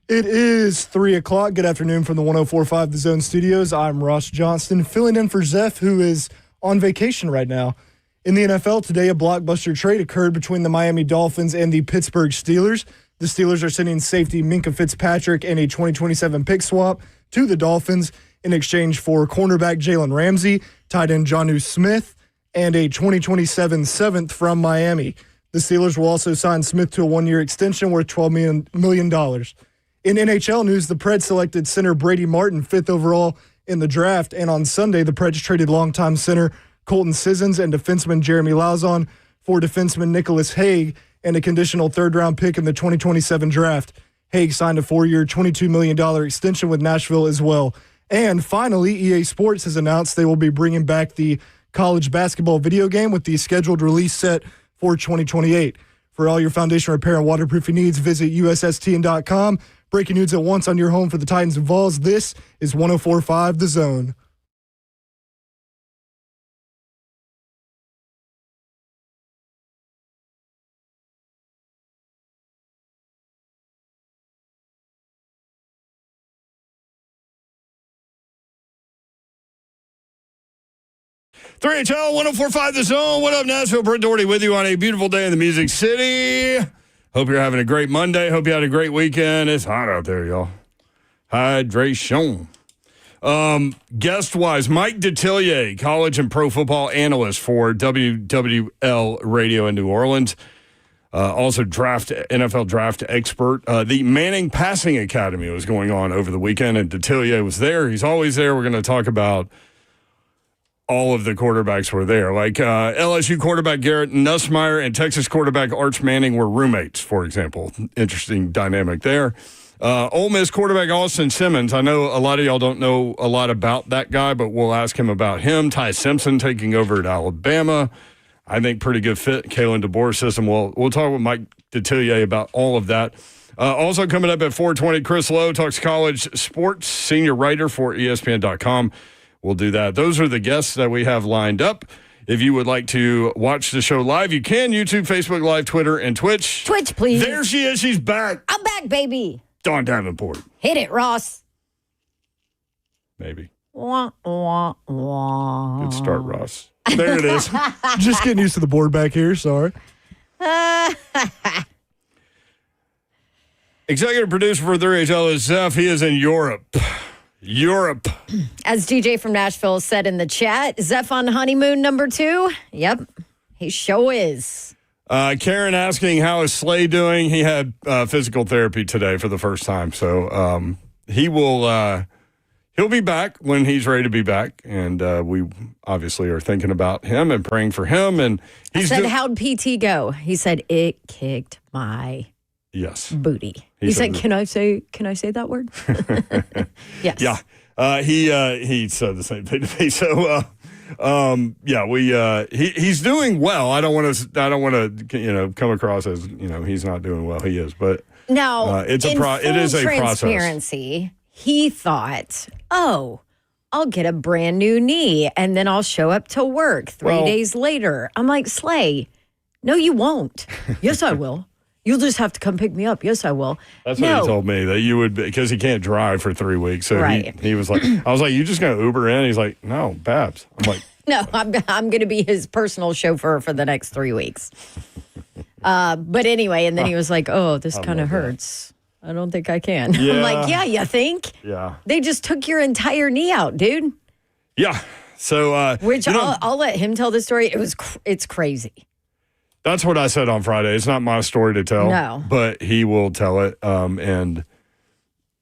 It is 3 o'clock. Good afternoon from the 104.5 The Zone Studios. I'm Ross Johnston, filling in for Zeph, who is on vacation right now. In the NFL today, a blockbuster trade occurred between the Miami Dolphins and the Pittsburgh Steelers. The Steelers are sending safety Minkah Fitzpatrick and a 2027 pick swap to the Dolphins in exchange for cornerback Jalen Ramsey, tight end Jonnu Smith, and a 2027 seventh from Miami. The Steelers will also sign Smith to a one-year extension worth $12 million. In NHL news, the Preds selected center Brady Martin 5th overall in the draft, and on Sunday, the Preds traded longtime center Colton Sissons and defenseman Jeremy Lauzon for defenseman Nicholas Hague and a conditional third-round pick in the 2027 draft. Hague signed a 4-year, $22 million extension with Nashville as well. And finally, EA Sports has announced they will be bringing back the college basketball video game with the scheduled release set for 2028. For all your foundation repair and waterproofing needs, visit USSTN.com. Breaking news at once on your home for the Titans and Vols. This is 104.5 The Zone. HL 104.5 The Zone. What up, Nashville? Brent Doherty with you on a beautiful day in the Music City. Hope you're having a great Monday. Hope you had a great weekend. It's hot out there, y'all. Hydration. Guest-wise, Mike Detillier, college and pro football analyst for WWL Radio in New Orleans. Also NFL draft expert. The Manning Passing Academy was going on over the weekend, and Detillier was there. He's always there. We're going to talk about all of the quarterbacks were there. Like LSU quarterback Garrett Nussmeier and Texas quarterback Arch Manning were roommates, for example. Interesting dynamic there. Ole Miss quarterback Austin Simmons. I know a lot of y'all don't know a lot about that guy, but we'll ask him about him. Ty Simpson taking over at Alabama. I think pretty good fit. Kalen DeBoer's system. We'll talk with Mike Detillier about all of that. Also coming up at 4:20, Chris Lowe talks college sports, senior writer for ESPN.com. We'll do that. Those are the guests that we have lined up. If you would like to watch the show live, you can. YouTube, Facebook Live, Twitter, and Twitch. Twitch, please. There she is. She's back. I'm back, baby. Dawn Davenport. Hit it, Ross. Maybe. Wah, wah, wah. Good start, Ross. There it is. Just getting used to the board back here. Sorry. Executive producer for 3HL is Zeph. He is in Europe. As DJ from Nashville said in the chat, Zeph on honeymoon number 2? Yep, he sure is. Karen asking, how is Slay doing? He had physical therapy today for the first time. So he'll be back when he's ready to be back. And we obviously are thinking about him and praying for him. And he said, how'd PT go? He said, it kicked my booty. He said, can I say that word? Yes. Yeah. He said the same thing to me. So, he's doing well. I don't want to, come across as, he's not doing well. He is, but now it is a transparency. Process. He thought, I'll get a brand new knee and then I'll show up to work 3 days later. I'm like, Slay, no, you won't. Yes, I will. You'll just have to come pick me up. Yes, I will. That's what he told me, that you would, because he can't drive for 3 weeks. So he was like, I was like, you just going to Uber in? He's like, no, Babs. I'm like, no, I'm going to be his personal chauffeur for the next 3 weeks. But anyway, and then he was like, this kind of hurts. I don't think I can. Yeah. I'm like, yeah, you think? Yeah. They just took your entire knee out, dude. Yeah. So, I'll let him tell the story. It's crazy. That's what I said on Friday. It's not my story to tell. No. But he will tell it. And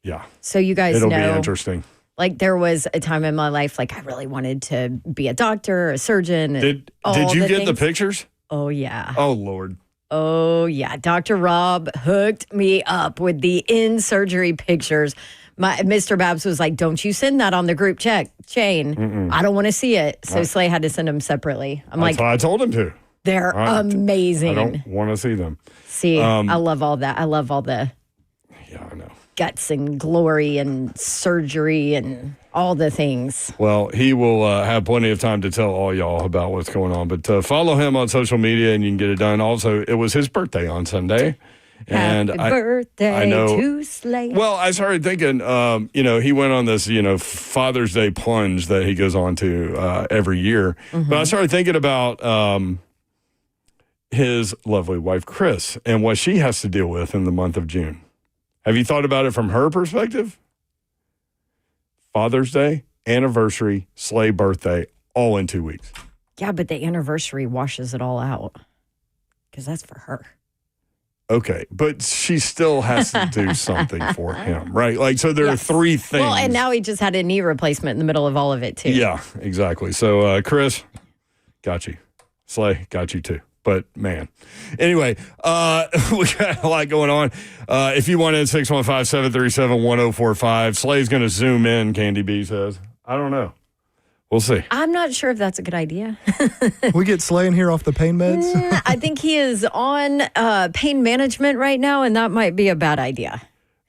yeah. So you guys It'll know. It'll be interesting. Like there was a time in my life, like I really wanted to be a doctor, a surgeon. Did you get the pictures? Oh, yeah. Oh, Lord. Oh, yeah. Dr. Rob hooked me up with the in-surgery pictures. Mr. Babs was like, don't you send that on the group chain. Mm-mm. I don't want to see it. So Slay had to send them separately. That's why I told him to. They're amazing. I don't want to see them. See, I love all that. I love all the I know. guts and glory and surgery and all the things. Well, he will have plenty of time to tell all y'all about what's going on. But follow him on social media and you can get it done. Also, it was his birthday on Sunday. And Happy birthday I know. to Slay. Well, I started thinking, he went on this, Father's Day plunge that he goes on to every year. But I started thinking about his lovely wife, Chris, and what she has to deal with in the month of June. Have you thought about it from her perspective? Father's Day, anniversary, Slay birthday, all in 2 weeks. Yeah, but the anniversary washes it all out because that's for her. Okay, but she still has to do something for him, right? Like, so there are three things. Well, and now he just had a knee replacement in the middle of all of it, too. Yeah, exactly. So, Chris, got you. Slay, got you too. But, man. Anyway, we got a lot going on. If you want in, 615-737-1045. Slay's going to zoom in, Candy B says. I don't know. We'll see. I'm not sure if that's a good idea. We get Slay in here off the pain meds. I think he is on pain management right now, and that might be a bad idea.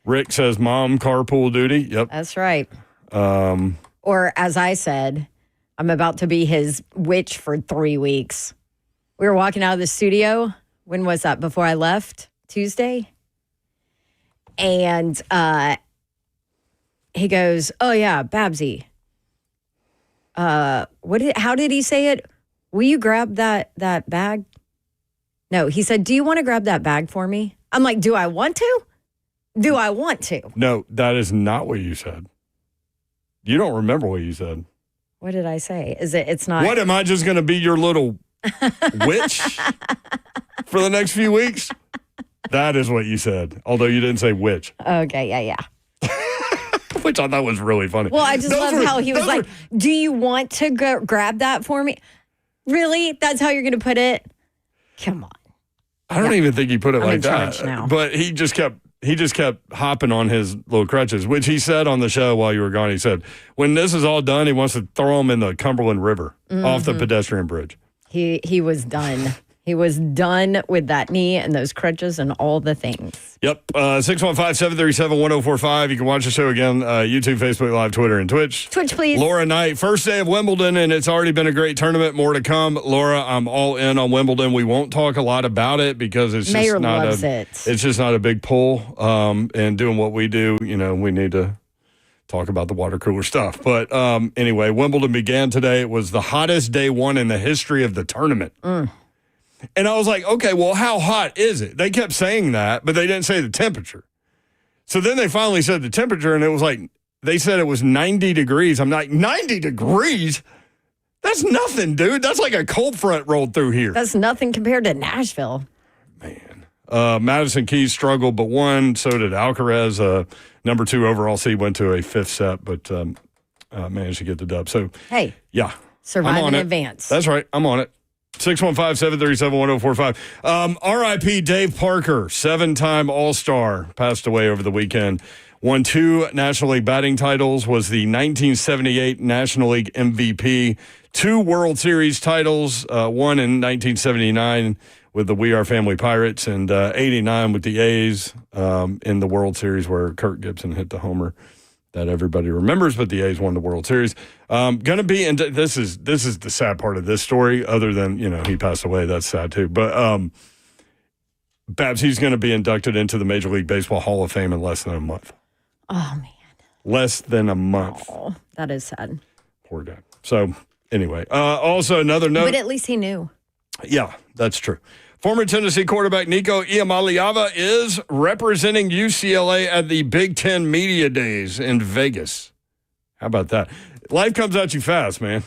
Rick says, Mom, carpool duty. Yep. That's right. Or as I said, I'm about to be his witch for 3 weeks. We were walking out of the studio. When was that? Before I left? Tuesday? And he goes, oh, yeah, Babsy. How did he say it? Will you grab that bag? No, he said, do you want to grab that bag for me? I'm like, do I want to? Do I want to? No, that is not what you said. You don't remember what you said. What did I say? It's not. What, am I just going to be your little witch for the next few weeks? That is what you said, although you didn't say witch. Okay, yeah. Which I thought was really funny. Well, I just love how he was like, do you want to grab that for me? Really? That's how you're going to put it? Come on. I don't even think he put it like in charge that. now. But he just kept hopping on his little crutches, which he said on the show while you were gone. He said, when this is all done, he wants to throw them in the Cumberland River off the pedestrian bridge. He was done. He was done with that knee and those crutches and all the things. Yep. 615-737-1045. You can watch the show again, YouTube, Facebook Live, Twitter, and Twitch. Twitch, please. Laura Knight, first day of Wimbledon, and it's already been a great tournament. More to come. Laura, I'm all in on Wimbledon. We won't talk a lot about it because it's Mayor just not loves it. It's just not a big pull. And doing what we do, we need to talk about the water cooler stuff. But anyway, Wimbledon began today. It was the hottest day one in the history of the tournament. And I was like, okay, well, how hot is it? They kept saying that, but they didn't say the temperature. So then they finally said the temperature, and it was like, they said it was 90 degrees. I'm like, 90 degrees? That's nothing, dude. That's like a cold front rolled through here. That's nothing compared to Nashville. Man. Madison Keys struggled, but won. So did Alcaraz. Number 2 overall seed went to a 5th set, but managed to get the dub. So, hey, yeah. survive in advance. That's right. I'm on it. 615-737-1045. R.I.P. Dave Parker, 7-time All-Star, passed away over the weekend. Won 2 National League batting titles, was the 1978 National League MVP, 2 World Series titles, one in 1979 with the We Are Family Pirates and 89 with the A's in the World Series where Kirk Gibson hit the homer that everybody remembers, but the A's won the World Series. Gonna be, and this is the sad part of this story, other than, he passed away. That's sad too. But Babs, he's going to be inducted into the Major League Baseball Hall of Fame in less than a month. Oh, man. Less than a month. Oh, that is sad. Poor guy. So anyway, also another note. But at least he knew. Yeah, that's true. Former Tennessee quarterback Nico Iamaleava is representing UCLA at the Big Ten Media Days in Vegas. How about that? Life comes at you fast, man.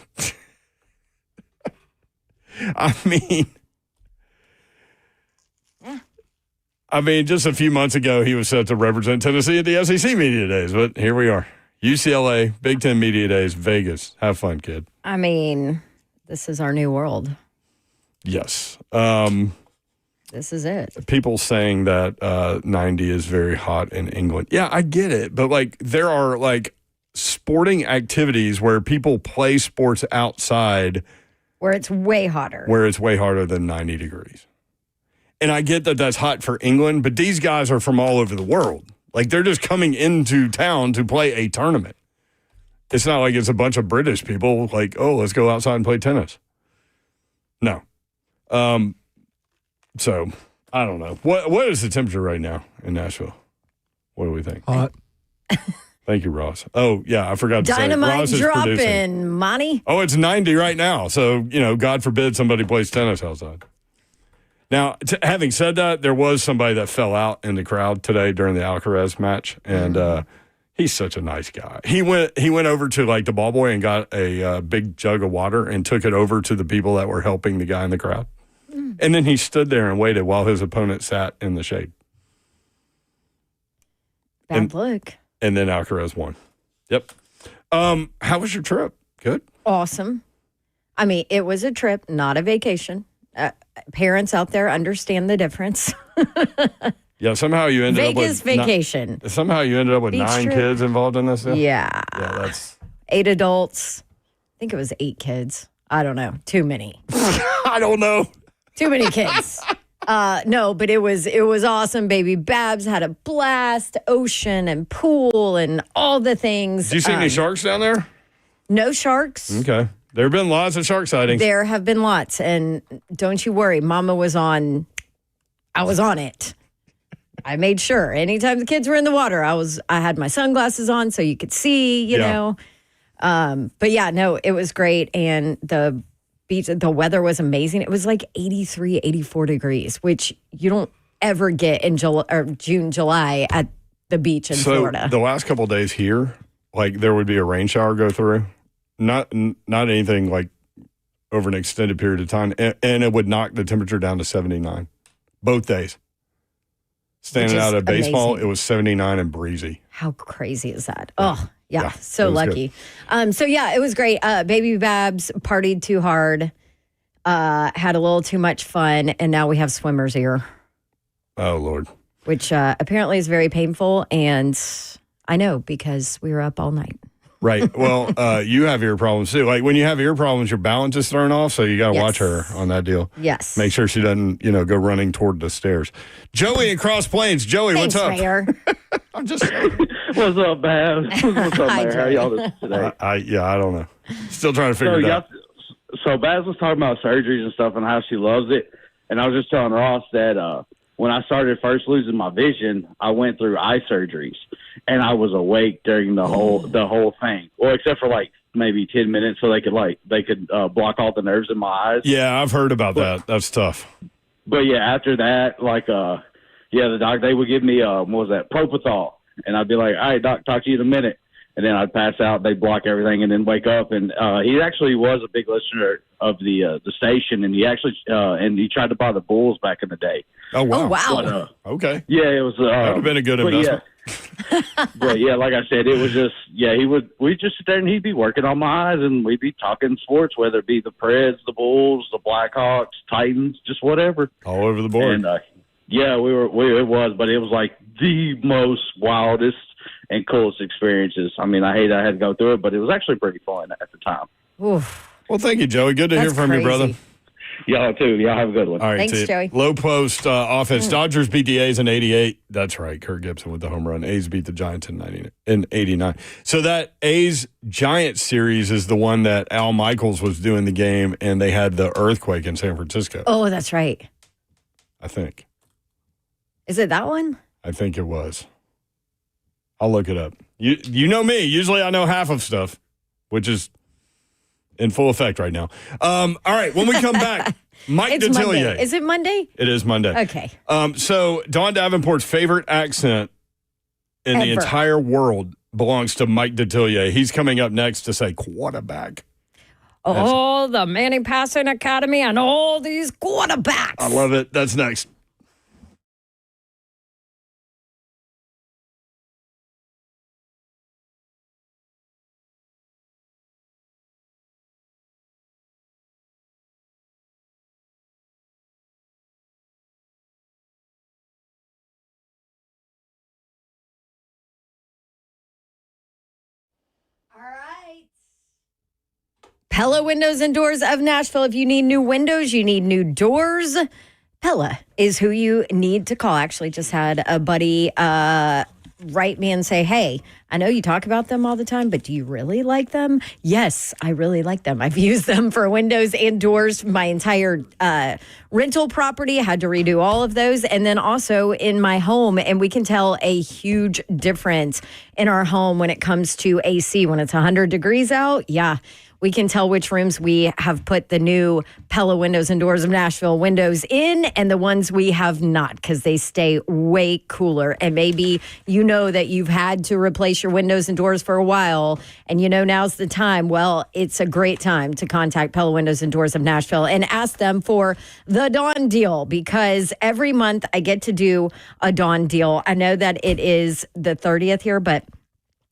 I mean, just a few months ago, he was set to represent Tennessee at the SEC Media Days, but here we are. UCLA, Big Ten Media Days, Vegas. Have fun, kid. I mean, this is our new world. Yes. This is it. People saying that 90 is very hot in England. Yeah, I get it. But, there are, sporting activities where people play sports outside. Where it's way hotter. Where it's way hotter than 90 degrees. And I get that that's hot for England, but these guys are from all over the world. They're just coming into town to play a tournament. It's not like it's a bunch of British people let's go outside and play tennis. No. So, I don't know. What is the temperature right now in Nashville? What do we think? Hot. Thank you, Ross. Oh, yeah, I forgot to Dynamite say. Ross is producing. dropping, Monty. Oh, it's 90 right now. So, God forbid somebody plays tennis outside. Now, having said that, there was somebody that fell out in the crowd today during the Alcaraz match, and he's such a nice guy. He went over to like the ball boy and got a big jug of water and took it over to the people that were helping the guy in the crowd. And then he stood there and waited while his opponent sat in the shade. Bad look. And then Alcaraz won. Yep. How was your trip? Good? Awesome. I mean, it was a trip, not a vacation. Parents out there understand the difference. Yeah, somehow you ended up with Vegas vacation. Somehow you ended up with Beach 9 trip. kids involved in this deal? Yeah. Yeah, that's 8 adults. I think it was 8 kids. I don't know. Too many. I don't know. Too many kids. No, but it was awesome. Baby Babs had a blast, ocean and pool and all the things. Did you see any sharks down there? No sharks. Okay. There have been lots of shark sightings. There have been lots. And don't you worry, Mama was on. I was on it. I made sure. Anytime the kids were in the water, I had my sunglasses on so you could see, you know. But yeah, no, it was great. And the beach, the weather was amazing. It was like 83, 84 degrees, which you don't ever get in June, July at the beach in Florida. The last couple of days here, like there would be a rain shower go through. Not anything like over an extended period of time. And it would knock the temperature down to 79 both days. Standing out at baseball, amazing. it was 79 and breezy. How crazy is that? Oh, yeah, so it was lucky. So yeah, it was great. Baby Babs partied too hard, had a little too much fun, and now we have swimmer's ear, Oh, Lord. which apparently is very painful. And I know because we were up all night. Right. Well, you have ear problems too. Like when you have ear problems, your balance is thrown off. So you got to watch her on that deal. Yes. Make sure she doesn't, go running toward the stairs. Joey in Cross Plains. Joey, Thanks, what's up? Mayor. I'm just saying. What's up, Babs? What's up, Hi, Mayor? How Joey. y'all doing today? I don't know. Still trying to figure it out. So Babs was talking about surgeries and stuff and how she loves it. And I was just telling Ross that when I started first losing my vision, I went through eye surgeries, and I was awake during the whole thing. Well, except for like maybe 10 minutes, so they could block all the nerves in my eyes. Yeah, I've heard about that. That's tough. But yeah, after that, the doc, they would give me Propofol, and I'd be like, all right, doc, talk to you in a minute. And then I'd pass out, they'd block everything, and then wake up. And he actually was a big listener of the station, and he tried to buy the Bulls back in the day. Oh, wow. Oh, wow. But, Okay. yeah, it was. That would have been a good but investment. But yeah, like I said, it was just we'd just sit there and he'd be working on my eyes, and we'd be talking sports, whether it be the Preds, the Bulls, the Blackhawks, Titans, just whatever. All over the board. And it was like the most wildest and coolest experiences. I mean, I hate I had to go through it, but it was actually pretty fun at the time. Oof. Well, thank you, Joey. Good to hear That's from you, brother. crazy. Y'all too. Y'all have a good one. All right, Thanks, see you. Joey. Low post offense. Dodgers beat the A's in 88. That's right. Kirk Gibson with the home run. A's beat the Giants in 89. So that A's Giants series is the one that Al Michaels was doing the game, and they had the earthquake in San Francisco. Oh, that's right. I think. Is it that one? I think it was. I'll look it up. You know me. Usually I know half of stuff, which is in full effect right now. All right, when we come back, Mike It's Detillier. Monday. Is it Monday? It is Monday. Okay. So Don Davenport's favorite accent in the Ever. entire world belongs to Mike Detillier. He's coming up next to say quarterback. Oh, the Manning Passing Academy and all these quarterbacks. I love it. That's next. All right. Pella Windows and Doors of Nashville. If you need new windows, you need new doors, Pella is who you need to call. Actually, just had a buddy write me and say, hey, I know you talk about them all the time, but do you really like them? Yes, I really like them. I've used them for windows and doors. My entire rental property, I had to redo all of those. And then also in my home, and we can tell a huge difference in our home when it comes to AC. When it's 100 degrees out, yeah, we can tell which rooms we have put the new Pella Windows and Doors of Nashville windows in and the ones we have not, because they stay way cooler. And maybe you know that you've had to replace your windows and doors for a while, and you know now's the time. Well, it's a great time to contact Pella Windows and Doors of Nashville and ask them for the Dawn deal, because every month I get to do a Dawn deal. I know that it is the 30th here, but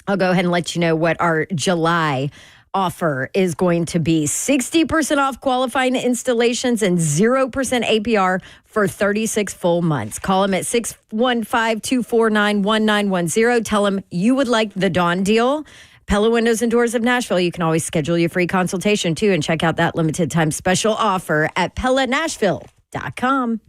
I'll go ahead and let you know what our July offer is going to be. 60% off qualifying installations and 0% APR for 36 full months. Call them at 615-249-1910. Tell them you would like the Dawn deal. Pella Windows and Doors of Nashville. You can always schedule your free consultation too and check out that limited time special offer at PellaNashville.com.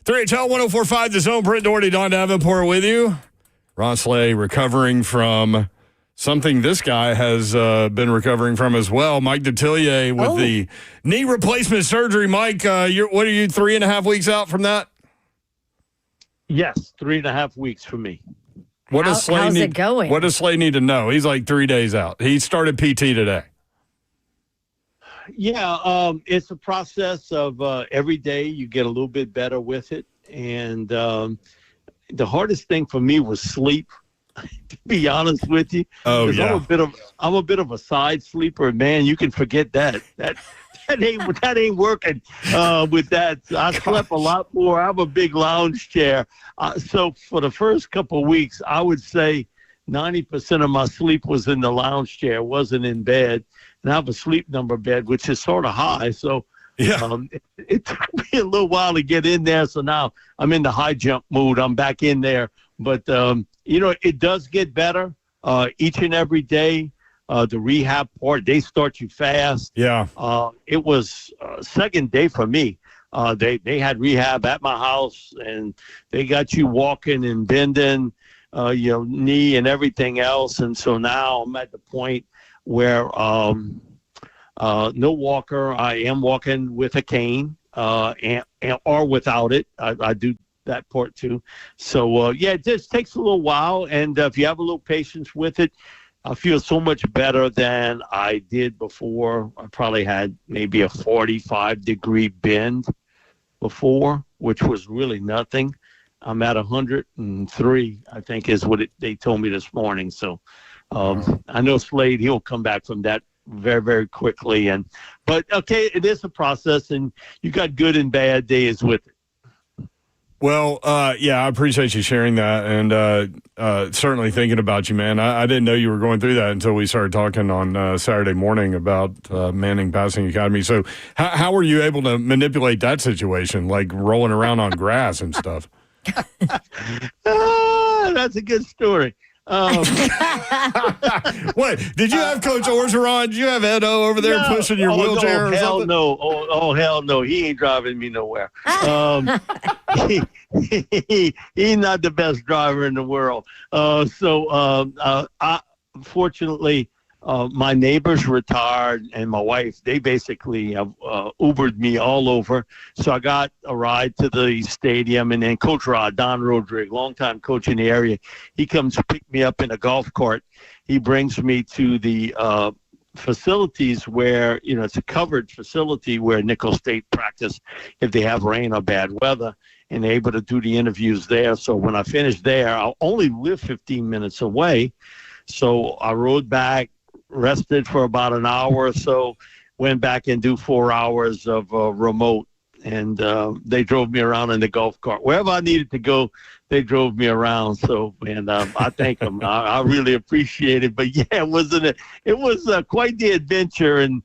3HL 104.5 The Zone. Brent Doherty, Don Davenport with you. Ross Slay recovering from something this guy has been recovering from as well. Mike Detillier with the knee replacement surgery. Mike, what are you, 3.5 weeks out from that? Yes, 3.5 weeks for me. How's it going? What does Slay need to know? He's like 3 days out. He started PT today. Yeah, it's a process of every day you get a little bit better with it. And the hardest thing for me was sleep, to be honest with you. Oh, yeah. I'm a bit of a side sleeper, and man, you can forget that. That ain't working with that. I slept a lot more. I have a big lounge chair. So for the first couple of weeks, I would say 90% of my sleep was in the lounge chair, wasn't in bed. And I have a sleep number bed, which is sort of high. So it took me a little while to get in there. So now I'm in the high jump mood. I'm back in there. But, it does get better each and every day. The rehab part, they start you fast. Yeah. It was second day for me. They had rehab at my house, and they got you walking and bending your knee and everything else. And so now I'm at the point where no walker. I am walking with a cane and or without it. I do that part too. So, it just takes a little while. And if you have a little patience with it, I feel so much better than I did before. I probably had maybe a 45-degree bend before, which was really nothing. I'm at 103, I think, is what they told me this morning. So I know Slade, he'll come back from that very, very quickly. But okay, it is a process, and you got good and bad days with it. Well, I appreciate you sharing that, and certainly thinking about you, man. I didn't know you were going through that until we started talking on Saturday morning about Manning Passing Academy. So how were you able to manipulate that situation, like rolling around on grass and stuff? That's a good story. What? Did you have Coach Orgeron? Did you have Edo over there pushing your wheelchair or something? No. Oh, hell no. He ain't driving me nowhere. He's not the best driver in the world. Fortunately, my neighbors retired, and my wife, they basically Ubered me all over. So I got a ride to the stadium, and then Coach Don Rodrigue, longtime coach in the area, he comes to pick me up in a golf cart. He brings me to the facilities where, it's a covered facility where Nicholls State practice if they have rain or bad weather, and they're able to do the interviews there. So when I finished there, I only live 15 minutes away. So I rode back, rested for about an hour or so, went back and do 4 hours of remote, and they drove me around in the golf cart. Wherever I needed to go, they drove me around. So, and I thank them. I really appreciate it. But, it was quite the adventure. And,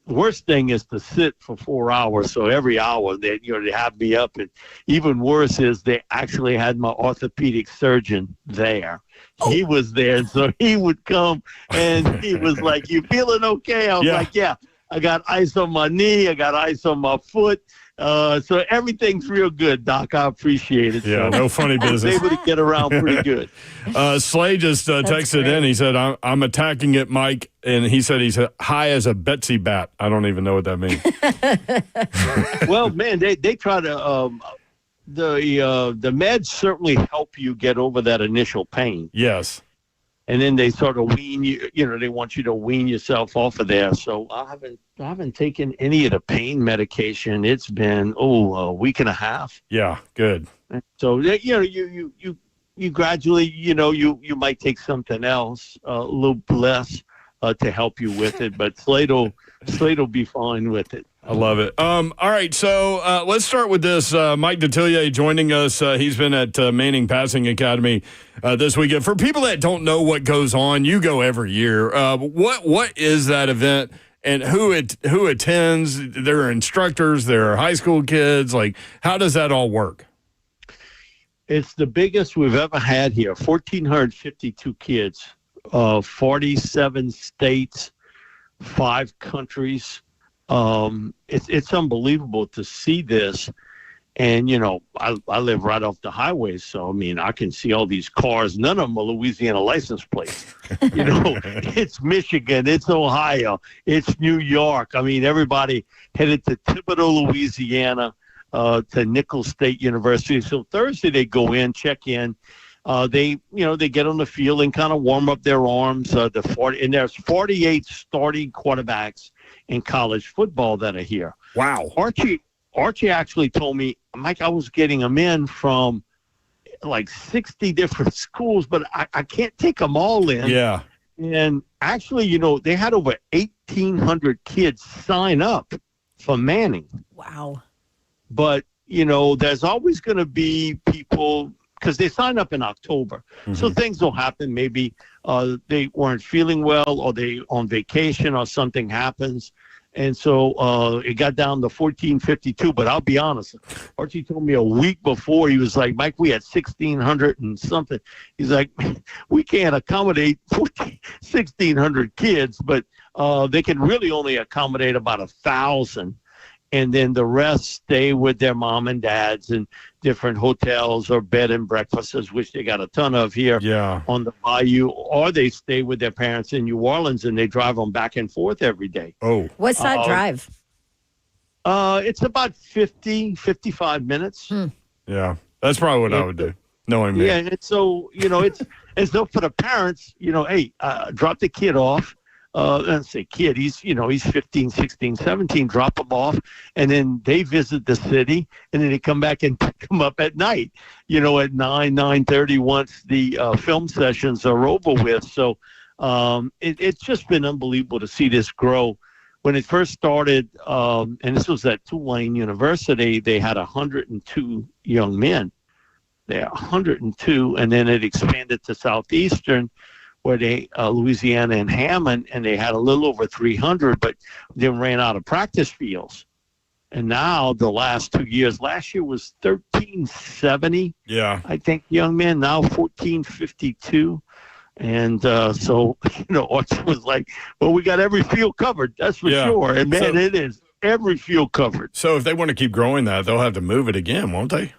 worst thing is to sit for 4 hours. So every hour they have me up. And even worse is they actually had my orthopedic surgeon there. He was there, so he would come, and he was like, "You feeling okay?" I was like, "Yeah, I got ice on my knee, I got ice on my foot, so everything's real good, Doc. I appreciate it." Yeah, so no funny business. I was able to get around pretty good. Slay just texted in. He said, "I'm attacking it, Mike," and he said he's high as a Betsy bat. I don't even know what that means. Well, man, they try to. The meds certainly help you get over that initial pain. Yes. And then they sort of wean you, they want you to wean yourself off of there. So I haven't taken any of the pain medication. It's been, a week and a half. Yeah, good. So, you gradually, you might take something else, a little less to help you with it. But Slade will be fine with it. I love it. All right, so let's start with this. Mike Detillier joining us. He's been at Manning Passing Academy this weekend. For people that don't know what goes on, you go every year. What is that event, and who attends? There are instructors. There are high school kids. Like, how does that all work? It's the biggest we've ever had here. 1,452 kids, 47 states, 5 countries. It's unbelievable to see this. And, I live right off the highway. So, I mean, I can see all these cars. None of them are Louisiana license plates. It's Michigan, it's Ohio, it's New York. I mean, everybody headed to Thibodaux, Louisiana, to Nicholls State University. So Thursday they go in, check in. They get on the field and kind of warm up their arms. And there's 48 starting quarterbacks in college football that are here. Wow. Archie actually told me, Mike, I was getting them in from like 60 different schools, but I can't take them all in. Yeah. And actually, they had over 1,800 kids sign up for Manning. Wow. But, there's always going to be people, because they sign up in October. Mm-hmm. So things will happen. Maybe they weren't feeling well, or they on vacation, or something happens. And so it got down to 1,452. But I'll be honest, Archie told me a week before, he was like, Mike, we had 1,600 and something. He's like, we can't accommodate 1,600 kids, but they can really only accommodate about 1,000. And then the rest stay with their mom and dads in different hotels or bed and breakfasts, which they got a ton of here on the bayou, or they stay with their parents in New Orleans and they drive them back and forth every day. Oh, what's that drive? It's about 55 minutes. Yeah, that's probably what I would do, knowing me. Yeah, and so, it's so for the parents, hey, drop the kid off. Let's say kid, he's 15, 16, 17, drop him off, and then they visit the city, and then they come back and pick him up at night, at 9:30 once the film sessions are over with. So it's just been unbelievable to see this grow. When it first started, and this was at Tulane University, they had 102 young men. They had 102, and then it expanded to Southeastern, where they Louisiana and Hammond, and they had a little over 300, but they ran out of practice fields. And now the last 2 years, last year was 1,370. Yeah, I think young men, now 1,452. And so Archie was like, well, we got every field covered, that's for sure. And man, it is every field covered. So if they want to keep growing that, they'll have to move it again, won't they?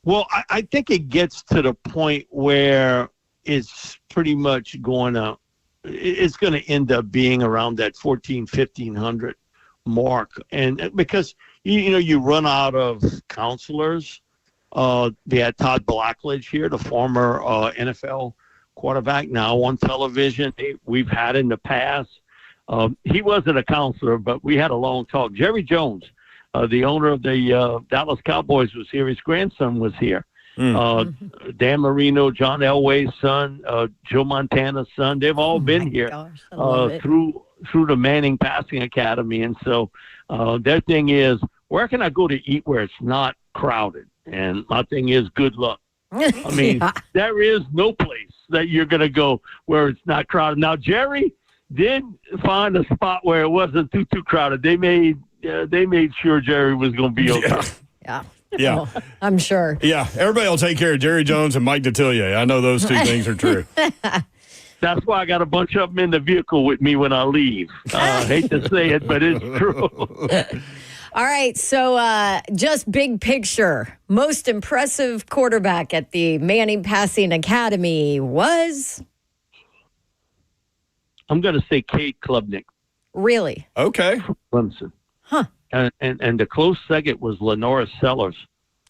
Well, I think it gets to the point where it's pretty much it's going to end up being around that 1,500 mark. And because, you run out of counselors. They had Todd Blackledge here, the former NFL quarterback, now on television. We've had in the past. He wasn't a counselor, but we had a long talk. Jerry Jones, the owner of the Dallas Cowboys, was here. His grandson was here. Dan Marino, John Elway's son, Joe Montana's son, they've all been here through the Manning Passing Academy. And so their thing is, where can I go to eat where it's not crowded? And my thing is, good luck. I mean, there is no place that you're going to go where it's not crowded. Now, Jerry did find a spot where it wasn't too crowded. They made sure Jerry was going to be okay. Yeah. Yeah. Oh, I'm sure. Yeah. Everybody will take care of Jerry Jones and Mike Detillier. I know those two things are true. That's why I got a bunch of them in the vehicle with me when I leave. I hate to say it, but it's true. All right. So just big picture, most impressive quarterback at the Manning Passing Academy was? I'm going to say Cade Klubnik. Really? Okay. Clemson. Huh. And the close second was Lenora Sellers.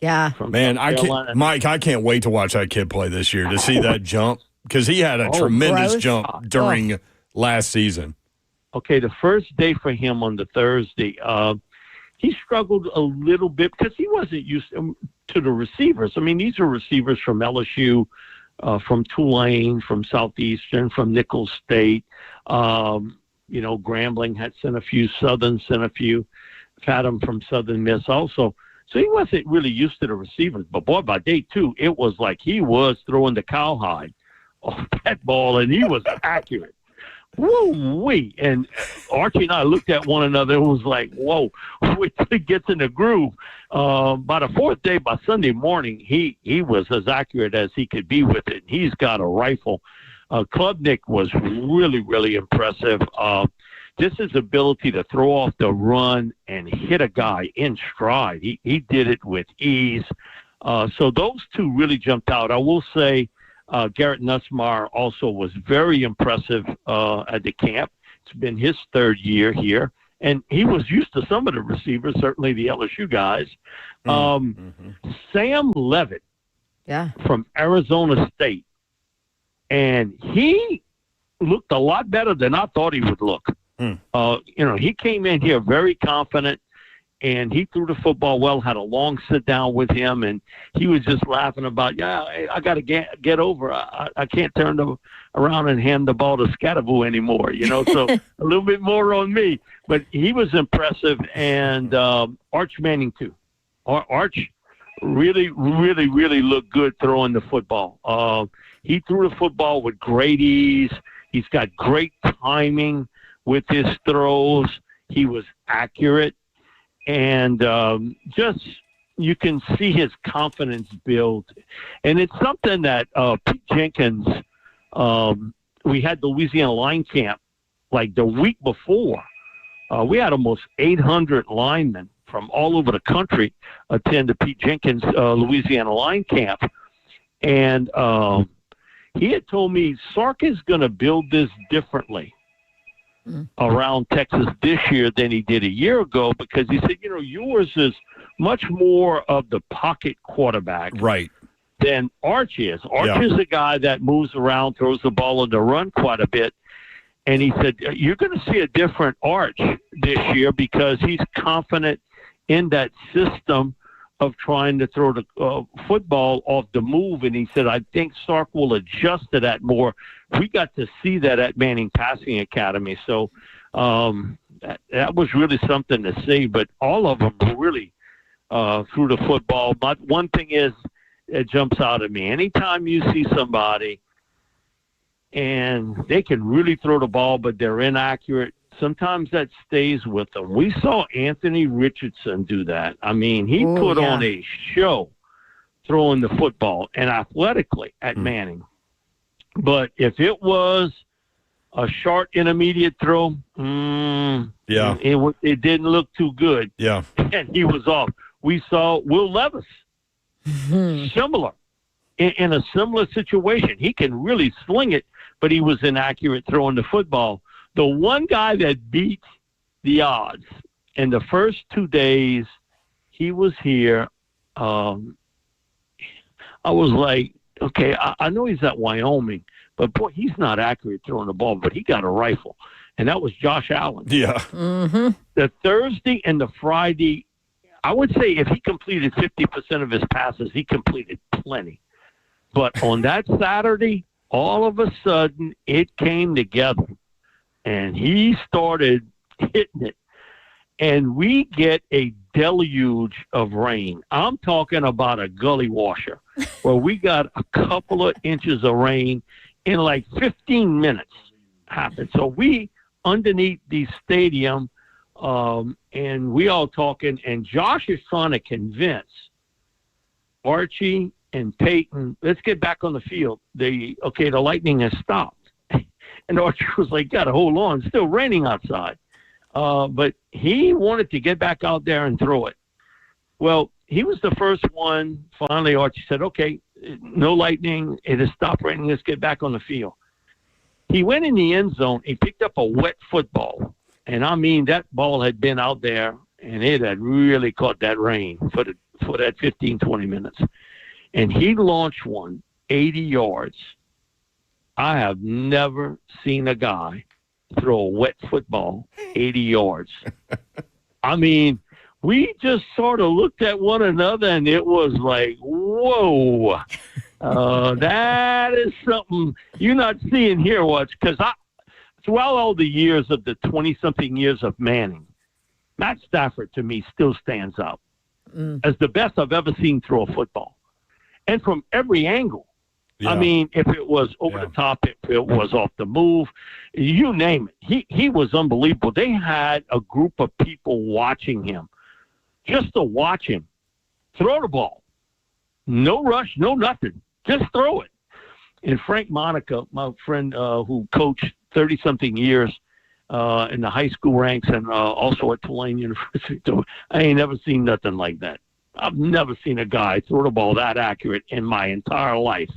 Yeah. Man, I can't wait to watch that kid play this year, to see that jump, because he had a tremendous jump during last season. Okay, the first day for him on the Thursday, he struggled a little bit because he wasn't used to the receivers. I mean, these are receivers from LSU, from Tulane, from Southeastern, from Nicholls State. Grambling had sent a few, Southern sent a few. Fathom from Southern Miss also. So he wasn't really used to the receivers. But, boy, by day two, it was like he was throwing the cowhide off that ball, and he was accurate. Woo-wee. And Archie and I looked at one another and was like, whoa, wait till he gets in the groove. By the fourth day, by Sunday morning, he was as accurate as he could be with it. He's got a rifle. Klubnik was really, really impressive. just his ability to throw off the run and hit a guy in stride. He did it with ease. So those two really jumped out. I will say Garrett Nussmeier also was very impressive at the camp. It's been his third year here, and he was used to some of the receivers, certainly the LSU guys. Sam Levitt from Arizona State, and he looked a lot better than I thought he would look. He came in here very confident, and he threw the football well, had a long sit down with him, and he was just laughing about, I got to get over. I can't turn around and hand the ball to Scattervoo anymore, so a little bit more on me. But he was impressive, and Arch Manning too. Arch really, really, really looked good throwing the football. He threw the football with great ease. He's got great timing with his throws. He was accurate. And you can see his confidence build. And it's something that Pete Jenkins, we had the Louisiana line camp like the week before. We had almost 800 linemen from all over the country attend the Pete Jenkins Louisiana line camp. And he had told me Sark is going to build this differently around Texas this year than he did a year ago, because he said, yours is much more of the pocket quarterback than Arch is. Arch is a guy that moves around, throws the ball on the run quite a bit. And he said, you're going to see a different Arch this year because he's confident in that system of trying to throw the football off the move. And he said, I think Sark will adjust to that more. We got to see that at Manning Passing Academy. So that was really something to see. But all of them really threw the football. But one thing is, it jumps out at me. Anytime you see somebody and they can really throw the ball, but they're inaccurate, sometimes that stays with them. We saw Anthony Richardson do that. I mean, he put on a show throwing the football and athletically at Manning. But if it was a short intermediate throw, it didn't look too good. Yeah. And he was off. We saw Will Levis, similar, in a similar situation. He can really sling it, but he was inaccurate throwing the football. The one guy that beat the odds in the first 2 days he was here, I was like, okay, I know he's at Wyoming, but boy, he's not accurate throwing the ball, but he got a rifle. And that was Josh Allen. Yeah. The Thursday and the Friday, I would say if he completed 50% of his passes, he completed plenty. But on that Saturday, all of a sudden, it came together. And he started hitting it. And we get a deluge of rain. I'm talking about a gully washer, where we got a couple of inches of rain in like 15 minutes happened. So we, underneath the stadium, and we all talking, and Josh is trying to convince Archie and Peyton, let's get back on the field. The lightning has stopped. And Archie was like, gotta hold on, it's still raining outside. But he wanted to get back out there and throw it. Well, he was the first one. Finally, Archie said, okay, no lightning. It has stopped raining. Let's get back on the field. He went in the end zone. He picked up a wet football. And, I mean, that ball had been out there, and it had really caught that rain for that 15, 20 minutes. And he launched one 80 yards. I have never seen a guy throw a wet football 80 yards. I mean, we just sort of looked at one another, and it was like, whoa, that is something you're not seeing here, Watch, because throughout all the years of the 20-something years of Manning, Matt Stafford, to me, still stands out as the best I've ever seen throw a football. And from every angle. Yeah. I mean, if it was over the top, if it was off the move, you name it. He was unbelievable. They had a group of people watching him, just to watch him throw the ball. No rush, no nothing. Just throw it. And Frank Monica, my friend who coached 30-something years in the high school ranks and also at Tulane University. So I ain't never seen nothing like that. I've never seen a guy throw the ball that accurate in my entire life.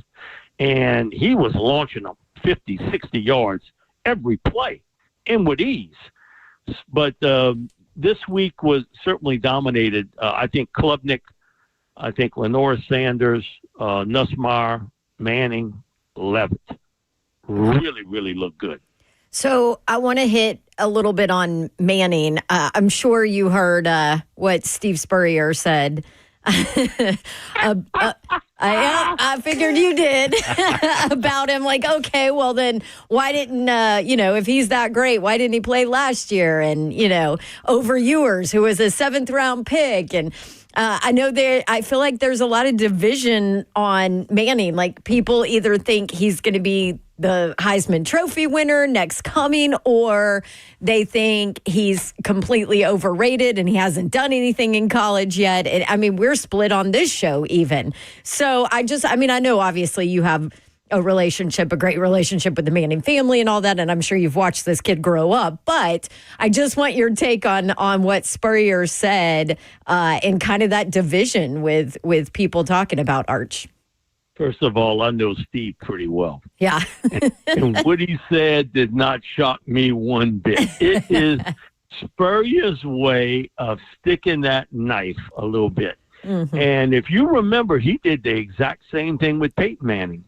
And he was launching them 50, 60 yards every play and with ease. But this week was certainly dominated. I think Klubnik, I think Lenore Sanders, Nussmeier, Manning, Levitt really, really looked good. So I want to hit a little bit on Manning. I'm sure you heard what Steve Spurrier said. I figured you did about him. Like, okay, well then why didn't, if he's that great, why didn't he play last year? And, over Ewers, who was a 7th round pick. And I feel like there's a lot of division on Manning. Like, people either think he's going to be the Heisman Trophy winner next coming, or they think he's completely overrated and he hasn't done anything in college yet. And we're split on this show even. So I know obviously you have a great relationship with the Manning family and all that, and I'm sure you've watched this kid grow up, but I just want your take on what Spurrier said and kind of that division with people talking about Arch. First of all, I know Steve pretty well. Yeah. And what he said did not shock me one bit. It is Spurrier's way of sticking that knife a little bit. Mm-hmm. And if you remember, he did the exact same thing with Peyton Manning,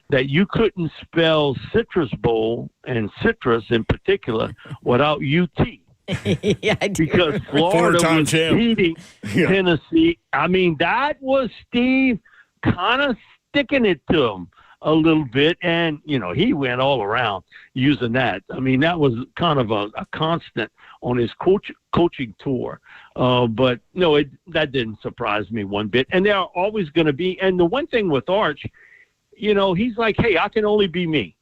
that you couldn't spell Citrus Bowl and citrus in particular without UT. Yeah, I do. Because Florida was beating Tennessee. That was Steve kind of sticking it to him a little bit, and he went all around using that. That was kind of a constant on his coaching tour. But no, that didn't surprise me one bit. And there are always going to be. And the one thing with Arch, he's like, hey, I can only be me.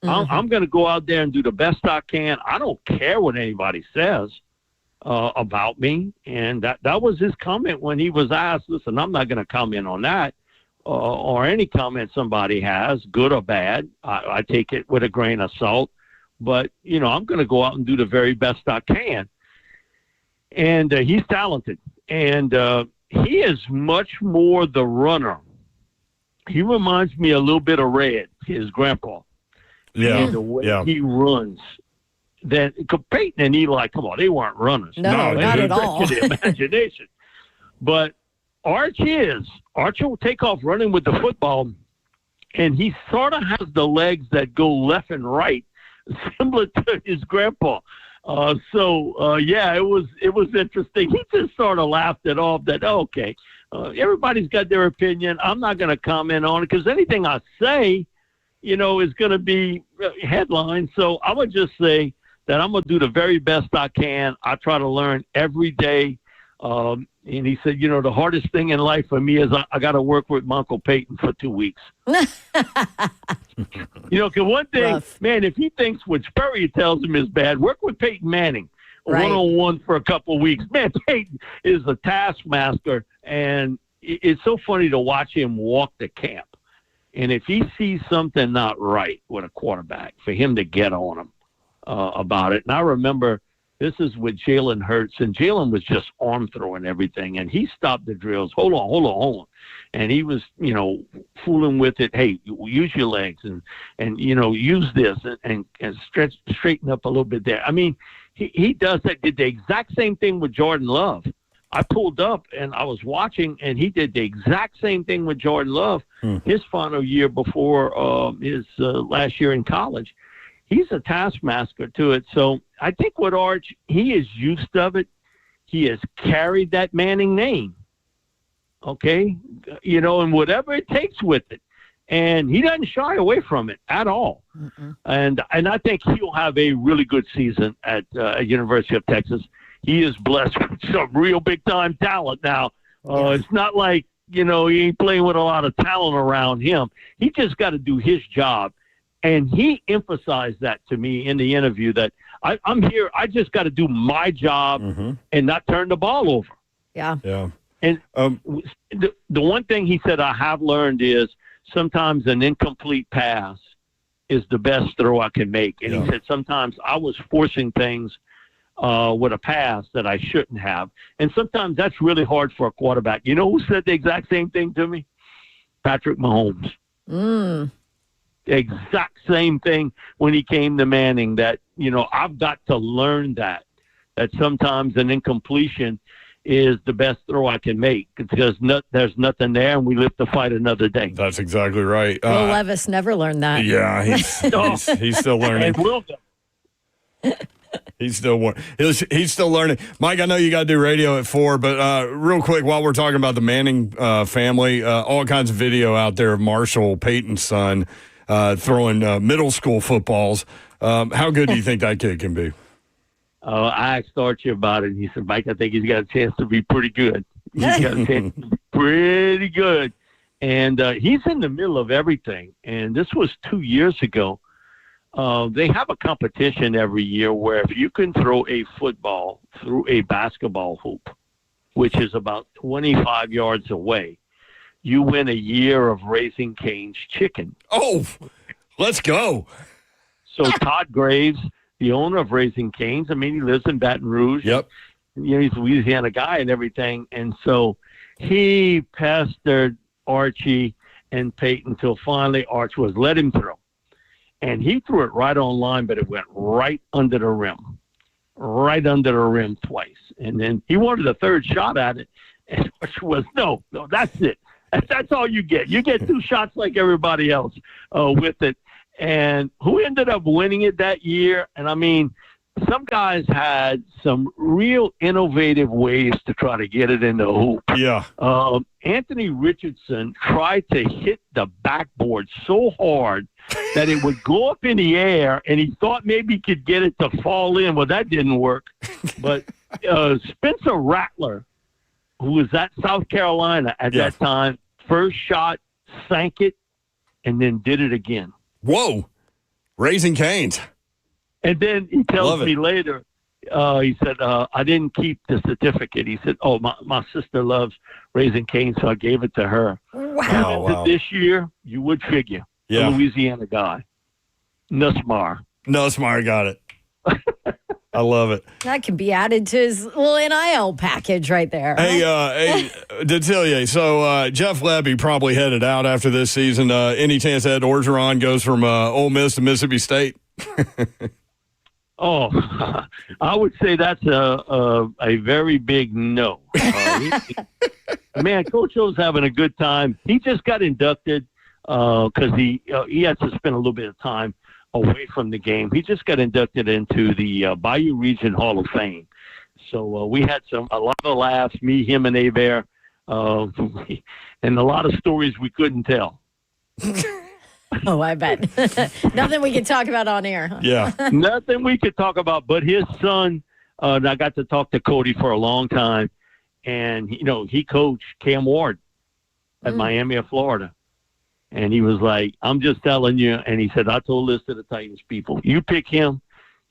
Mm-hmm. I'm going to go out there and do the best I can. I don't care what anybody says about me. And that was his comment when he was asked. Listen, I'm not going to comment on that. Or any comment somebody has, good or bad. I take it with a grain of salt. But, I'm going to go out and do the very best I can. And he's talented. And he is much more the runner. He reminds me a little bit of Red, his grandpa. Yeah. And the way he runs. Then Peyton and Eli, come on, they weren't runners. No, not at all. To the imagination. But Arch will take off running with the football, and he sort of has the legs that go left and right, similar to his grandpa. It was interesting. He just sort of laughed it off that, okay, everybody's got their opinion. I'm not going to comment on it because anything I say, is going to be headlines. So I would just say that I'm going to do the very best I can. I try to learn every day. And he said, the hardest thing in life for me is I got to work with my Uncle Peyton for 2 weeks. Because one thing, man, if he thinks what Spurrier tells him is bad, work with Peyton Manning one-on-one for a couple of weeks. Man, Peyton is a taskmaster, and it's so funny to watch him walk the camp. And if he sees something not right with a quarterback, for him to get on him about it. And I remember this is with Jalen Hurts, and Jalen was just arm throwing everything, and he stopped the drills. Hold on. And he was, fooling with it. Hey, use your legs and use this and straighten up a little bit there. He does that. Did the exact same thing with Jordan Love. I pulled up and I was watching, and he did the exact same thing with Jordan Love his final year before his last year in college. He's a taskmaster to it. So I think with Arch, he is used to it. He has carried that Manning name, okay? And whatever it takes with it. And he doesn't shy away from it at all. Mm-mm. And I think he'll have a really good season at University of Texas. He is blessed with some real big-time talent now. It's not like, he ain't playing with a lot of talent around him. He just got to do his job. And he emphasized that to me in the interview that I'm here. I just got to do my job and not turn the ball over. Yeah. Yeah. And the one thing he said I have learned is sometimes an incomplete pass is the best throw I can make. And Yeah. he said sometimes I was forcing things with a pass that I shouldn't have. And sometimes that's really hard for a quarterback. You know who said the exact same thing to me? Patrick Mahomes. Exact same thing when he came to Manning, that, I've got to learn that sometimes an incompletion is the best throw I can make because there's nothing there, and we live to fight another day. That's exactly right. Will Levis never learned that. Yeah, he's still learning. And Will, He's still learning. Mike, I know you got to do radio at 4, but real quick, while we're talking about the Manning family, all kinds of video out there of Marshall, Peyton's son, throwing middle school footballs. How good do you think that kid can be? I asked Archie about it, and he said, Mike, I think he's got a chance to be pretty good. He's got a chance to be pretty good. And he's in the middle of everything. And this was 2 years ago. They have a competition every year where if you can throw a football through a basketball hoop, which is about 25 yards away, you win a year of Raising Cane's chicken. Oh, let's go. So Todd Graves, the owner of Raising Cane's, I mean, he lives in Baton Rouge. Yep. He's a Louisiana guy and everything. And so he pestered Archie and Peyton until finally Arch was let him throw. And he threw it right on line, but it went right under the rim twice. And then he wanted a third shot at it, and Arch was, no, that's it. That's all you get. You get 2 shots like everybody else with it. And who ended up winning it that year? And I mean, some guys had some real innovative ways to try to get it in the hoop. Yeah. Anthony Richardson tried to hit the backboard so hard that it would go up in the air, and he thought maybe he could get it to fall in. Well, that didn't work. But Spencer Rattler, who was at South Carolina at that time, first shot, sank it, and then did it again. Whoa. Raising Cane's. And then he tells me later, he said, I didn't keep the certificate. He said, my sister loves Raising Cane's, so I gave it to her. Wow. This year, you would figure. Yeah. A Louisiana guy. Nussmeier got it. I love it. That could be added to his little NIL package right there. Hey, Detillier, so Jeff Levy probably headed out after this season. Any chance Ed Orgeron goes from Ole Miss to Mississippi State? I would say that's a very big no. Man, Coach O's having a good time. He just got inducted because he had to spend a little bit of time away from the game. He just got inducted into the Bayou Region Hall of Fame. So we had a lot of laughs, me, him, and Abear, and a lot of stories we couldn't tell. Oh, I bet. Nothing we can talk about on air. Huh? Yeah. Nothing we could talk about, but his son, and I got to talk to Cody for a long time, and, he coached Cam Ward at Miami of Florida. And he was like, I'm just telling you. And he said, I told this to the Titans people. You pick him,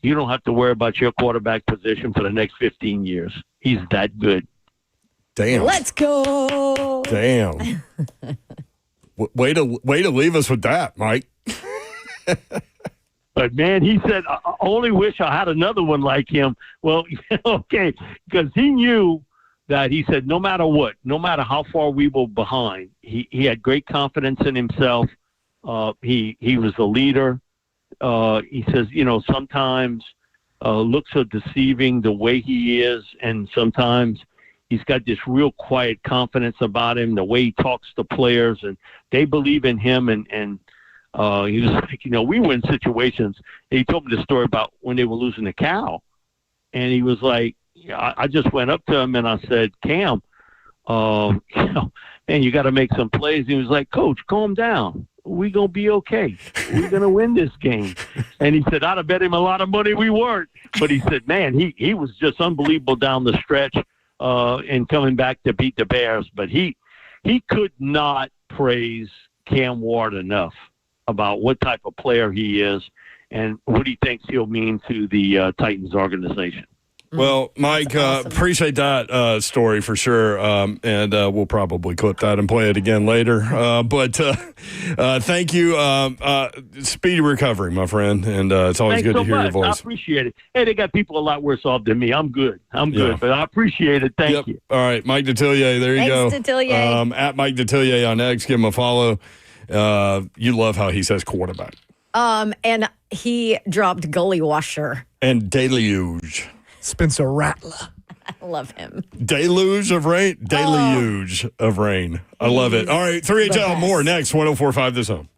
you don't have to worry about your quarterback position for the next 15 years. He's that good. Damn. Let's go. Damn. Way to leave us with that, Mike. But, man, he said, I only wish I had another one like him. Well, okay, because he knew that he said no matter what, no matter how far we were behind, he had great confidence in himself. He was a leader. He says, sometimes looks are deceiving the way he is, and sometimes he's got this real quiet confidence about him, the way he talks to players, and they believe in him. And he was like, we were in situations. And he told me the story about when they were losing the cow, and he was like, I just went up to him and I said, Cam, man, you got to make some plays. He was like, Coach, calm down. We're going to be okay. We're going to win this game. And he said, I'd have bet him a lot of money we weren't. But he said, man, he was just unbelievable down the stretch and coming back to beat the Bears. But he could not praise Cam Ward enough about what type of player he is and what he thinks he'll mean to the Titans organization. Well, Mike, That's awesome. appreciate that story for sure, and we'll probably clip that and play it again later. But thank you. Speedy recovery, my friend, and it's always Thanks good so to hear much. your voice. I appreciate it. Hey, they got people a lot worse off than me. I'm good. Yeah. But I appreciate it. Thank you. All right, Mike Detillier, there you go. Thanks, Detillier. At Mike Detillier on X, give him a follow. You love how he says quarterback. And he dropped Gully Washer. And deluge. Spencer Rattler. I love him. Deluge of rain? Deluge of rain. I love it. All right, 3HL more next, 104.5 The Zone.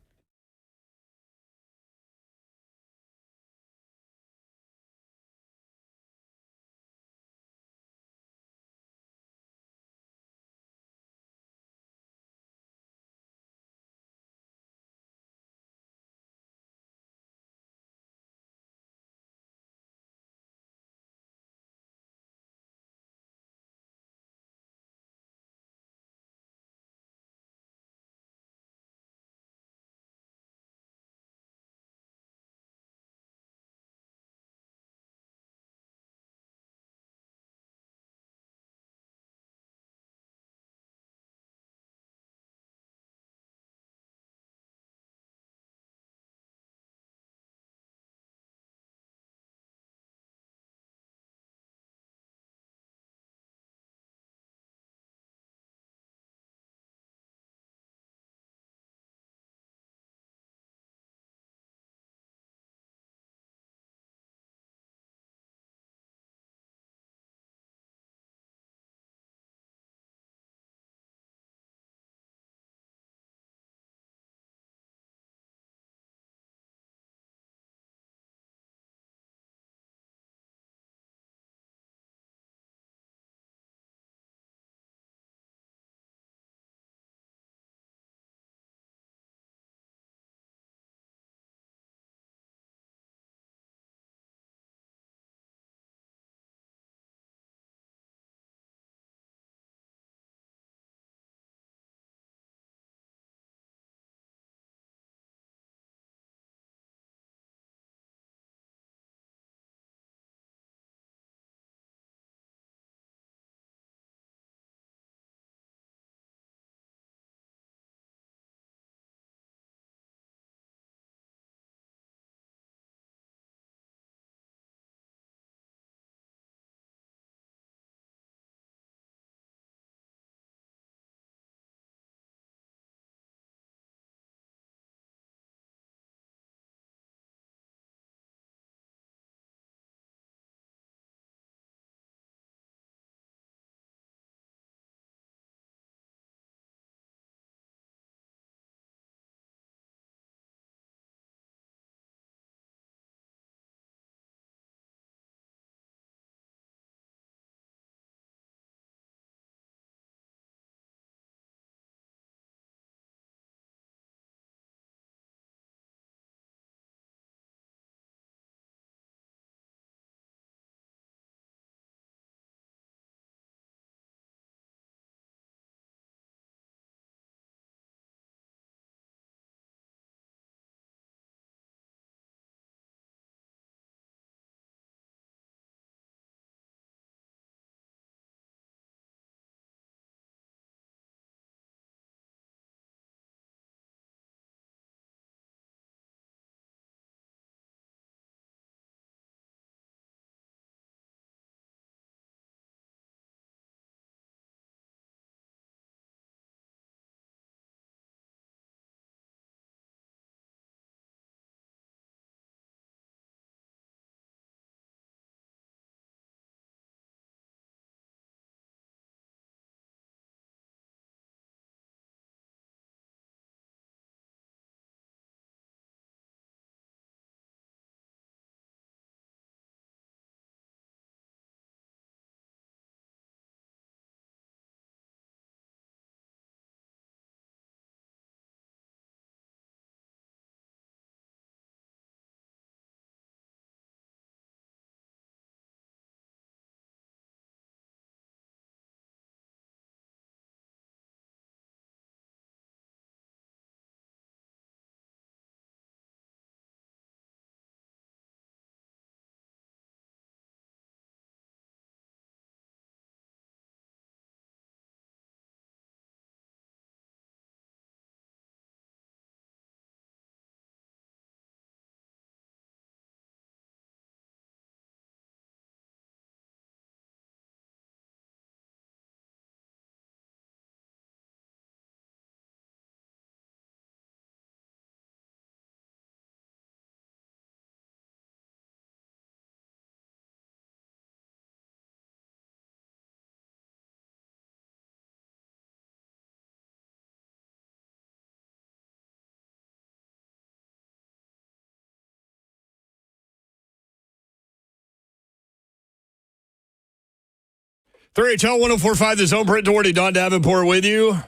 3HL 1045, the Zone. Brent Doherty, Don Davenport with you.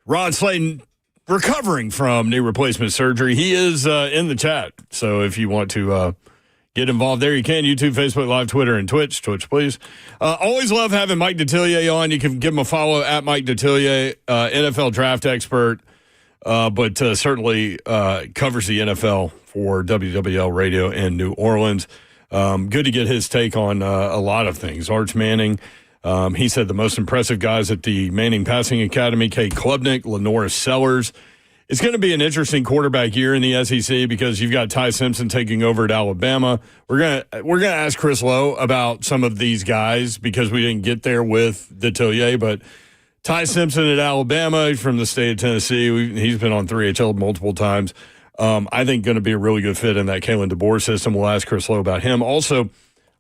Rod Slayton recovering from knee replacement surgery. He is in the chat. So if you want to get involved there, you can. YouTube, Facebook Live, Twitter, and Twitch. Twitch, please. Always love having Mike Detillier on. You can give him a follow at Mike Detillier, NFL draft expert, but certainly covers the NFL for WWL Radio in New Orleans. Good to get his take on a lot of things. Arch Manning. He said the most impressive guys at the Manning Passing Academy, Cade Klubnik, LaNorris Sellers. It's going to be an interesting quarterback year in the SEC because you've got Ty Simpson taking over at Alabama. We're gonna ask Chris Lowe about some of these guys because we didn't get there with Detillier, but Ty Simpson at Alabama from the state of Tennessee. He's been on 3HL multiple times. I think going to be a really good fit in that Kalen DeBoer system. We'll ask Chris Lowe about him. Also,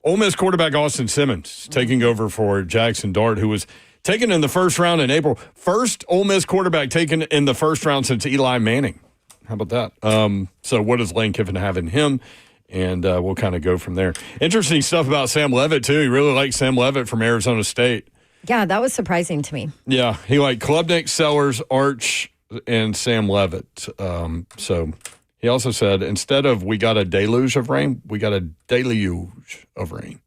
Ole Miss quarterback Austin Simmons taking over for Jackson Dart, who was taken in the first round in April. First Ole Miss quarterback taken in the first round since Eli Manning. How about that? So what does Lane Kiffin have in him? And we'll kind of go from there. Interesting stuff about Sam Levitt, too. He really likes Sam Levitt from Arizona State. Yeah, that was surprising to me. Yeah, he liked Klubnik, Sellers, Arch, and Sam Levitt. So he also said, instead of we got a deluge of rain, we got a deluge of rain.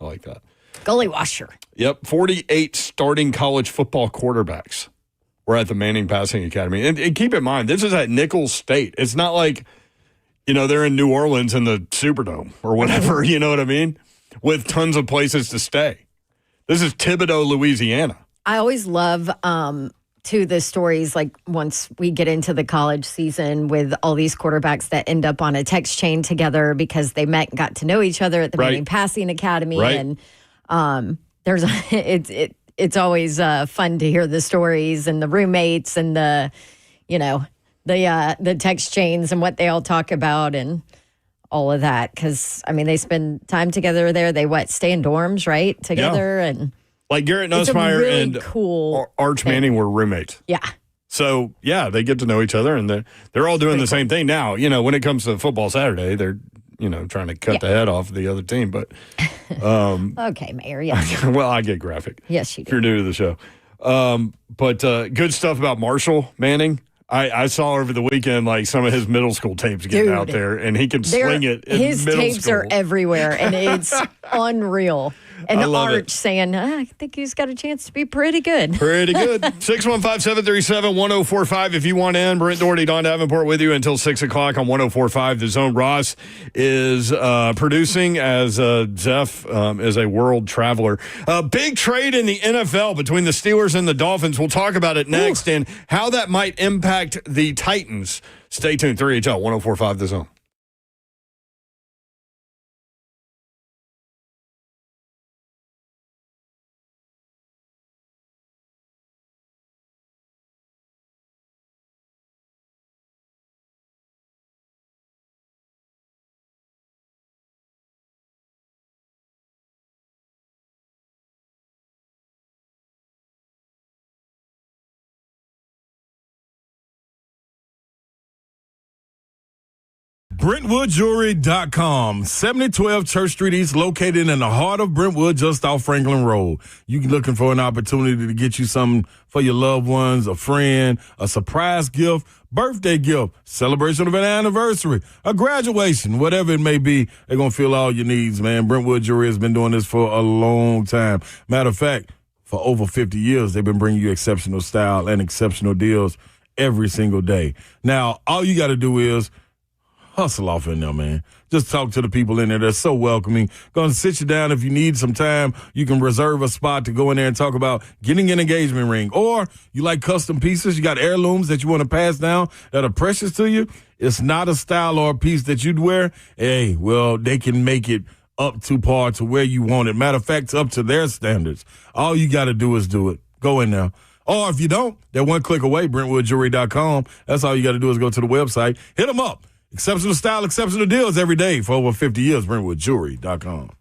I like that. Gully washer. Yep, 48 starting college football quarterbacks were at the Manning Passing Academy. And keep in mind, this is at Nicholls State. It's not like, they're in New Orleans in the Superdome or whatever, you know what I mean? With tons of places to stay. This is Thibodaux, Louisiana. I always love the stories like once we get into the college season with all these quarterbacks that end up on a text chain together because they met and got to know each other at the Manning Passing Academy. Right. And it's always fun to hear the stories and the roommates and the text chains and what they all talk about and all of that. Because, they spend time together there. They stay in dorms, right, together. Yeah. And like Garrett it's a Nussmeier really and cool Arch Manning were roommates. Yeah. So, yeah, they get to know each other, and they're all doing the same thing now. When it comes to football Saturday, they're, trying to cut the head off the other team. But okay, Mayor, yes. Well, I get graphic. Yes, you If do. you're new to the show. But good stuff about Marshall Manning. I saw over the weekend, like, some of his middle school tapes getting out there, and he can swing it in his middle tapes school. are everywhere, and it's unreal. And I love Arch it. saying, I think he's got a chance to be pretty good. Pretty good. 615-737-1045 if you want in. Brent Doherty, Don Davenport with you until 6 o'clock on 1045 The Zone. Ross is producing as Zeph is a world traveler. Big trade in the NFL between the Steelers and the Dolphins. We'll talk about it next and how that might impact the Titans. Stay tuned. 3HL 1045 The Zone. BrentwoodJewelry.com, 7012 Church Street East, located in the heart of Brentwood, just off Franklin Road. You looking for an opportunity to get you something for your loved ones, a friend, a surprise gift, birthday gift, celebration of an anniversary, a graduation, whatever it may be, they're going to fill all your needs, man. Brentwood Jewelry has been doing this for a long time. Matter of fact, for over 50 years, they've been bringing you exceptional style and exceptional deals every single day. Now, all you got to do is hustle off in there, man. Just talk to the people in there. They're so welcoming. Going to sit you down. If you need some time, you can reserve a spot to go in there and talk about getting an engagement ring. Or you like custom pieces. You got heirlooms that you want to pass down that are precious to you. It's not a style or a piece that you'd wear. Hey, well, they can make it up to par to where you want it. Matter of fact, up to their standards. All you got to do is do it. Go in there. Or if you don't, they're one click away, BrentwoodJewelry.com. That's all you got to do is go to the website. Hit them up. Exceptional style, exceptional deals every day for over 50 years. BrentwoodJewelry.com.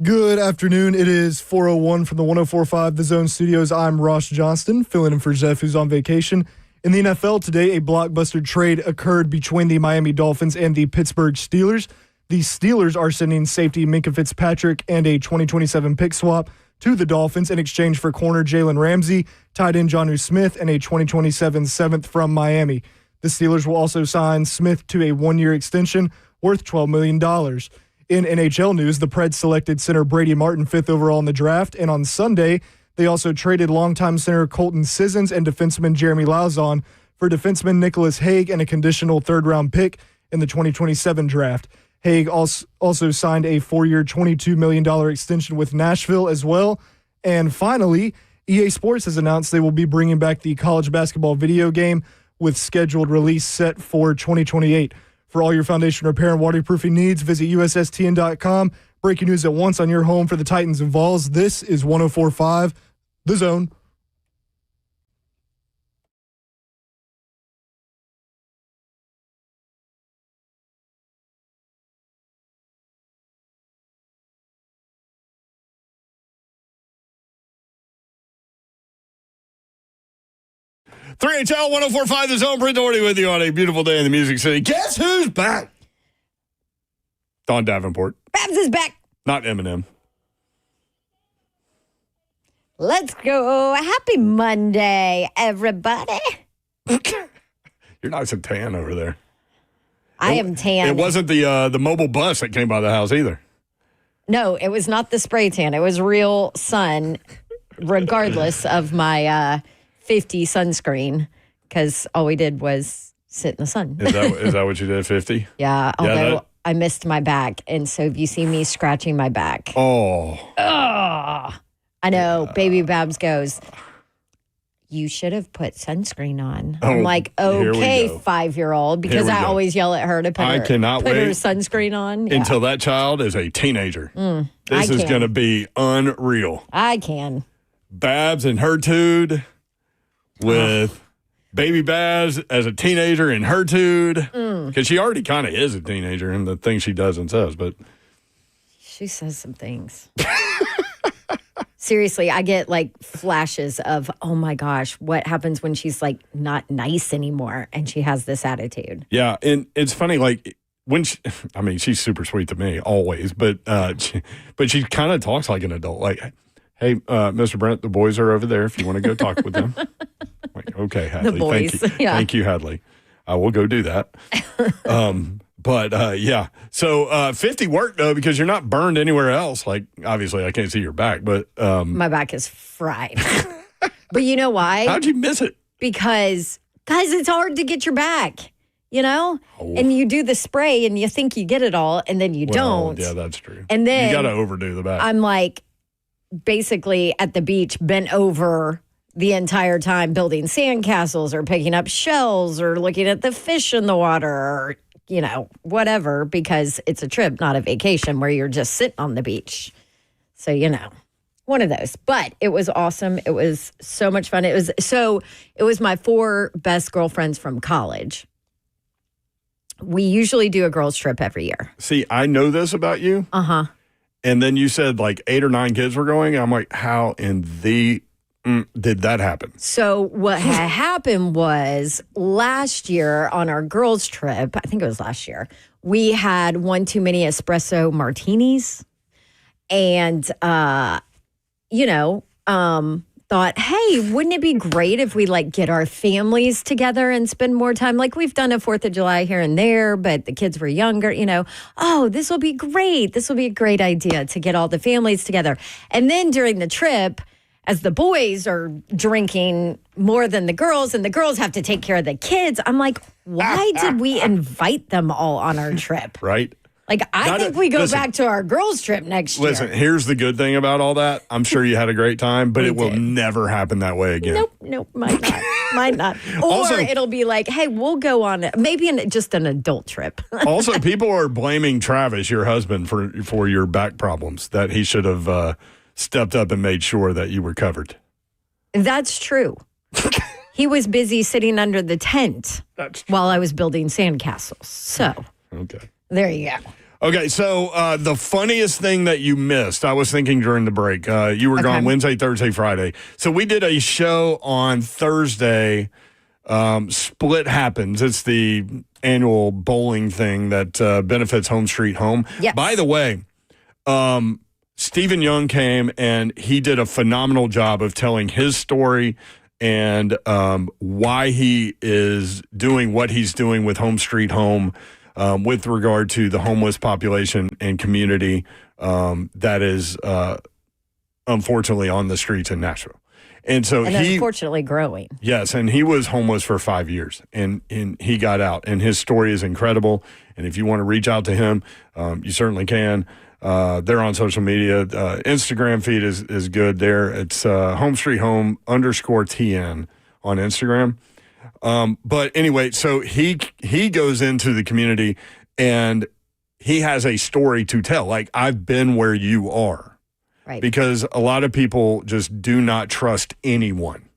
Good afternoon. It is 4:01 from the 104.5 The Zone Studios. I'm Ross Johnston, filling in for Zeph, who's on vacation. In the NFL today, a blockbuster trade occurred between the Miami Dolphins and the Pittsburgh Steelers. The Steelers are sending safety Minkah Fitzpatrick and a 2027 pick swap to the Dolphins in exchange for corner Jalen Ramsey, tight end Jonnu Smith, and a 2027 seventh from Miami. The Steelers will also sign Smith to a one-year extension worth $12 million. In NHL news, the Preds selected center Brady Martin 5th overall in the draft, and on Sunday, they also traded longtime center Colton Sissons and defenseman Jeremy Lauzon for defenseman Nicholas Hague and a conditional third-round pick in the 2027 draft. Hague also signed a 4-year, $22 million extension with Nashville as well. And finally, EA Sports has announced they will be bringing back the college basketball video game with scheduled release set for 2028. For all your foundation repair and waterproofing needs, visit USSTN.com. Breaking news at once on your home for the Titans and Vols. This is 104.5 The Zone. HL 104.5 The Zone. Brent Doherty with you on a beautiful day in the Music City. Guess who's back? Don Davenport. Babs is back. Not Eminem. Let's go. Happy Monday, everybody. You're nice and tan over there. I am tan. It wasn't the mobile bus that came by the house either. No, it was not the spray tan. It was real sun, regardless of my 50 sunscreen, because all we did was sit in the sun. Is that what you did, 50? Yeah, although I missed my back. And so if you see me scratching my back. Oh. I know. Baby Babs goes, you should have put sunscreen on. Oh, I'm like, okay, 5-year-old, because I always yell at her to put her sunscreen on. Yeah. Until that child is a teenager. This is going to be unreal. I can. Babs and her tude with baby Babs as a teenager in her tude. Because she already kind of is a teenager in the things she does and says. But she says some things. Seriously, I get like flashes of, oh my gosh, what happens when she's like not nice anymore and she has this attitude? Yeah, and it's funny, like when she's super sweet to me always, but she kind of talks like an adult. Like, hey, Mr. Brent, the boys are over there if you want to go talk with them. Like, okay, Hadley, the boys, thank you, yeah. Thank you, Hadley. I will go do that. But yeah, so 50 worked though because you're not burned anywhere else. Like obviously, I can't see your back, but my back is fried. But you know why? How'd you miss it? Because guys, it's hard to get your back. You know, and you do the spray and you think you get it all, and then you don't. Yeah, that's true. And then you got to overdo the back. I'm like, basically at the beach, bent over the entire time, building sandcastles or picking up shells or looking at the fish in the water or, you know, whatever, because it's a trip, not a vacation where you're just sitting on the beach. So, you know, one of those. But it was awesome. It was so much fun. It was my 4 best girlfriends from college. We usually do a girls' trip every year. See, I know this about you. Uh-huh. And then you said like 8 or 9 kids were going. I'm like, how in the did that happen? So what had happened was last year on our girls' trip, I think it was last year, we had one too many espresso martinis and, thought, hey, wouldn't it be great if we like get our families together and spend more time? Like we've done a 4th of July here and there, but the kids were younger, oh, this will be great. This will be a great idea to get all the families together. And then during the trip, as the boys are drinking more than the girls and the girls have to take care of the kids, I'm like, why did we invite them all on our trip? Right. Like, I think we go back to our girls' trip next year. Listen, here's the good thing about all that. I'm sure you had a great time, but it will never happen that way again. Nope, might not. Might not. Or also, it'll be like, hey, we'll go on maybe just an adult trip. Also, people are blaming Travis, your husband, for your back problems, that he should have stepped up and made sure that you were covered. That's true. He was busy sitting under the tent while I was building sandcastles. So, okay. There you go. Okay, so the funniest thing that you missed, I was thinking during the break, you were gone Wednesday, Thursday, Friday. So we did a show on Thursday, Split Happens. It's the annual bowling thing that benefits Home Street Home. Yes. By the way, Stephen Young came and he did a phenomenal job of telling his story and why he is doing what he's doing with Home Street Home. With regard to the homeless population and community that is unfortunately on the streets in Nashville. And so unfortunately growing. Yes, and he was homeless for 5 years, and he got out, and his story is incredible. And if you want to reach out to him, you certainly can. They're on social media. Instagram feed is good there. It's Home Street Home _TN on Instagram. But anyway, so he goes into the community and he has a story to tell. Like, I've been where you are. Right. Because a lot of people just do not trust anyone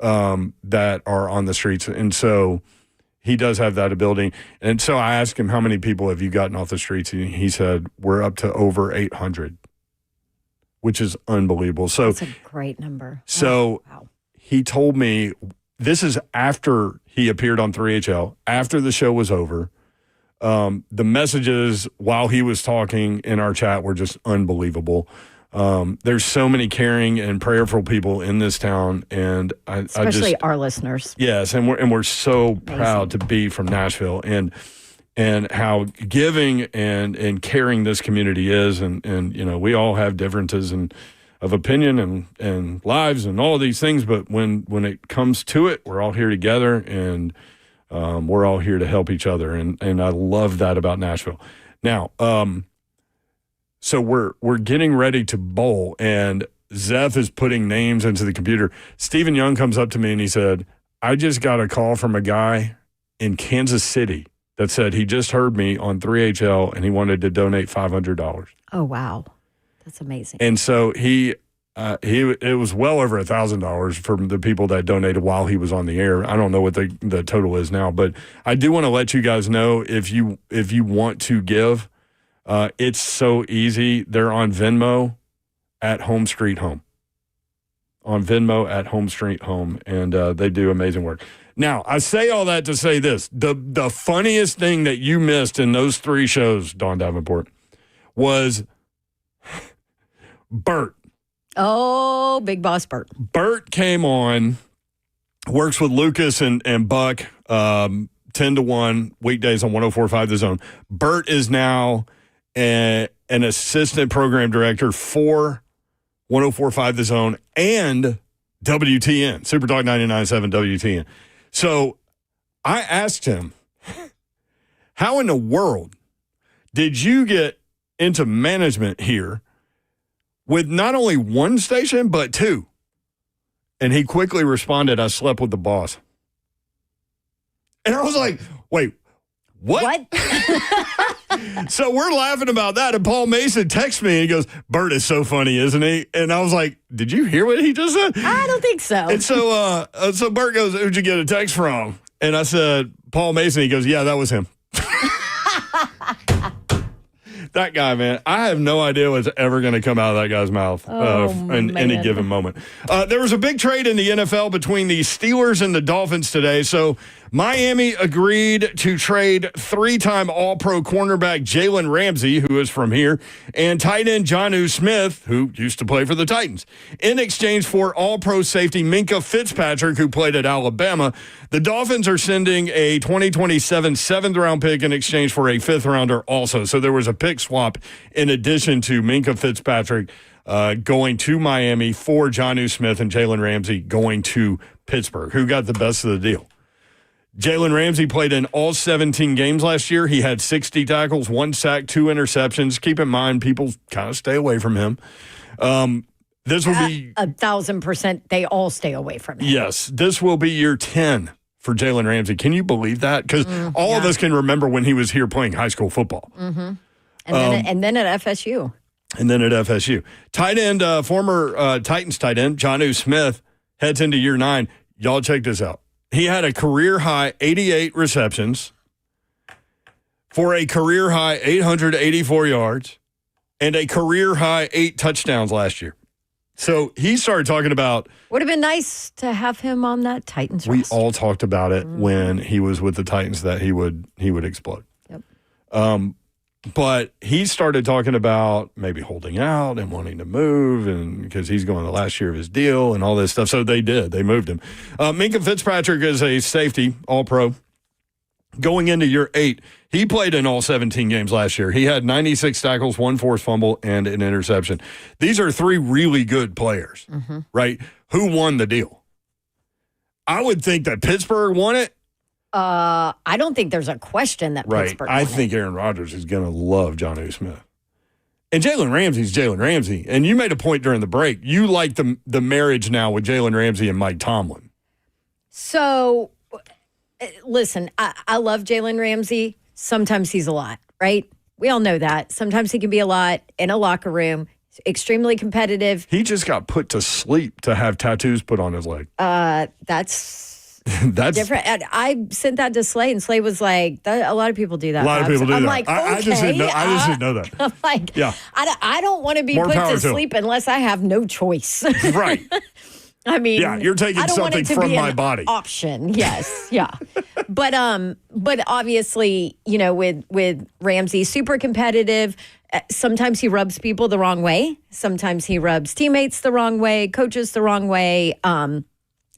that are on the streets. And so he does have that ability. And so I asked him, how many people have you gotten off the streets? And he said, we're up to over 800, which is unbelievable. So that's a great number. So wow. He told me, this is after he appeared on 3HL, after the show was over. The messages while he was talking in our chat were just unbelievable. There's so many caring and prayerful people in this town, and especially our listeners. Yes, and we're so proud to be from Nashville and how giving and caring this community is, and you know, we all have differences of opinion and lives and all these things, but when it comes to it, we're all here together, and we're all here to help each other, and I love that about Nashville. Now, so we're getting ready to bowl, and Zeph is putting names into the computer. Stephen Young comes up to me and he said, I just got a call from a guy in Kansas City that said he just heard me on 3HL and he wanted to donate $500. Oh, wow. That's amazing. And so it was well over $1,000 from the people that donated while he was on the air. I don't know what the total is now, but I do want to let you guys know if you want to give, it's so easy. They're on Venmo at Home Street Home. On Venmo at Home Street Home, and they do amazing work. Now, I say all that to say this. The funniest thing that you missed in those three shows, Dawn Davenport, was Bert. Oh, Big Boss Bert. Bert came on, works with Lucas and Buck, 10 to 1 weekdays on 104.5 The Zone. Bert is now an assistant program director for 104.5 The Zone and WTN, Super Talk 99.7 WTN. So I asked him, how in the world did you get into management here with not only one station, but two? And he quickly responded, I slept with the boss. And I was like, wait, what? So we're laughing about that. And Paul Mason texts me and he goes, Bert is so funny, isn't he? And I was like, did you hear what he just said? I don't think so. And so Bert goes, who'd you get a text from? And I said, Paul Mason. He goes, yeah, that was him. That guy, man, I have no idea what's ever going to come out of that guy's mouth in any given moment. There was a big trade in the NFL between the Steelers and the Dolphins today. So Miami agreed to trade three-time All-Pro cornerback Jalen Ramsey, who is from here, and tight end Jonnu Smith, who used to play for the Titans, in exchange for All-Pro safety Minkah Fitzpatrick, who played at Alabama. The Dolphins are sending a 2027 7th-round pick in exchange for a 5th-rounder also. So there was a pick swap in addition to Minkah Fitzpatrick going to Miami for Jonnu Smith and Jalen Ramsey going to Pittsburgh. Who got the best of the deal? Jalen Ramsey played in all 17 games last year. He had 60 tackles, 1 sack, 2 interceptions. Keep in mind, people kind of stay away from him. This will be 1,000%. They all stay away from him. Yes, this will be year 10 for Jalen Ramsey. Can you believe that? Because all of us can remember when he was here playing high school football. Mm-hmm. And then at FSU. And then at FSU. Tight end, former Titans tight end, Jonnu Smith, heads into year 9. Y'all check this out. He had a career-high 88 receptions, for a career high 884 yards and a career high 8 touchdowns last year. So he started talking about. Would have been nice to have him on that Titans We roster. all talked about it when he was with the Titans that he would explode. Yep. But he started talking about maybe holding out and wanting to move, and because he's going the last year of his deal and all this stuff. So they did. They moved him. Minkah Fitzpatrick is a safety, all-pro. Going into year 8, he played in all 17 games last year. He had 96 tackles, 1 forced fumble, and an interception. These are 3 really good players, right? Who won the deal? I would think that Pittsburgh won it. I don't think there's a question that Right. Pittsburgh I won think Aaron Rodgers is going to love Jonnu Smith. And Jalen Ramsey's Jalen Ramsey. And you made a point during the break. You like the marriage now with Jalen Ramsey and Mike Tomlin. So, listen, I love Jalen Ramsey. Sometimes he's a lot, right? We all know that. Sometimes he can be a lot in a locker room, extremely competitive. He just got put to sleep to have tattoos put on his leg. That's That's different. And I sent that to Slay, and Slay was like, "A lot of people do that." A lot of Babs." people do I'm that. like, I just didn't know. I just okay, didn't know that. I'm like, Yeah. I don't want to be More put power to to him. sleep unless I have no choice. Right. I mean, Yeah, you're taking I don't want something it to from be my an body. Option, yes, yeah, but obviously, you know, with Ramsey, super competitive. Sometimes he rubs people the wrong way. Sometimes he rubs teammates the wrong way, coaches the wrong way.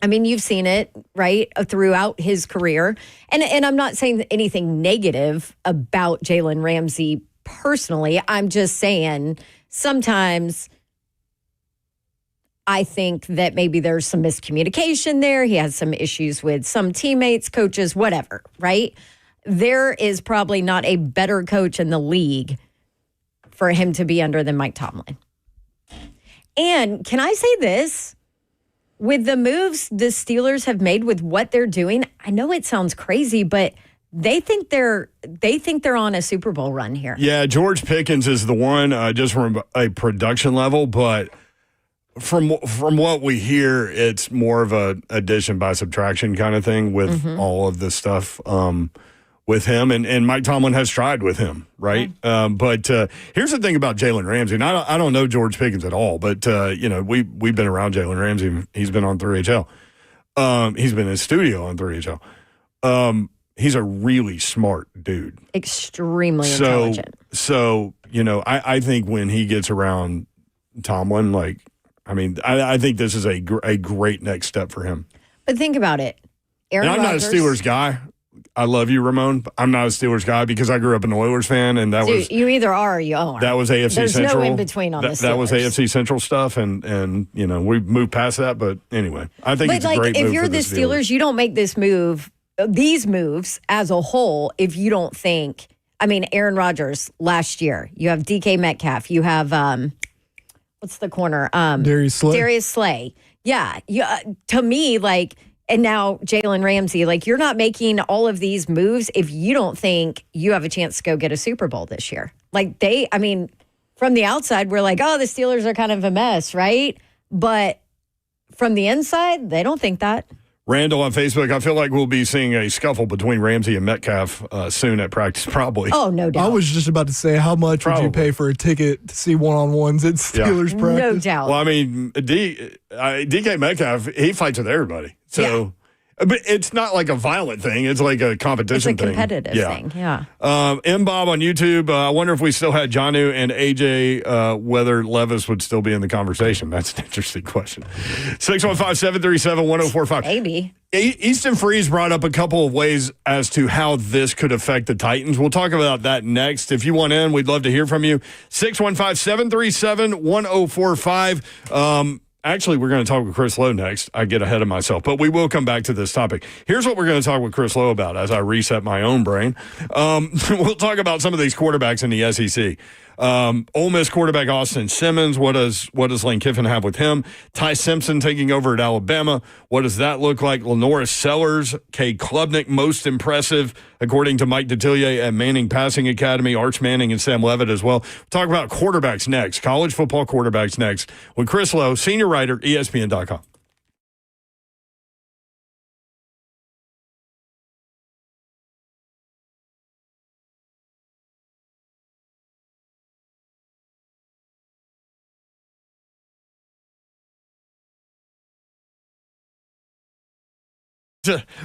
I mean, you've seen it, right, throughout his career. And I'm not saying anything negative about Jalen Ramsey personally. I'm just saying sometimes I think that maybe there's some miscommunication there. He has some issues with some teammates, coaches, whatever, right? There is probably not a better coach in the league for him to be under than Mike Tomlin. And can I say this? With the moves the Steelers have made with what they're doing, I know it sounds crazy, but they think they're on a Super Bowl run here. Yeah, George Pickens is the one just from a production level, but from what we hear, it's more of a addition by subtraction kind of thing with all of this stuff with him. And Mike Tomlin has tried with him, right? But here's the thing about Jalen Ramsey. And I don't know George Pickens at all, but, you know, we've been around Jalen Ramsey. He's been on 3HL. He's been in his studio on 3HL. He's a really smart dude. Extremely intelligent. So, you know, I think when he gets around Tomlin, like, I mean, I think this is a great next step for him. But think about it. Aaron And I'm Rodgers, not a Steelers guy. I love you, Ramon. But I'm not a Steelers guy because I grew up an Oilers fan, and that was you either are or you aren't. that was AFC There's Central. no in between on the Steelers. That was AFC Central stuff, and you know we moved past that. But anyway, I think it's a great move if you're for the Steelers, you don't make this move, these moves as a whole, if you don't think. I mean, Aaron Rodgers last year. You have DK Metcalf. You have what's the corner? Darius Slay. Darius Slay. Yeah. To me, like. And now Jalen Ramsey, like you're not making all of these moves if you don't think you have a chance to go get a Super Bowl this year. Like I mean, from the outside, we're like, oh, the Steelers are kind of a mess, right? But from the inside, they don't think that. Randall on Facebook, I feel like we'll be seeing a scuffle between Ramsey and Metcalf soon at practice, probably. Oh, no doubt. I was just about to say, how much would you Probably. pay for a ticket to see one-on-ones at Steelers practice? No doubt. Well, I mean, DK Metcalf, he fights with everybody. So, but it's not like a violent thing. It's like a it's competition a thing. competitive thing. Yeah. M. Bob on YouTube, I wonder if we still had Jonnu and AJ, whether Levis would still be in the conversation. That's an interesting question. 615-737-1045. Maybe. Easton Freeze brought up a couple of ways as to how this could affect the Titans. We'll talk about that next. If you want in, we'd love to hear from you. 615-737-1045. Actually, we're going to talk with Chris Lowe next. I get ahead of myself, but we will come back to this topic. Here's what we're going to talk with Chris Lowe about as I reset my own brain. We'll talk about some of these quarterbacks in the SEC. Ole Miss quarterback Austin Simmons. What does Lane Kiffin have with him? Ty Simpson taking over at Alabama. What does that look like? Lenora Sellers, Kay Klubnik, most impressive, according to Mike Detillier at Manning Passing Academy, Arch Manning and Sam Levitt as well. We'll talk about quarterbacks next, college football quarterbacks next, with Chris Lowe, senior writer, ESPN.com.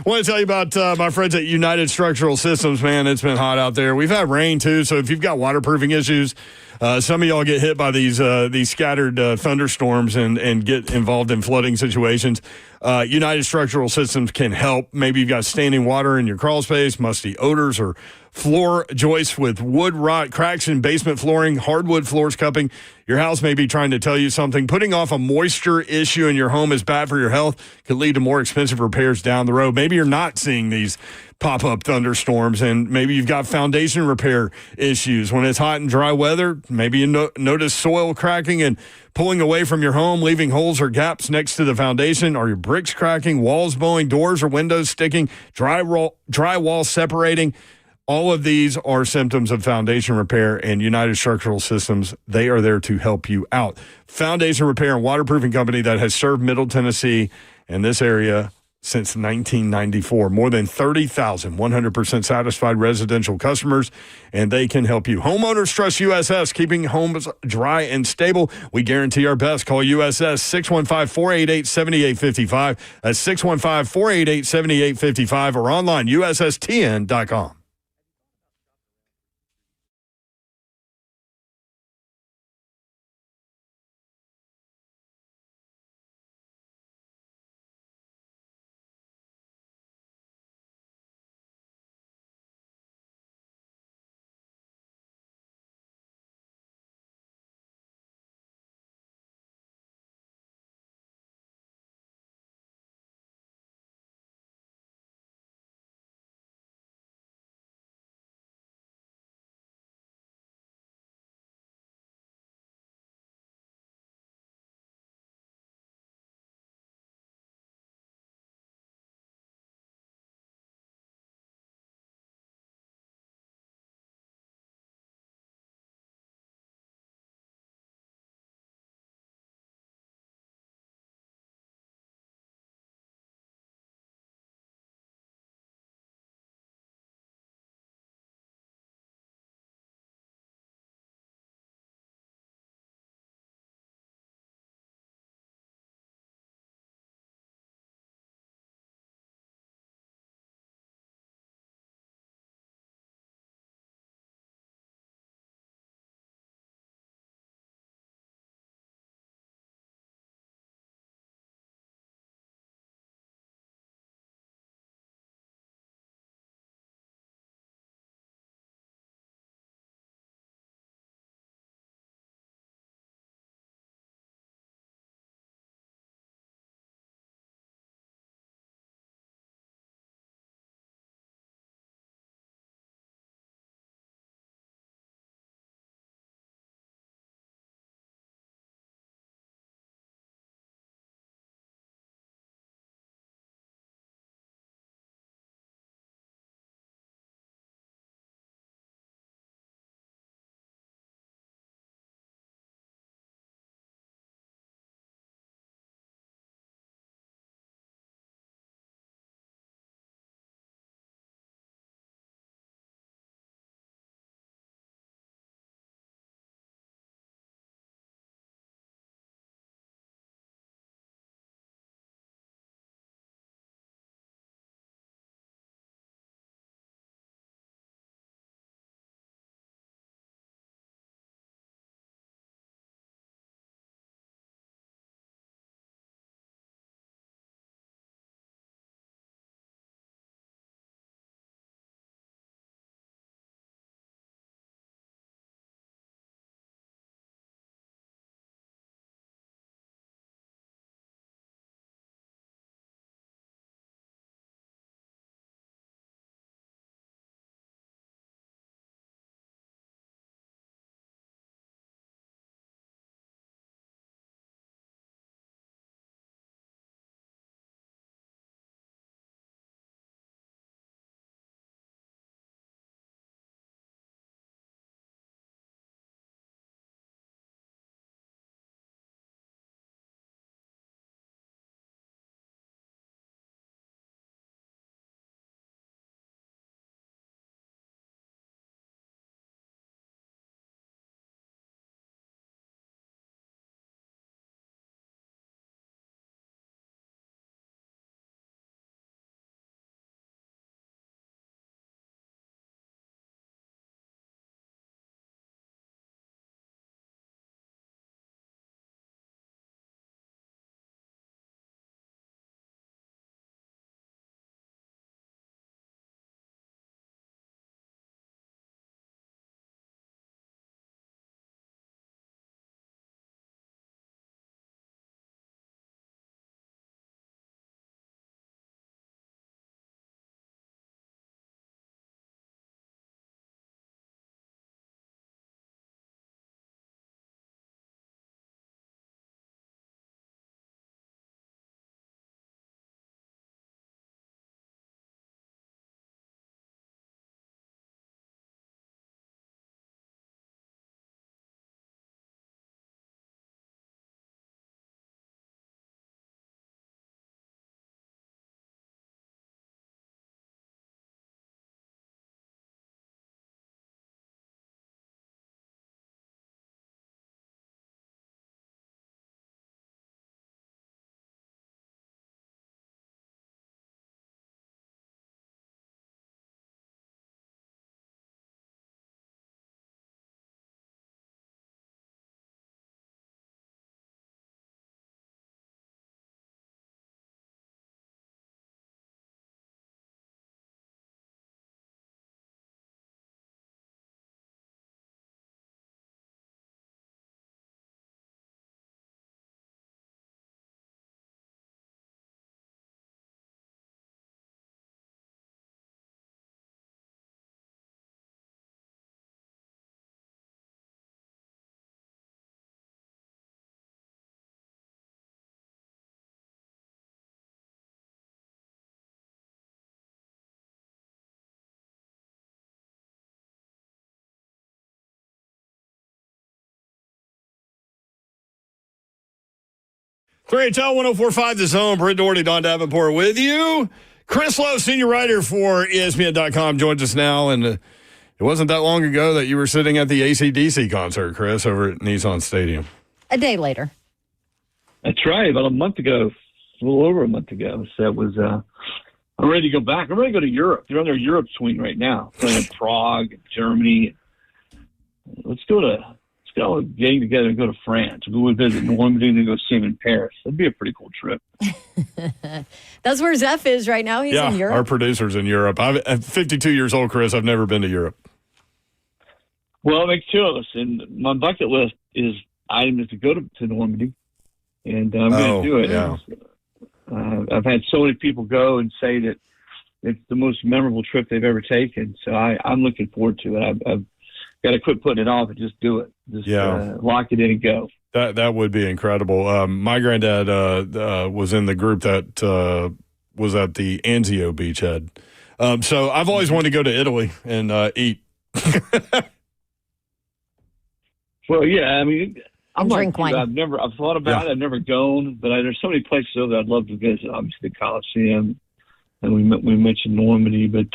want to tell you about my friends at United Structural Systems, man. It's been hot out there. We've had rain, too, so if you've got waterproofing issues, some of y'all get hit by these scattered thunderstorms and get involved in flooding situations. United Structural Systems can help. Maybe you've got standing water in your crawl space, musty odors, or floor joists with wood rot, cracks in basement flooring, hardwood floors cupping. Your house may be trying to tell you something. Putting off a moisture issue in your home is bad for your health, could lead to more expensive repairs down the road. Maybe you're not seeing these pop-up thunderstorms, and maybe you've got foundation repair issues. When it's hot and dry weather, maybe you notice soil cracking and pulling away from your home, leaving holes or gaps next to the foundation. Are your bricks cracking, walls bowing, doors or windows sticking, drywall separating? All of these are symptoms of foundation repair, and United Structural Systems, they are there to help you out. Foundation repair and waterproofing company that has served Middle Tennessee and this area since 1994. More than 30,000 100% satisfied residential customers, and they can help you. Homeowners trust USS, keeping homes dry and stable. We guarantee our best. Call USS 615-488-7855. That's 615-488-7855 or online, USSTN.com. 3HL 1045 The Zone. Britt Doherty, Don Davenport with you. Chris Lowe, senior writer for ESPN.com, joins us now. And it wasn't that long ago that you were sitting at the AC/DC concert, Chris, over at Nissan Stadium. A day later. That's right. About a month ago, a little over a month ago. So it was, I'm ready to go back. I'm ready to go to Europe. They're on their Europe swing right now. Playing in Prague, Germany. Let's all getting together and go to France. We'll go visit Normandy and then go see him in Paris. That'd be a pretty cool trip. That's where Zeph is right now. He's in Europe. Our producer's in Europe. I'm 52 years old, Chris. I've never been to Europe. Well, it makes two of us. And my bucket list item is to go to Normandy. And I'm going to do it. Yeah. I've had so many people go and say that it's the most memorable trip they've ever taken. So I'm looking forward to it. I've got to quit putting it off and just do it. Just lock it in and go. That would be incredible. My granddad was in the group that was at the Anzio beachhead. So I've always wanted to go to Italy and eat. Well, yeah, I mean, I'm drink wine. I've thought about it. I've never gone, but there's so many places over there I'd love to visit. Obviously, the Colosseum, and we mentioned Normandy, but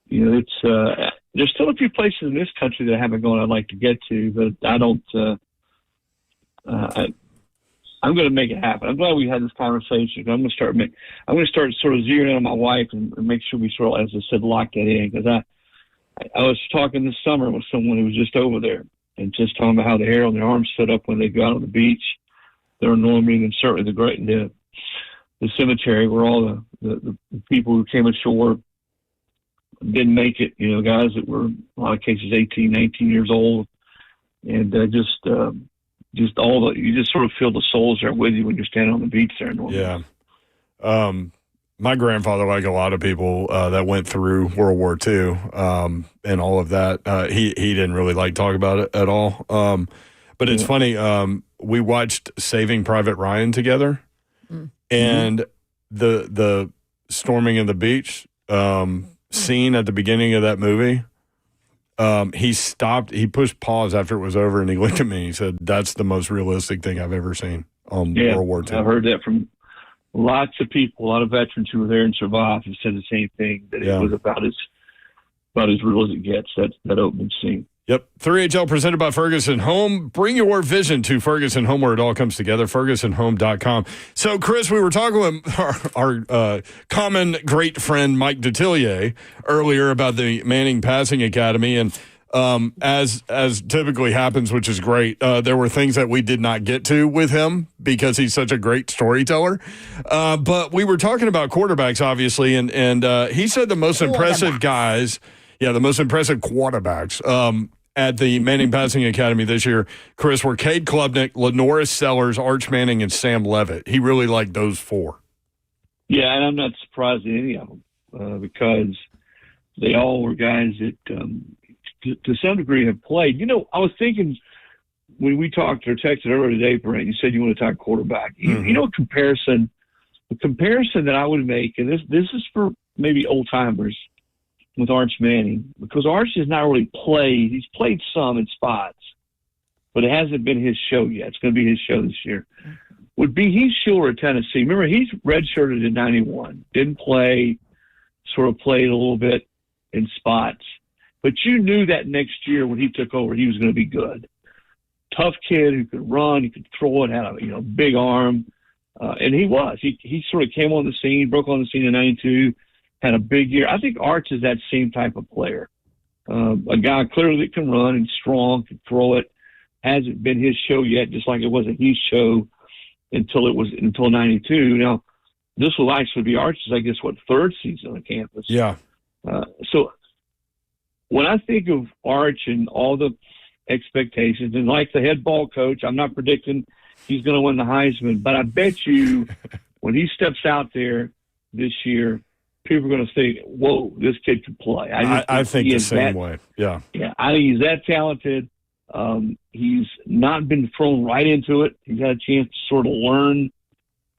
it's there's still a few places in this country that I haven't gone. I'd like to get to, but I don't. I'm going to make it happen. I'm glad we had this conversation. I'm going to start sort of zeroing in on my wife and make sure we sort of, as I said, lock that in, because I was talking this summer with someone who was just over there and just talking about how the hair on their arms stood up when they go out on the beach. They're in Normandy, and certainly the cemetery where all the people who came ashore didn't make it, guys that were, in a lot of cases, 18, 19 years old. And just all you just sort of feel the souls there with you when you're standing on the beach there in Normandy. Yeah. My grandfather, like a lot of people that went through World War II and all of that, he didn't really like talk about it at all. But it's funny. We watched Saving Private Ryan together, and the storming of the beach scene at the beginning of that movie. He stopped. He pushed pause after it was over, and he looked at me and he said, "That's the most realistic thing I've ever seen on World War II." I've heard that from lots of people, a lot of veterans who were there and survived, have said the same thing, that it was about as real as it gets, that opening scene. Yep. 3HL presented by Ferguson Home. Bring your vision to Ferguson Home, where it all comes together, fergusonhome.com. So, Chris, we were talking with our common great friend Mike Detillier earlier about the Manning Passing Academy, and as typically happens, which is great, there were things that we did not get to with him because he's such a great storyteller. But we were talking about quarterbacks, obviously, and he said the most impressive guys, the most impressive quarterbacks at the Manning Passing Academy this year, Chris, were Cade Klubnik, LaNorris Sellers, Arch Manning, and Sam Levitt. He really liked those four. Yeah, and I'm not surprised at any of them because they all were guys that to some degree have played. I was thinking when we talked or texted earlier today, Brent, you said you want to talk quarterback. The comparison that I would make, and this is for maybe old timers with Arch Manning, because Arch has not really played. He's played some in spots, but it hasn't been his show yet. It's going to be his show this year. Would be Heath Schuler at Tennessee. Remember, he's redshirted in 91, didn't play, sort of played a little bit in spots. But you knew that next year when he took over, he was going to be good. Tough kid who could run, he could throw it, had a big arm, and he was. He sort of came on the scene, broke on the scene in 92, had a big year. I think Arch is that same type of player, a guy clearly that can run and strong, can throw it. Hasn't been his show yet, just like it wasn't his show until 92. Now, this will actually be Arch's, I guess, third season on campus. Yeah. So when I think of Arch and all the expectations, and like the head ball coach, I'm not predicting he's going to win the Heisman, but I bet you when he steps out there this year, people are going to think, whoa, this kid can play. I think the same way. Yeah. Yeah. I think he's that talented. He's not been thrown right into it. He's had a chance to sort of learn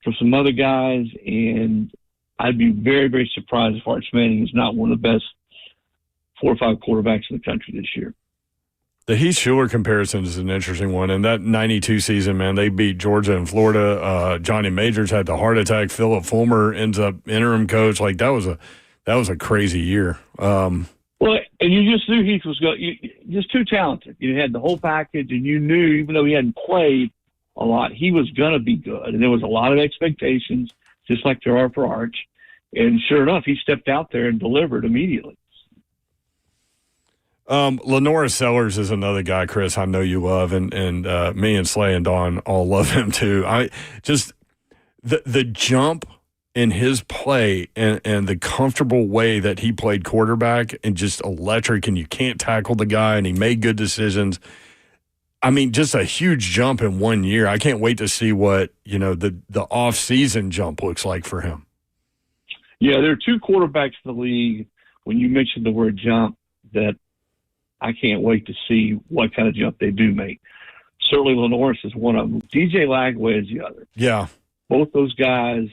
from some other guys, and I'd be very, very surprised if Arch Manning is not one of the best 4 or 5 quarterbacks in the country this year. The Heath Schuler comparison is an interesting one. And that 92 season, man, they beat Georgia and Florida. Johnny Majors had the heart attack. Philip Fulmer ends up interim coach. Like, that was a crazy year. Well, and you just knew Heath was just too talented. You had the whole package, and you knew, even though he hadn't played a lot, he was going to be good. And there was a lot of expectations, just like there are for Arch. And sure enough, he stepped out there and delivered immediately. Lenora Sellers is another guy, Chris, I know you love, and me and Slay and Dawn all love him too. The jump in his play and the comfortable way that he played quarterback and just electric, and you can't tackle the guy, and he made good decisions. I mean, just a huge jump in 1 year. I can't wait to see what, the off-season jump looks like for him. Yeah, there are two quarterbacks in the league, when you mentioned the word jump, that I can't wait to see what kind of jump they do make. Certainly Lenoris is one of them. DJ Lagway is the other. Yeah. Both those guys,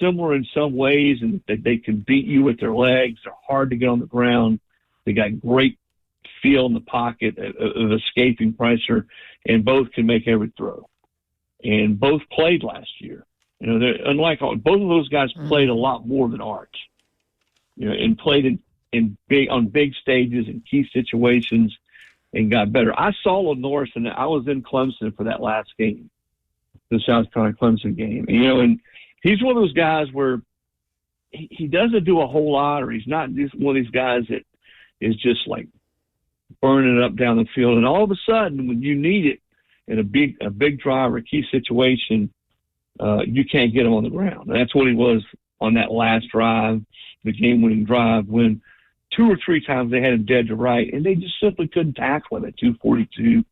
similar in some ways, and that they can beat you with their legs. They're hard to get on the ground. They got great feel in the pocket of escaping pressure, and both can make every throw. And both played last year. Unlike both of those guys played a lot more than Arch. And played on big stages and key situations and got better. I saw Lenoris, and I was in Clemson for that last game, the South Carolina Clemson game. And he's one of those guys where he doesn't do a whole lot, or he's not just one of these guys that is just like burning it up down the field. And all of a sudden, when you need it in a big drive or a key situation, you can't get him on the ground. And that's what he was on that last drive, the game-winning drive, when 2 or 3 times they had him dead to right, and they just simply couldn't tackle him at 242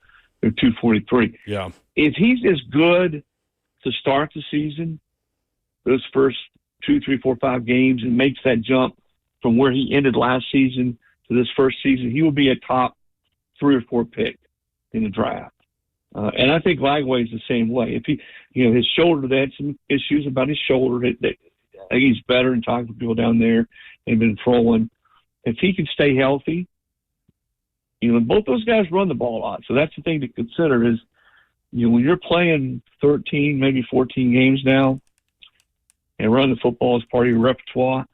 or 243. Yeah. If he's as good to start the season, those first 2, 3, 4, 5 games, and makes that jump from where he ended last season to this first season, he will be a top 3 or 4 pick in the draft. And I think Lagway is the same way. If he, his shoulder, they had some issues about his shoulder. I think he's better and talking to people down there and been throwing. If he can stay healthy, both those guys run the ball a lot. So that's the thing to consider is, when you're playing 13, maybe 14 games now and running the football as part of your repertoire,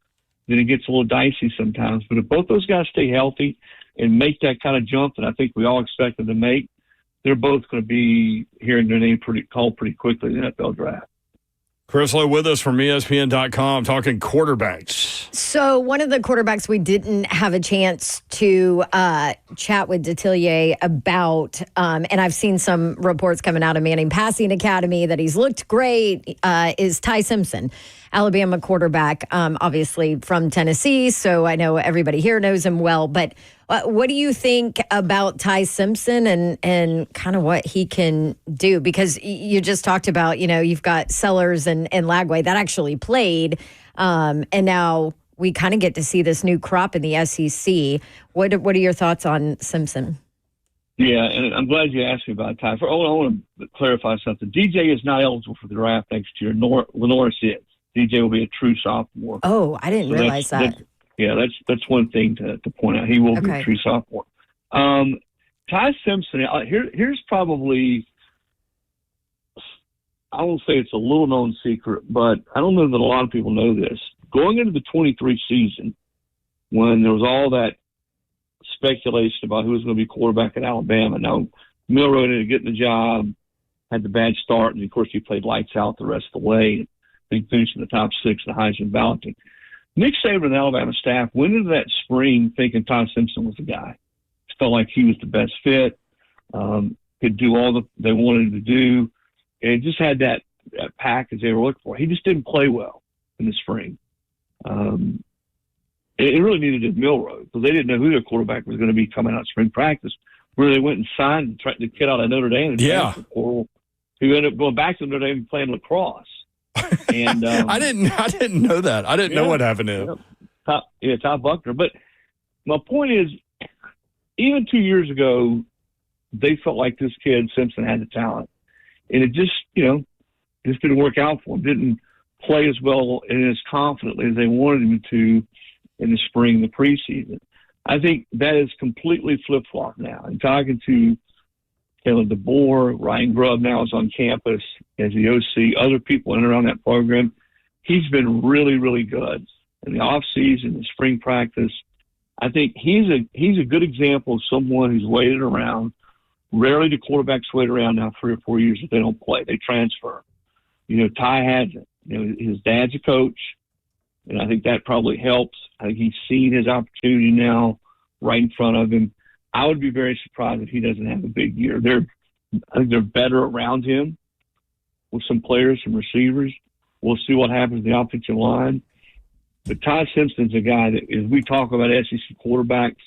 then it gets a little dicey sometimes. But if both those guys stay healthy and make that kind of jump that I think we all expect them to make, they're both going to be hearing their name called pretty quickly in the NFL draft. Chris Lowe with us from ESPN.com talking quarterbacks. So one of the quarterbacks we didn't have a chance to chat with Detillier about, and I've seen some reports coming out of Manning Passing Academy that he's looked great, is Ty Simpson, Alabama quarterback, obviously from Tennessee. So I know everybody here knows him well. But what do you think about Ty Simpson and kind of what he can do? Because you just talked about, you've got Sellers and Lagway that actually played. And now we kind of get to see this new crop in the SEC. What are your thoughts on Simpson? Yeah, and I'm glad you asked me about Ty. I want to clarify something. DJ is not eligible for the draft next year. Lenoris is. DJ will be a true sophomore. Oh, I didn't realize that. That's one thing to point out. He will be a true sophomore. Ty Simpson, here's probably, I won't say it's a little known secret, but I don't know that a lot of people know this. Going into the 23 season, when there was all that speculation about who was going to be quarterback at Alabama, now Milroe ended up getting the job, had the bad start, and of course he played lights out the rest of the way. I think finished in the top 6 in the Heisman balloting. Nick Saban and the Alabama staff went into that spring thinking Ty Simpson was the guy. Felt like he was the best fit, could do all they wanted him to do, and just had that package they were looking for. He just didn't play well in the spring. It really needed to Milroe because they didn't know who their quarterback was going to be coming out of spring practice, where they went and signed the kid out of Notre Dame. Yeah. Who ended up going back to Notre Dame and playing lacrosse. And I didn't know that. I didn't know what happened to him. Ty Buckner. But my point is, even 2 years ago, they felt like this kid Simpson had the talent, and it just didn't work out for him. Didn't play as well and as confidently as they wanted him to in the spring, the preseason. I think that is completely flip-flopped now. And talking to Kalen DeBoer, Ryan Grubb now is on campus as the OC, other people in and around that program, he's been really, really good. In the off-season, the spring practice, I think he's a good example of someone who's waited around. Rarely do quarterbacks wait around now 3 or 4 years if they don't play. They transfer. Ty hasn't. His dad's a coach, and I think that probably helps. I think he's seen his opportunity now right in front of him. I would be very surprised if he doesn't have a big year. I think they're better around him with some players, some receivers. We'll see what happens in the offensive line. But Ty Simpson's a guy that, as we talk about SEC quarterbacks,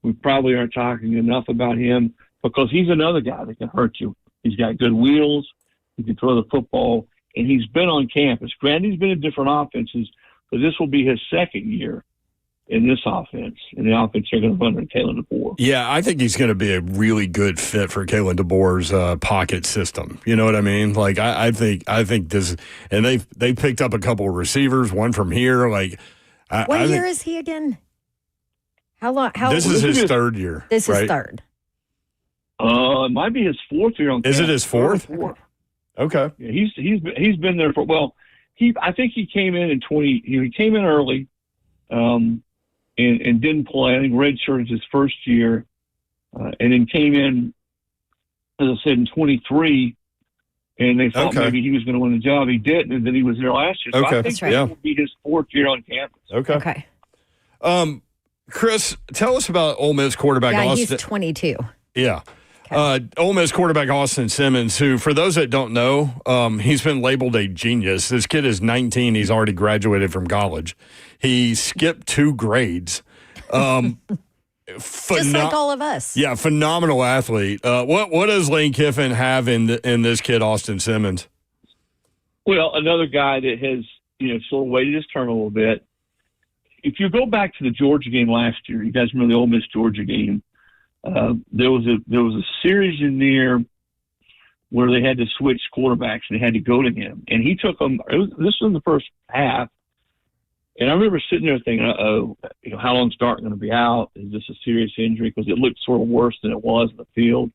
we probably aren't talking enough about him because he's another guy that can hurt you. He's got good wheels. He can throw the football, and he's been on campus. Granted, he's been in different offenses, but this will be his second year in this offense, and the offense they're going to run under Kalen DeBoer. Yeah, I think he's going to be a really good fit for Kalen DeBoer's pocket system. You know what I mean? Like I think this, and they picked up a couple of receivers, one from here. Like, what year is he again? How long? This is his third year. This right? is third. It might be his fourth year on campus. Is it his fourth? Okay. Yeah, he's been there for I think he came in he came in early. And didn't play. I think redshirt is his first year, and then came in, as I said, in 23, and they thought maybe he was going to win the job. He didn't, and then he was there last year. So I think that will be his fourth year on campus. Okay. Chris, tell us about Ole Miss quarterback Austin. He's 22. Yeah. Ole Miss quarterback Austin Simmons, who, for those that don't know, he's been labeled a genius. This kid is 19. He's already graduated from college. He skipped 2 grades. Just like all of us. Yeah, phenomenal athlete. What does Lane Kiffin have in this kid, Austin Simmons? Well, another guy that has sort of waited his turn a little bit. If you go back to the Georgia game last year, you guys remember the Ole Miss Georgia game? There was a series in there where they had to switch quarterbacks and they had to go to him, and he took them. This was in the first half, and I remember sitting there thinking, how long's Dart going to be out? Is this a serious injury? Because it looked sort of worse than it was in the field.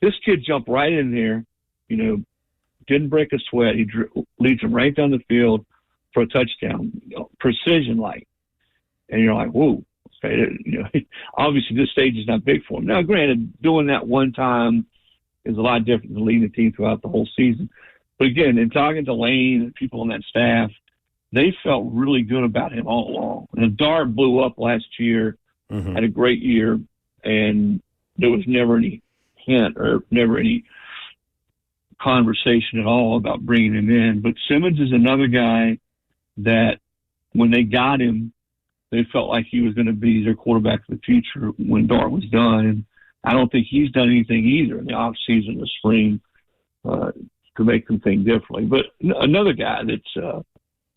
This kid jumped right in there, didn't break a sweat. He leads them right down the field for a touchdown, precision like, and you're like, whoa. Okay, obviously this stage is not big for him. Now, granted, doing that one time is a lot different than leading the team throughout the whole season. But again, in talking to Lane and people on that staff, they felt really good about him all along. And Dart blew up last year, had a great year, and there was never any hint or never any conversation at all about bringing him in. But Simmons is another guy that when they got him, they felt like he was going to be their quarterback of the future when Dart was done. And I don't think he's done anything either in the offseason or spring to make them think differently. But another guy that's,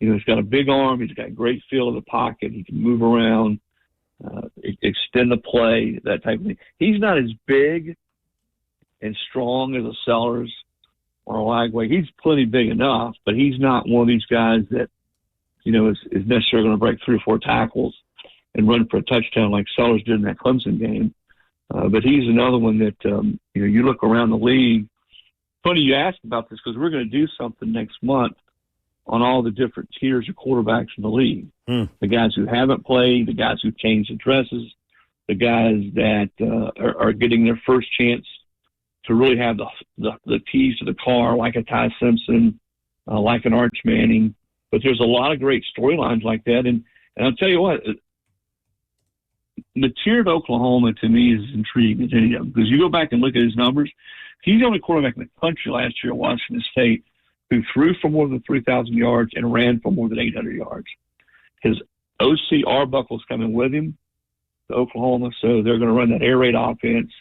he's got a big arm. He's got great feel of the pocket. He can move around, extend the play, that type of thing. He's not as big and strong as a Sellers or a Lagway. He's plenty big enough, but he's not one of these guys that, is necessarily going to break 3 or 4 tackles and run for a touchdown like Sellers did in that Clemson game. But he's another one that, you look around the league. Funny you asked about this because we're going to do something next month on all the different tiers of quarterbacks in the league. The guys who haven't played, the guys who changed addresses, the guys that are getting their first chance to really have the keys to the car, like a Ty Simpson, like an Arch Manning. But there's a lot of great storylines like that. And I'll tell you what, the tier of Oklahoma to me is as intriguing as any of them. Because you go back and look at his numbers, he's the only quarterback in the country last year at Washington State who threw for more than 3,000 yards and ran for more than 800 yards. His OC Arbuckle's coming with him to Oklahoma, so they're going to run that air raid offense.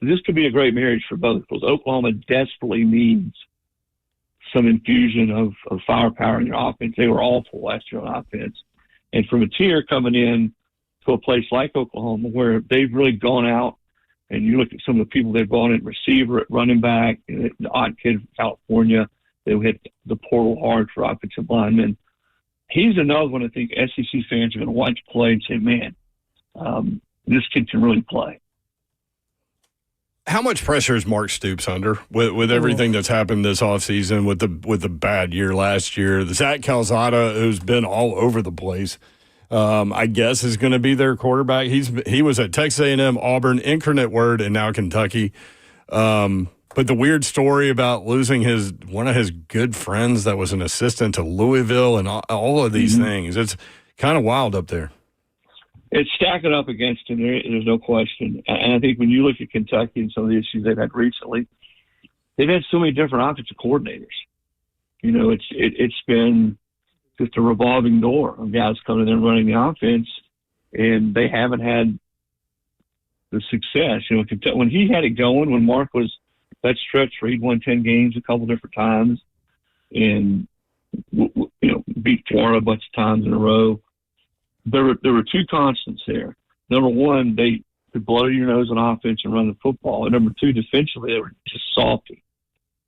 This could be a great marriage for both because Oklahoma desperately needs some infusion of firepower in their offense. They were awful last year on offense. And from a tier coming in to a place like Oklahoma where they've really gone out and you look at some of the people they've brought in, receiver, at running back, the odd kid from California, they hit the portal hard for offensive linemen. He's another one I think SEC fans are going to watch play and say, man, this kid can really play. How much pressure is Mark Stoops under with everything that's happened this offseason, with the bad year last year? Zach Calzada, who's been all over the place, I guess is going to be their quarterback. He was at Texas A&M, Auburn, Incarnate Word, and now Kentucky. But the weird story about losing one of his good friends that was an assistant to Louisville and all of these things, it's kind of wild up there. It's stacking up against him. There's no question. And I think when you look at Kentucky and some of the issues they've had recently, they've had so many different offensive coordinators. You know, it's been just a revolving door of guys coming in and running the offense, and they haven't had the success. You know, when he had it going, when Mark was that stretch where he'd won 10 games a couple different times and, you know, beat Florida a bunch of times in a row, there were two constants there. Number one, they could blow your nose on offense and run the football. And number two, defensively, they were just salty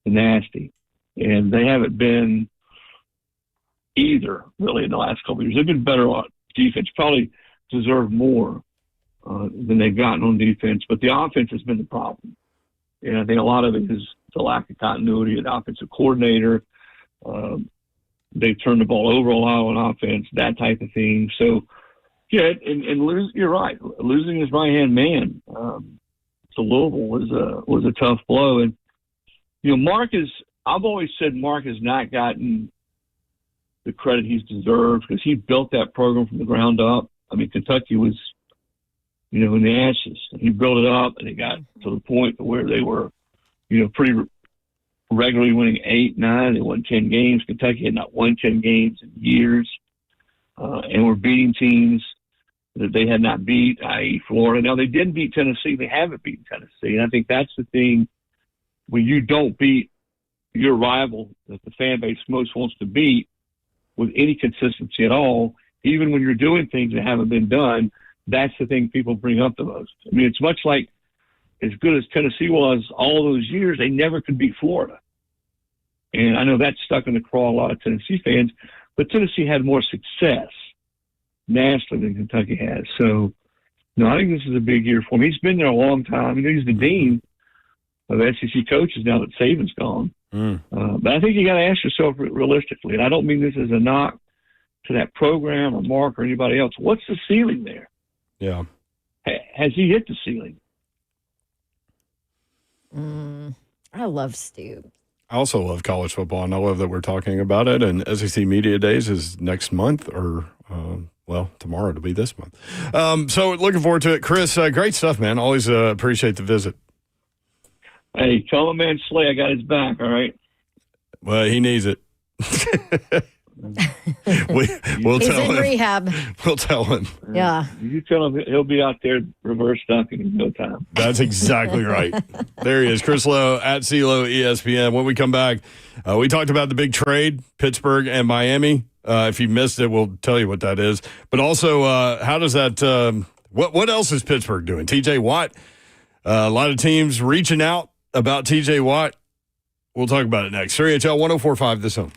and nasty. And they haven't been either, really, in the last couple of years. They've been better on defense, probably deserve more than they've gotten on defense. But the offense has been the problem. And I think a lot of it is the lack of continuity of the offensive coordinator. They've turned the ball over a lot on offense, that type of thing. So, yeah, and you're right. Losing his right-hand man to Louisville was a tough blow. And, you know, I've always said Mark has not gotten the credit he's deserved because he built that program from the ground up. I mean, Kentucky was, you know, in the ashes. He built it up, and it got to the point where they were, you know, pretty regularly winning 8, 9. They won 10 games. Kentucky had not won 10 games in years, and were beating teams that they had not beat, i.e. Florida. Now, they didn't beat Tennessee. They haven't beaten Tennessee, and I think that's the thing. When you don't beat your rival that the fan base most wants to beat with any consistency at all, even when you're doing things that haven't been done, that's the thing people bring up the most. I mean, it's much like as good as Tennessee was all those years, they never could beat Florida. And I know that's stuck in the craw a lot of Tennessee fans, but Tennessee had more success nationally than Kentucky has. So, no, I think this is a big year for him. He's been there a long time. You know, he's the dean of SEC coaches now that Saban's gone. But I think you got to ask yourself realistically, and I don't mean this as a knock to that program or Mark or anybody else. What's the ceiling there? Yeah. Has he hit the ceiling? I love Stu. I also love college football, and I love that we're talking about it. And SEC Media Days is next month, or, tomorrow to be this month. So looking forward to it. Chris, great stuff, man. Always appreciate the visit. Hey, tell him, man, Slay, I got his back, all right? Well, he needs it. We'll He's tell in him. rehab. We'll tell him. Yeah. You tell him he'll be out there reverse dunking in no time. That's exactly right. There he is, Chris Lowe at CLO ESPN. When we come back, we talked about the big trade, Pittsburgh and Miami. If you missed it, we'll tell you what that is. But also, how does that what else is Pittsburgh doing? TJ Watt, a lot of teams reaching out about TJ Watt. We'll talk about it next. 3HL 104.5 The Zone.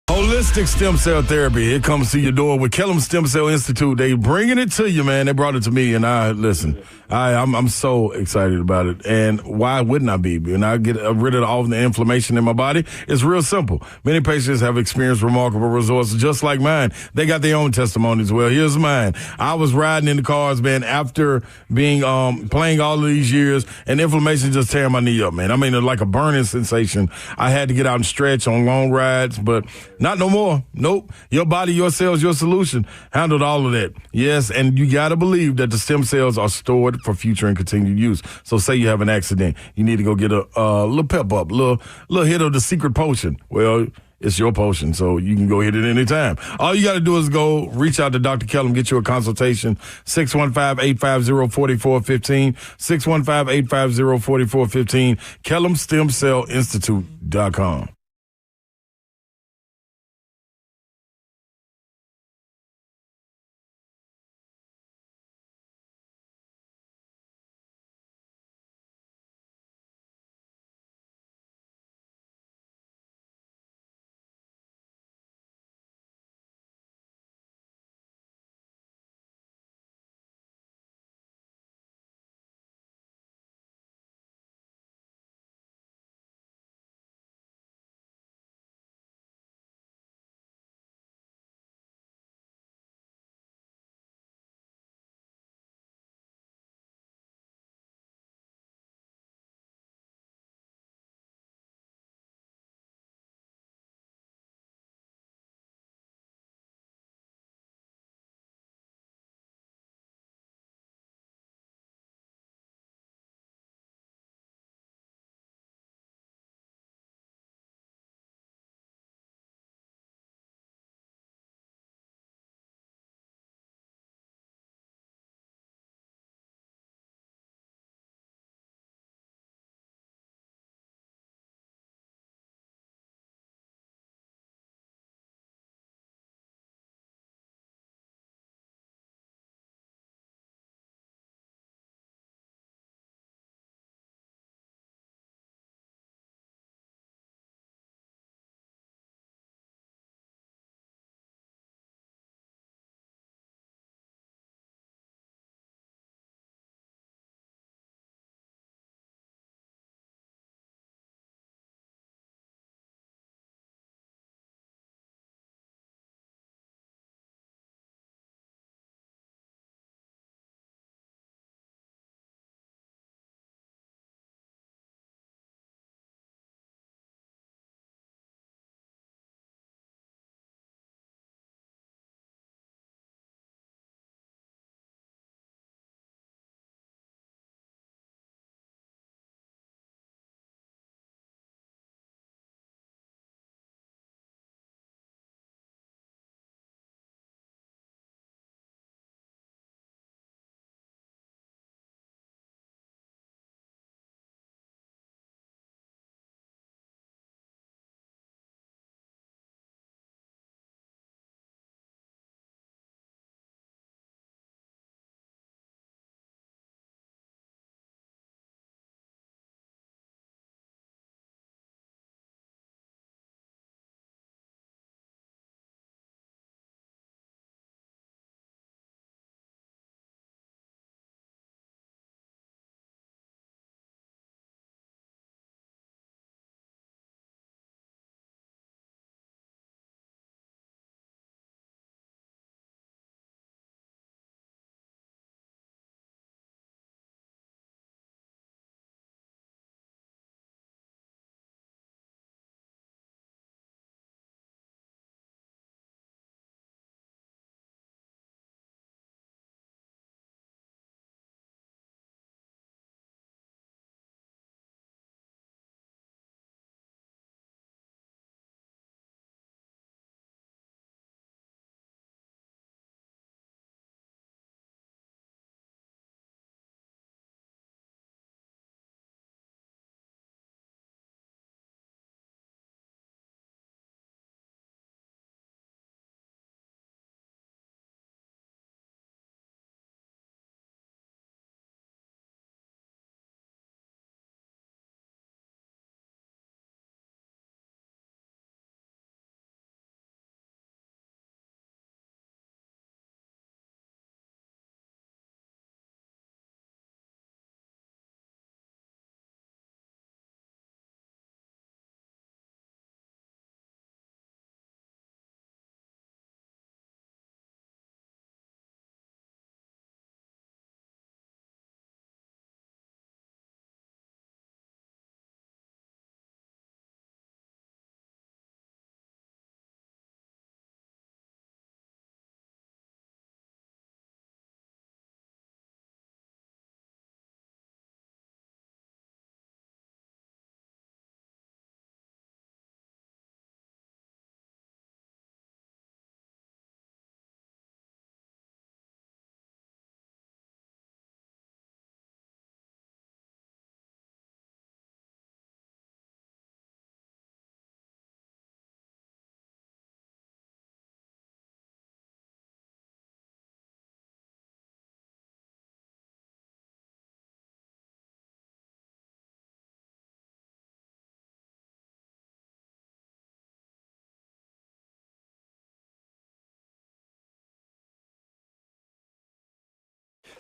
Holistic stem cell therapy. It comes to your door with Kellum Stem Cell Institute. They bringing it to you, man. They brought it to me, and I'm so excited about it. And why wouldn't I be? And I get rid of all the inflammation in my body. It's real simple. Many patients have experienced remarkable results, just like mine. They got their own testimonies. Well, here's mine. I was riding in the cars, man, after being playing all of these years, and inflammation just tearing my knee up, man. I mean, it's like a burning sensation. I had to get out and stretch on long rides, but not no more. Nope. Your body, your cells, your solution. Handled all of that. Yes, and you got to believe that the stem cells are stored for future and continued use. So say you have an accident. You need to go get a little pep up, little hit of the secret potion. Well, it's your potion, so you can go hit it anytime. All you got to do is go reach out to Dr. Kellum, get you a consultation, 615-850-4415, 615-850-4415, KellumStemCellInstitute.com.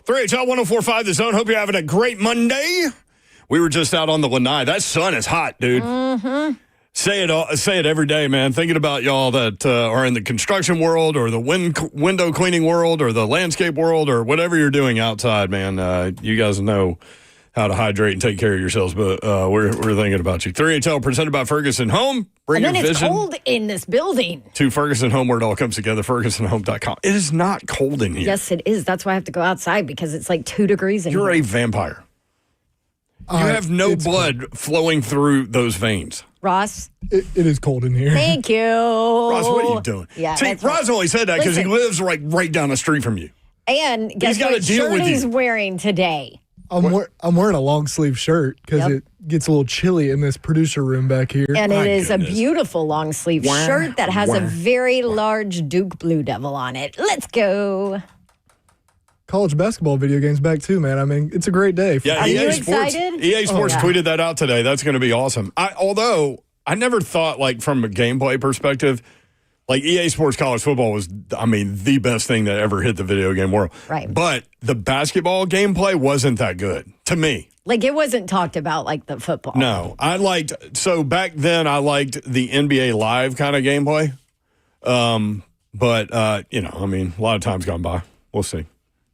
3HL 1045 The Zone. Hope you're having a great Monday. We were just out on the lanai. That sun is hot, dude. Mm-hmm. Say it every day, man. Thinking about y'all that are in the construction world or the window cleaning world or the landscape world or whatever you're doing outside, man. You guys know how to hydrate and take care of yourselves, but we're thinking about you. 3HL presented by Ferguson Home. Bring And then your it's vision cold in this building. to Ferguson Home, where it all comes together, fergusonhome.com. It is not cold in here. Yes, it is. That's why I have to go outside because it's like 2 degrees in You're here. a vampire. You have no blood flowing through those veins. Ross, It is cold in here. thank you. Ross, what are you doing? Yeah, See, that's Ross only said that because he Listen. lives right down the street from you. And guess gotta what deal shirt with he's you. wearing today? I'm wearing a long sleeve shirt because Yep. it gets a little chilly in this producer room back here. And My it is goodness. a beautiful long sleeve shirt that has a very large Duke Blue Devil on it. Let's go. College basketball video games back too, man. I mean, it's a great day. Yeah, Are EA you Sports, excited? EA Sports yeah. tweeted that out today. That's going to be awesome. Although I never thought, like, from a gameplay perspective, like EA Sports College Football was, the best thing that ever hit the video game world. Right. But the basketball gameplay wasn't that good to me. Like it wasn't talked about like the football. No, so back then I liked the NBA Live kind of gameplay. But a lot of time's gone by. We'll see.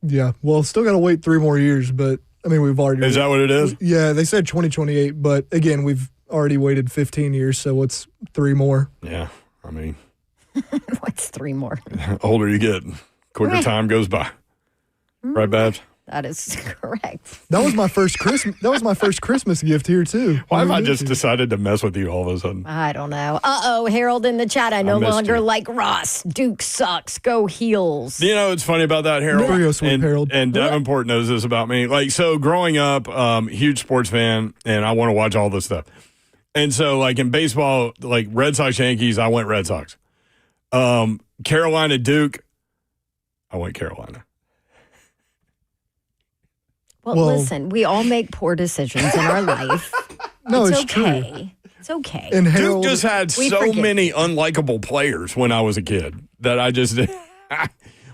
Yeah. Well, still got to wait 3 more years, but I mean, we've already. Is that what it is? Yeah, they said 2028, but again, we've already waited 15 years, so what's 3 more? Yeah. What's 3 more? Older you get, quicker time goes by. Right, Babs? That is correct. That was my first Christmas. That was my first Christmas gift here too. Why have I What just did you? decided to mess with you all of a sudden? I don't know. Harold in the chat. I no missed longer you. like Ross. Duke sucks. Go Heels. You know what's funny about that, Harold? Real sweet, and, Harold. and Davenport knows this about me. Like, so growing up, huge sports fan, and I want to watch all this stuff. And so, like, in baseball, like Red Sox, Yankees, I went Red Sox. Carolina, Duke, I went Carolina. Well, Well- listen, we all make poor decisions in our life. No, it's okay. true. It's okay. And Duke Harold, just had We so forgive many unlikable players when I was a kid that I just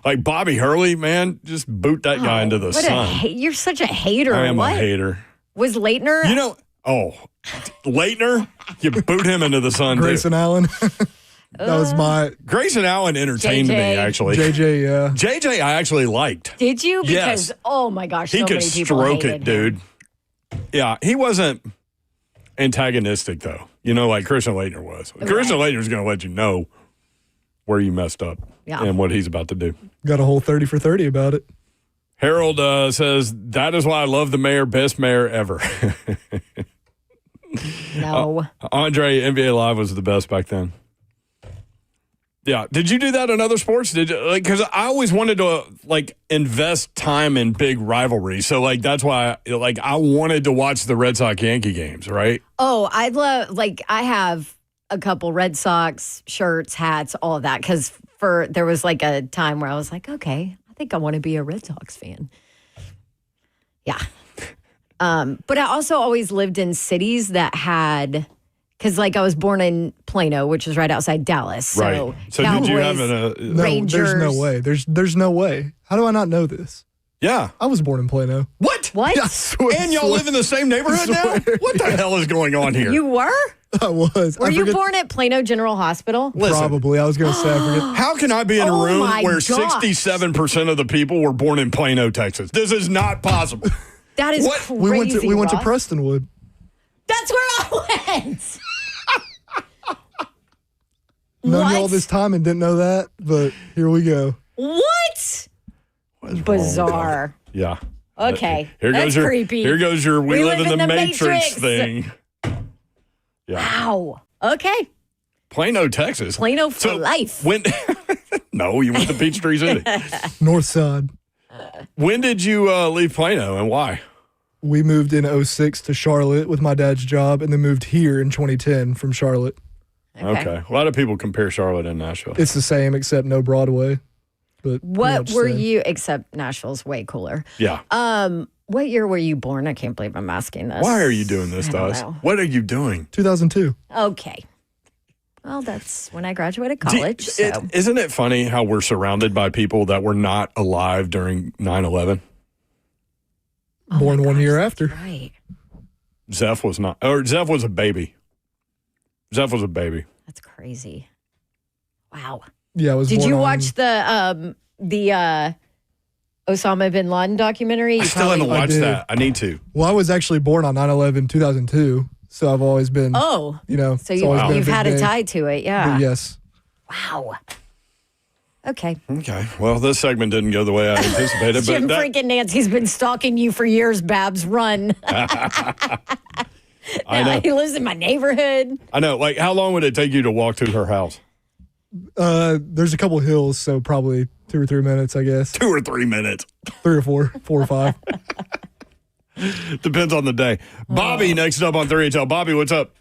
like Bobby Hurley, man, just boot that guy into the What sun. you're such a hater. I am what? a hater. Was Leitner? You know, Leitner, you boot him into the sun, Grayson too. Allen. That was my Grayson Allen entertained me, JJ. actually. JJ. Yeah. JJ, I actually liked. Did you? Because Yes. oh my gosh, He so could many people stroke hated it, dude. Yeah, he wasn't antagonistic, though. You know, like Christian Leitner was. Christian Leitner's going to let you know where you messed up Yeah. and what he's about to do. Got a whole 30 for 30 about it. Harold says, that is why I love the mayor, best mayor ever. No. Andre, NBA Live was the best back then. Yeah. Did you do that in other sports? Did you, like, because I always wanted to invest time in big rivalries. So that's why I wanted to watch the Red Sox Yankee games, right? Oh, I love I have a couple Red Sox shirts, hats, all of that. Because there was a time where I was like, okay, I think I want to be a Red Sox fan. Yeah. But I also always lived in cities that had. Because, I was born in Plano, which is right outside Dallas. So, Right. So Cowboys, did you have No, Rangers. there's no way. There's no way. How do I not know this? yeah. I was born in Plano. What? What? Yeah, I swear- And y'all live in the same neighborhood now? What the hell is going on here? You were? I was. Were I you forget- born at Plano General Hospital? Listen, Probably. I was going to say, I forget. how can I be in a Oh room my where gosh. 67% of the people were born in Plano, Texas? This is not possible. That is What? crazy. We went to Ross. Prestonwood. That's where I went. Known you all What? this time and didn't know that, but here we go. What? Bizarre. Yeah. Okay. Here That's goes your creepy. Here goes your we live in the Matrix thing. Yeah. Wow. Okay. Plano, Texas. Plano for life. When No, you went to Peachtree City. North Side. When did you leave Plano and why? We moved in 06 to Charlotte with my dad's job and then moved here in 2010 from Charlotte. Okay. A lot of people compare Charlotte and Nashville. It's the same except no Broadway. But pretty What much were same. you, except Nashville's way cooler. Yeah. What year were you born? I can't believe I'm asking this. Why are you doing this I to don't us? know. What are you doing? 2002. Okay. Well, that's when I graduated college. So Isn't it funny how we're surrounded by people that were not alive during 9/11? Born 1 year after. Right. Zeph was not, or Zeph was a baby. Zeph was a baby. That's crazy. Wow. Yeah, I was. Did born you on- watch the Osama bin Laden documentary? I still haven't watched did. that. I need to. Well, I was actually born on 9/11, 2002. So I've always been. Oh, You know. so it's always been you've big had a day. tie to it, yeah. But yes. Wow. Okay. Okay. Well, this segment didn't go the way I anticipated, Jim but that, freaking Nancy's been stalking you for years, Babs. Run. I know. He lives in my neighborhood. I know. Like, how long would it take you to walk to her house? There's a couple hills, so probably 2 or 3 minutes, I guess. 2 or 3 minutes. 3 or 4, 4 or 5. Depends on the day. Bobby, next up on 3HL. Bobby, what's up?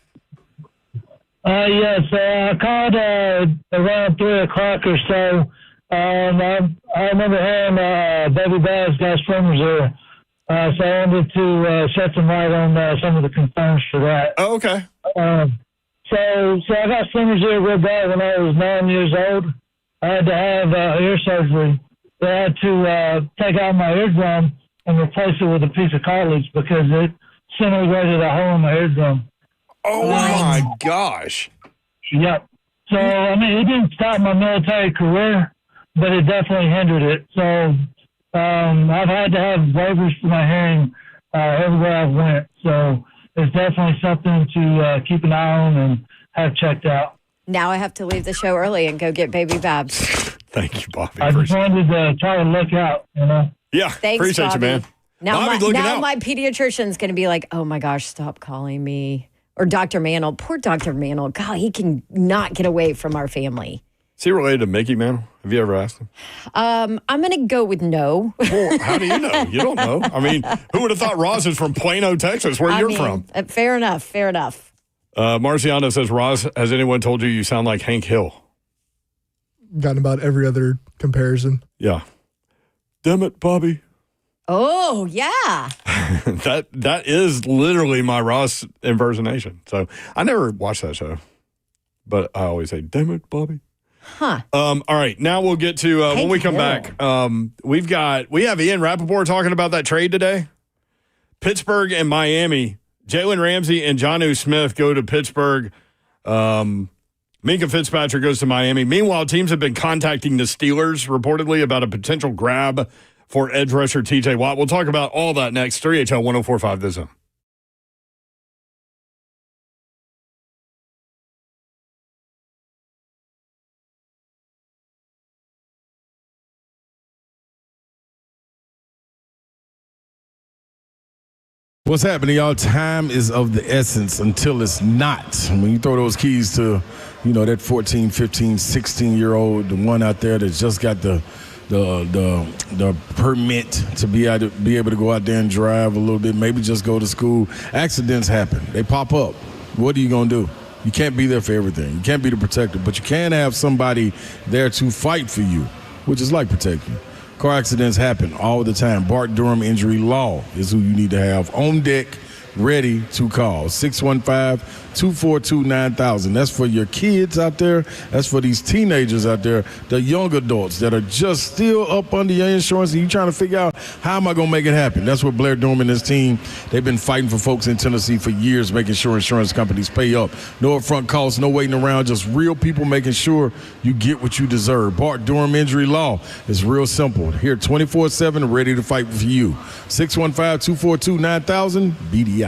Yes, I called around 3 o'clock or so. I remember hearing Baby Babs got swimmers there. So I wanted to shed some light on some of the concerns for that. Oh, okay. So I got swimmers ear real bad when I was 9 years old. I had to have ear surgery. They had to take out my eardrum and replace it with a piece of cartilage because it disintegrated a hole in my eardrum. Oh, my gosh. Yep. So, I mean, it didn't stop my military career, but it definitely hindered it. So, I've had to have waivers for my hearing everywhere I've went. So, it's definitely something to keep an eye on and have checked out. Now I have to leave the show early and go get Baby Babs. Thank you, Bobby. I just wanted to try to look out, you know. Yeah, Thanks, appreciate Bobby. you, man. Now, Bobby's looking out. my pediatrician's going to be like, oh my gosh, stop calling me. Or Dr. Mantle. Poor Dr. Mantle. God, he can not get away from our family. Is he related to Mickey Mantle? Have you ever asked him? I'm going to go with no. Well, how do you know? You don't know. I mean, who would have thought Roz is from Plano, Texas, where you're from? Fair enough. Fair enough. Marciano says, Roz, has anyone told you sound like Hank Hill? Gotten about every other comparison. Yeah. Damn it, Bobby. Oh, yeah. That is literally my Ross impersonation. So I never watched that show, but I always say, damn it, Bobby. Huh. All right. Now we'll get to when Hank we come Hill. back. We have Ian Rappaport talking about that trade today. Pittsburgh and Miami. Jalen Ramsey and Jonnu Smith go to Pittsburgh. Minka Fitzpatrick goes to Miami. Meanwhile, teams have been contacting the Steelers reportedly about a potential grab for edge rusher TJ Watt. We'll talk about all that next. 3HL 1045 The Zone. What's happening, y'all? Time is of the essence until it's not. When you throw those keys to, that 14, 15, 16-year-old, the one out there that's just got the permit to be able to go out there and drive a little bit, maybe just go to school. Accidents happen. They pop up. What are you going to do? You can't be there for everything. You can't be the protector, but you can have somebody there to fight for you, which is like protecting. Car accidents happen all the time. Bart Durham Injury Law is who you need to have on deck, ready to call. 615-242-9000. That's for your kids out there. That's for these teenagers out there, the young adults that are just still up under your insurance and you trying to figure out, how am I going to make it happen? That's what Blair Durham and his team, they've been fighting for folks in Tennessee for years, making sure insurance companies pay up. No upfront costs, no waiting around, just real people making sure you get what you deserve. Bart Durham Injury Law is real simple. Here 24/7, ready to fight for you. 615-242-9000, BDIL.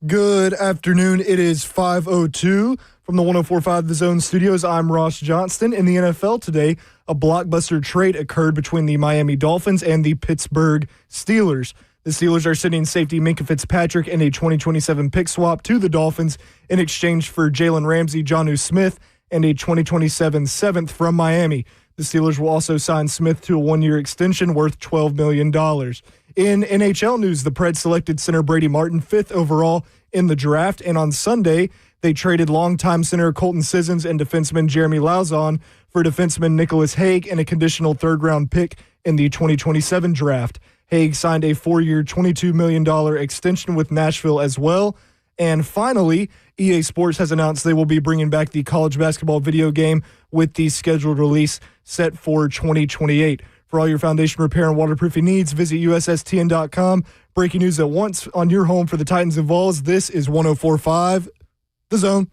Good afternoon. It is 5:02 from the 104.5 The Zone Studios. I'm Ross Johnston. In the NFL today, a blockbuster trade occurred between the Miami Dolphins and the Pittsburgh Steelers. The Steelers are sending safety Minkah Fitzpatrick and a 2027 pick swap to the Dolphins in exchange for Jalen Ramsey, Jonnu Smith, and a 2027 seventh from Miami. The Steelers will also sign Smith to a one-year extension worth $12 million. In NHL news, the Preds selected center Brady Martin 5th overall in the draft, and on Sunday, they traded longtime center Colton Sissons and defenseman Jeremy Lauzon for defenseman Nicholas Hague and a conditional third-round pick in the 2027 draft. Hague signed a 4-year, $22 million extension with Nashville as well. And finally, EA Sports has announced they will be bringing back the college basketball video game with the scheduled release set for 2028. For all your foundation repair and waterproofing needs, visit USSTN.com. Breaking news at once on your home for the Titans and Vols. This is 104.5 The Zone.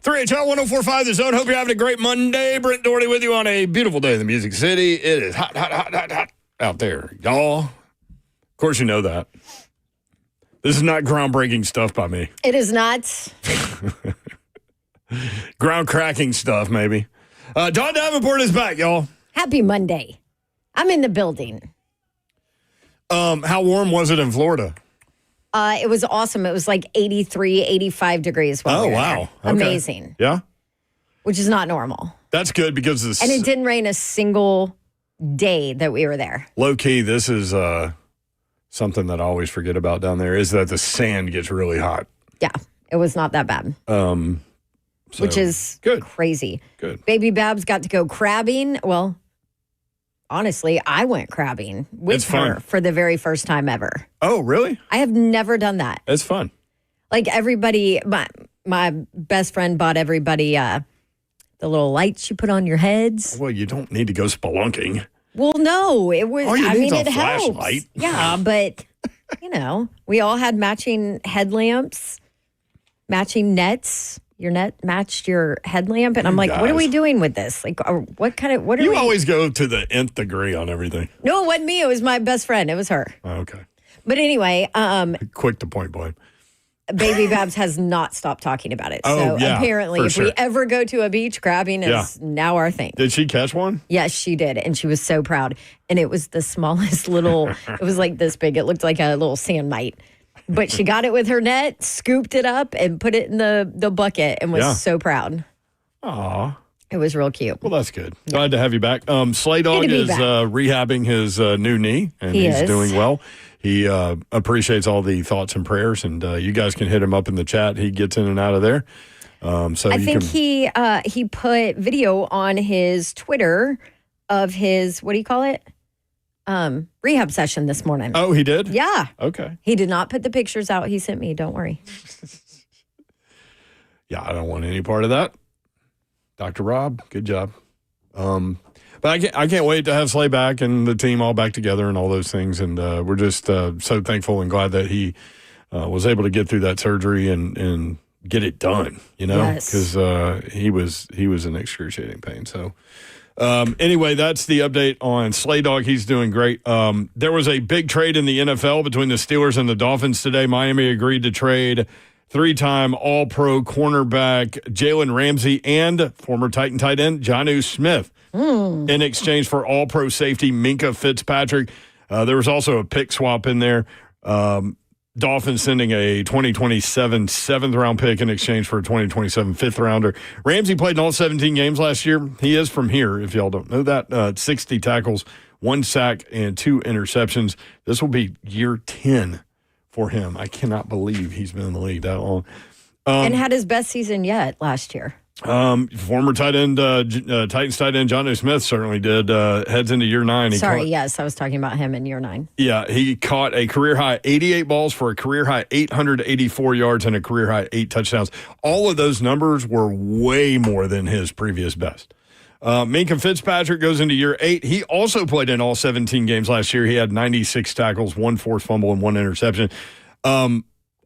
HL 104.5 The Zone. Hope you're having a great Monday. Brent Doherty with you on a beautiful day in the Music City. It is hot out there, y'all. Of course you know that. This is not groundbreaking stuff by me. It is not. Ground-cracking stuff, maybe. Don Davenport is back, y'all. Happy Monday. I'm in the building. How warm was it in Florida? It was awesome. It was like 83, 85 degrees. While we were there. Okay. Amazing. Yeah? Which is not normal. That's good because this. And it didn't rain a single day that we were there. Low key, this is something that I always forget about down there is that the sand gets really hot. Yeah, it was not that bad. Which is good. Crazy. Good. Baby Babs got to go crabbing. Well, honestly, I went crabbing with her for the very first time ever. Oh, really? I have never done that. It's fun. Like everybody, my best friend bought everybody the little lights you put on your heads. Well, you don't need to go spelunking. Well, no, it was. All you need is it a helps. flashlight. Yeah, but we all had matching headlamps, matching nets. Your net matched your headlamp, and I'm like, what are we doing with this? Like, what are we? You always go to the nth degree on everything. No, it wasn't me. It was my best friend. It was her. Oh, okay. But anyway, Quick to point blank. Baby Babs has not stopped talking about it. Oh, so yeah, apparently, if we ever go to a beach, crabbing is now our thing. Did she catch one? Yes, she did. And she was so proud. And it was the smallest little, it was like this big. It looked like a little sand mite. But she got it with her net, scooped it up, and put it in the bucket and was so proud. Aw. It was real cute. Well, that's good. Glad to have you back. Slay Dog is rehabbing his new knee, and he's doing well. He appreciates all the thoughts and prayers, and you guys can hit him up in the chat. He gets in and out of there. So I think he put video on his Twitter of his, what do you call it? Rehab session this morning. Oh, he did? Yeah. Okay. He did not put the pictures out he sent me. Don't worry. Yeah, I don't want any part of that. Dr. Rob, good job. But I can't wait to have Slay back and the team all back together and all those things. And we're just so thankful and glad that he was able to get through that surgery and get it done, because he was in excruciating pain. So anyway, that's the update on Slay Dog. He's doing great. There was a big trade in the NFL between the Steelers and the Dolphins today. Miami agreed to trade three-time All-Pro cornerback Jalen Ramsey and former Titan tight end Jonnu Smith in exchange for All-Pro safety Minkah Fitzpatrick. There was also a pick swap in there. Dolphins sending a 2027 seventh-round pick in exchange for a 2027 fifth-rounder. Ramsey played in all 17 games last year. He is from here, if y'all don't know that. 60 tackles, 1 sack, and 2 interceptions. This will be year 10 for him. I cannot believe he's been in the league that long. And had his best season yet last year. Former tight end, Titans tight end Jonnu Smith certainly did. Heads into year 9. Yes, I was talking about him in year 9. Yeah, he caught a career-high 88 balls for a career-high 884 yards and a career-high 8 touchdowns. All of those numbers were way more than his previous best. Minkah Fitzpatrick goes into year 8. He also played in all 17 games last year. He had 96 tackles, 1 forced fumble, and 1 interception.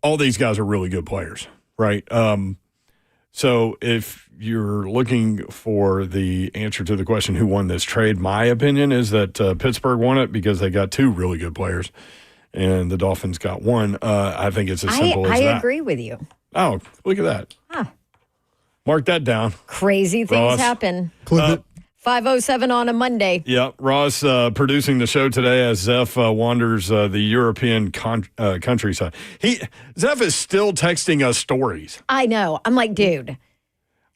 all these guys are really good players, right? So if you're looking for the answer to the question, who won this trade, my opinion is that Pittsburgh won it because they got two really good players, and the Dolphins got one. I think it's as simple as that. I agree with you. Oh, look at that. Huh. Mark that down. Crazy things Ross. happen. Clip it. 5:07 on a Monday. Yeah, Ross producing the show today as Zeph wanders the European countryside. Zeph is still texting us stories. I know. I'm like, dude.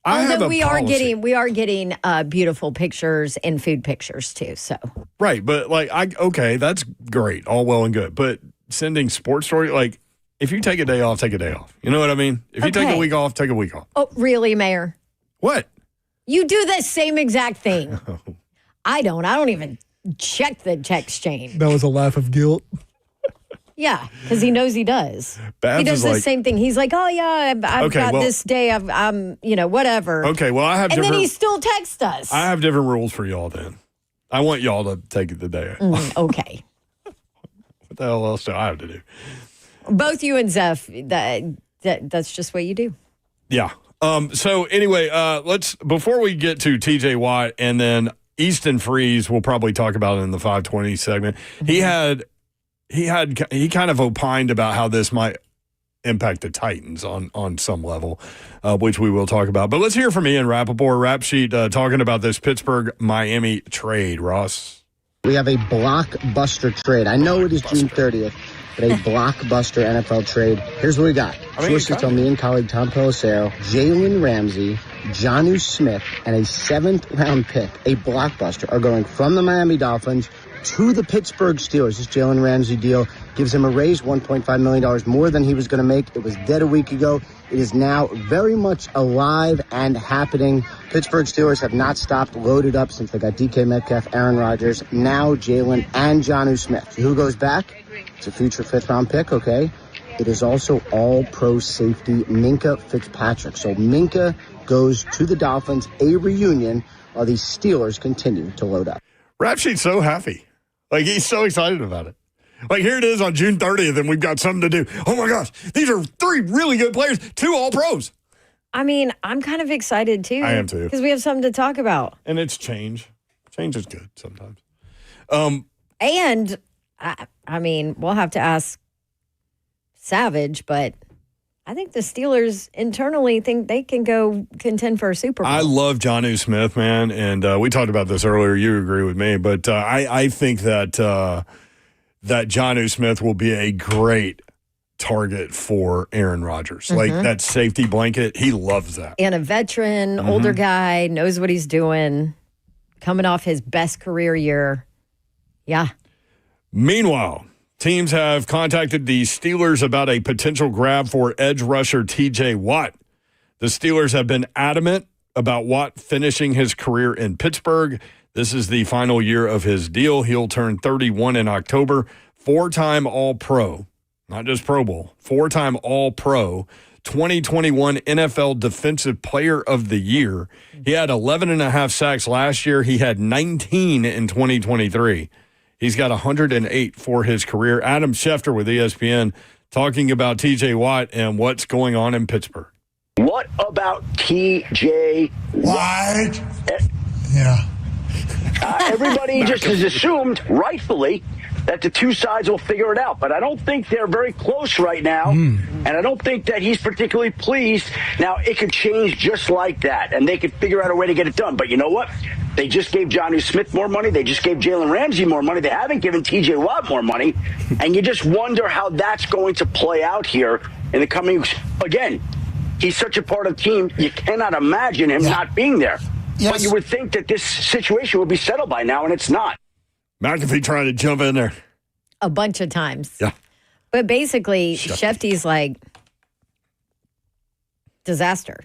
I have a we policy. are getting beautiful pictures and food pictures too. So Right, but okay, that's great, all well and good. But sending sports story, like if you take a day off, take a day off. You know what I mean? If you take a Okay. week off, take a week off. oh, really, Mayor? What? You do the same exact thing. I don't. I don't even check the text chain. That was a laugh of guilt. Yeah, because he knows he does. Babs He does is the like- same thing. He's like, oh, yeah, I've Okay, got well- this day. I'm, whatever. Okay, well I have And then different. he still texts us. I have different rules for y'all. Then I want y'all to take the day. Okay. What the hell else do I have to do? Both you and Zeph, that's just what you do. Yeah. So anyway, before we get to TJ Watt and then Easton Freeze, we'll probably talk about it in the 520 segment. He kind of opined about how this might impact the Titans on some level, which we will talk about. But let's hear from Ian Rappaport, Rap Sheet, talking about this Pittsburgh-Miami trade. Ross? We have a blockbuster trade. I know it is June 30th, but a blockbuster NFL trade. Here's what we got. Sources tell me and colleague Tom Pelissero, Jalen Ramsey, Jonnu Smith, and a 7th-round pick, a blockbuster, are going from the Miami Dolphins to the Pittsburgh Steelers. This Jalen Ramsey deal gives him a raise, $1.5 million more than he was going to make. It was dead a week ago. It is now very much alive and happening. Pittsburgh Steelers have not stopped, loaded up since they got DK Metcalf, Aaron Rodgers, now Jalen and Jonnu Smith. So who goes back? It's a future 5th-round pick, okay? It is also all-pro safety Minkah Fitzpatrick. So Minkah goes to the Dolphins, a reunion, while the Steelers continue to load up. Rap Sheet's so happy. Like, he's so excited about it. Like, here it is on June 30th, and we've got something to do. Oh, my gosh. These are 3 really good players, 2 all-pros. I mean, I'm kind of excited too. I am too. Because we have something to talk about. And it's change. Change is good sometimes. And, I mean, we'll have to ask Savage, but I think the Steelers internally think they can go contend for a Super Bowl. I love Jonnu Smith, man, and we talked about this earlier. You agree with me, but I think that that Jonnu Smith will be a great target for Aaron Rodgers. Like that safety blanket, he loves that. And a veteran, older guy, knows what he's doing, coming off his best career year. Yeah. Meanwhile, teams have contacted the Steelers about a potential grab for edge rusher TJ Watt. The Steelers have been adamant about Watt finishing his career in Pittsburgh. This is the final year of his deal. He'll turn 31 in October. 4-time All-Pro, not just Pro Bowl, 4-time All-Pro, 2021 NFL Defensive Player of the Year. He had 11.5 sacks last year. He had 19 in 2023. He's got 108 for his career. Adam Schefter with ESPN talking about TJ Watt and what's going on in Pittsburgh. What about TJ Watt? Yeah. Everybody just has assumed, rightfully, that the two sides will figure it out. But I don't think they're very close right now. And I don't think that he's particularly pleased. Now, it could change just like that, and they could figure out a way to get it done. But you know what? They just gave Jonnu Smith more money. They just gave Jalen Ramsey more money. They haven't given TJ Watt more money. And you just wonder how that's going to play out here in the coming weeks. Again, he's such a part of the team, you cannot imagine him not being there. Yes. But you would think that this situation would be settled by now, and it's not. McAfee trying to jump in there. A bunch of times. Yeah. But basically, Shefty's like, disaster.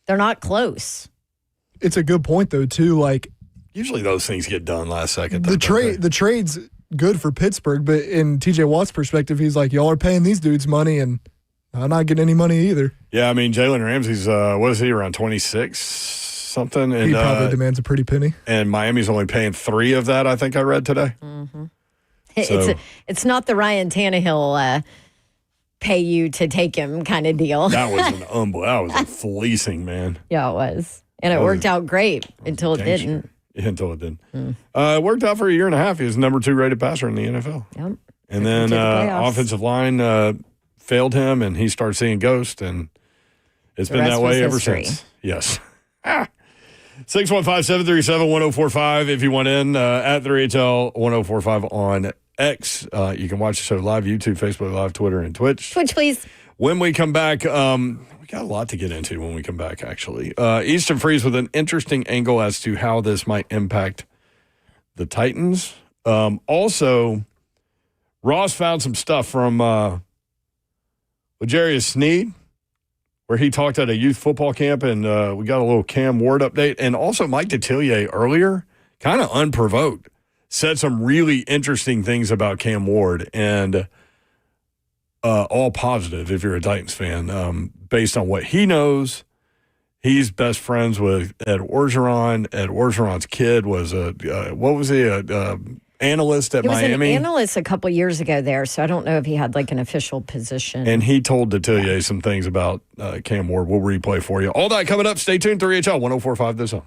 They're not close. It's a good point, though, too. Like, Usually those things get done last second. the trade's good for Pittsburgh, but in TJ Watt's perspective, he's like, y'all are paying these dudes money, and I'm not getting any money either. Yeah, I mean, Jalen Ramsey's, what is he, around 26 something? And, He probably demands a pretty penny. And Miami's only paying 3 of that, I think I read today. It's not the Ryan Tannehill pay you to take him kind of deal. That was a fleecing, man. Yeah, it was. And it worked out great until it didn't. Yeah, until it didn't. It worked out for a year and a half. He was the number 2 rated passer in the NFL. Yep. And then offensive line failed him, and he started seeing ghosts, and it's been that way ever since. Yes. 615-737-1045 if you want in. At 3HL 1045 on X. You can watch the show live, YouTube, Facebook Live, Twitter, and Twitch. Twitch, please. When we come back, we got a lot to get into when we come back, actually. Easton Freeze with an interesting angle as to how this might impact the Titans. Also, Ross found some stuff from L'Jarius Sneed, where he talked at a youth football camp, and we got a little Cam Ward update. And also Mike Detillier earlier, kind of unprovoked, said some really interesting things about Cam Ward, and all positive if you're a Titans fan. Based on what he knows, he's best friends with Ed Orgeron. Ed Orgeron's kid was analyst at Miami. He was an analyst a couple years ago there, so I don't know if he had like an official position. And he told Detillier some things about Cam Ward. We'll replay for you. All that coming up. Stay tuned. 3HL 1045 The Zone.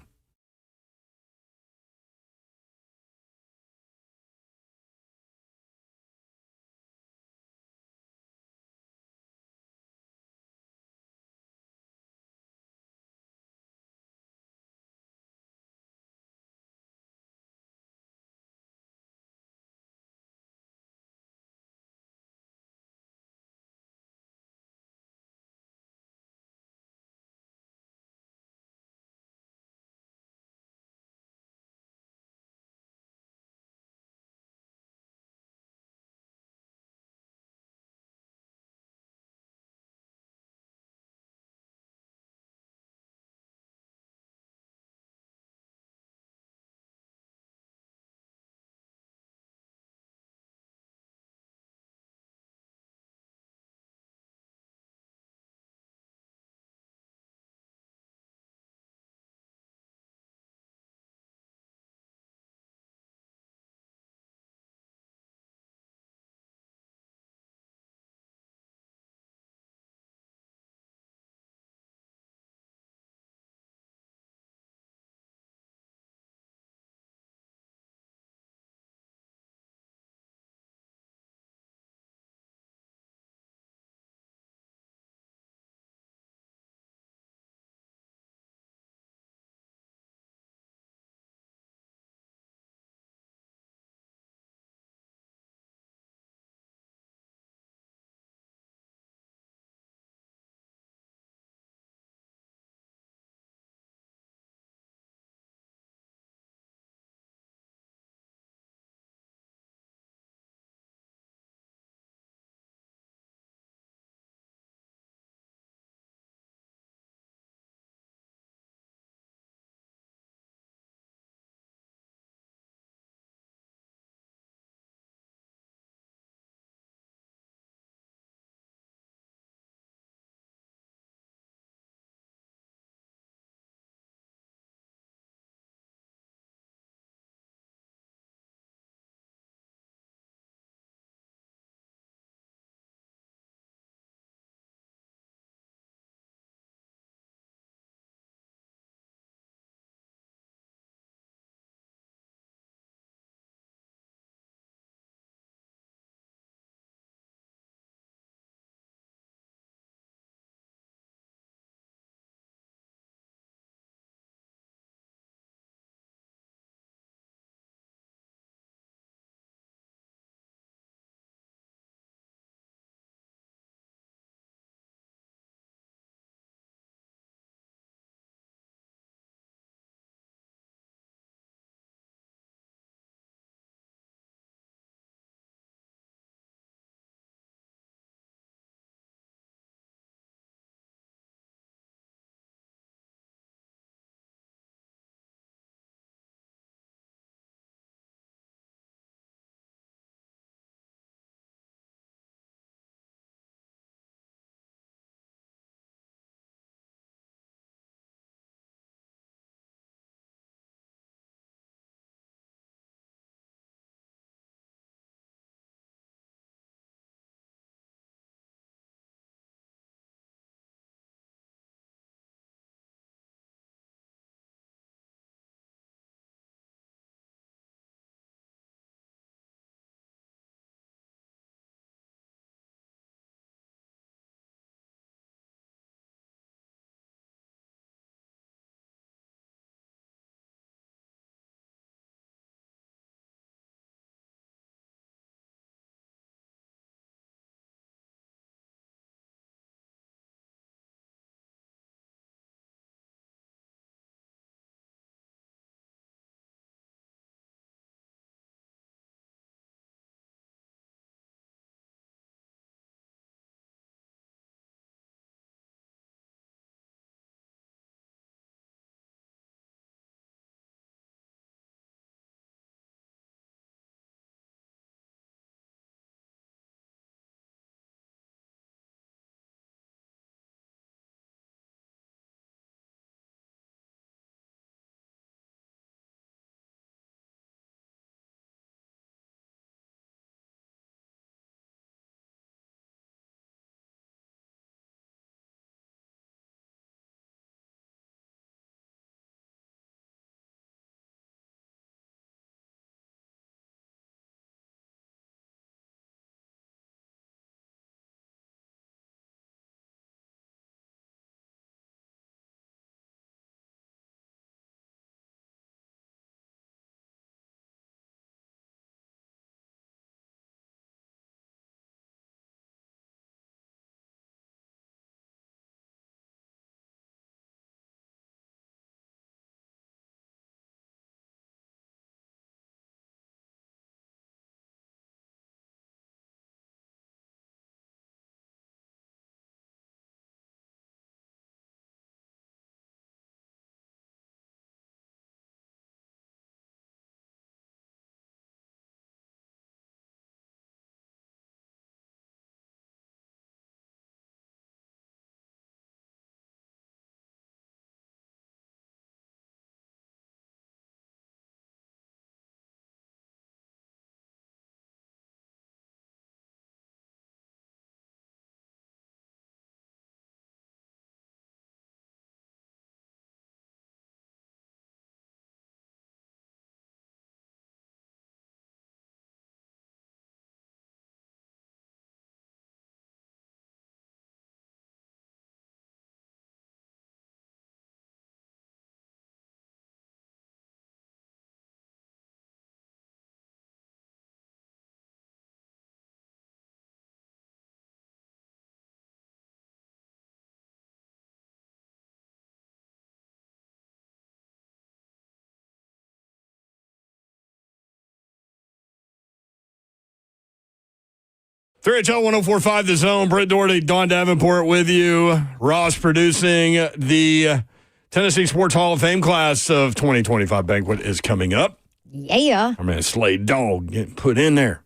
3HL 104.5 The Zone. Brent Doherty, Don Davenport with you. Ross producing. The Tennessee Sports Hall of Fame class of 2025 banquet is coming up. Yeah. Our man Slade Dog getting put in there.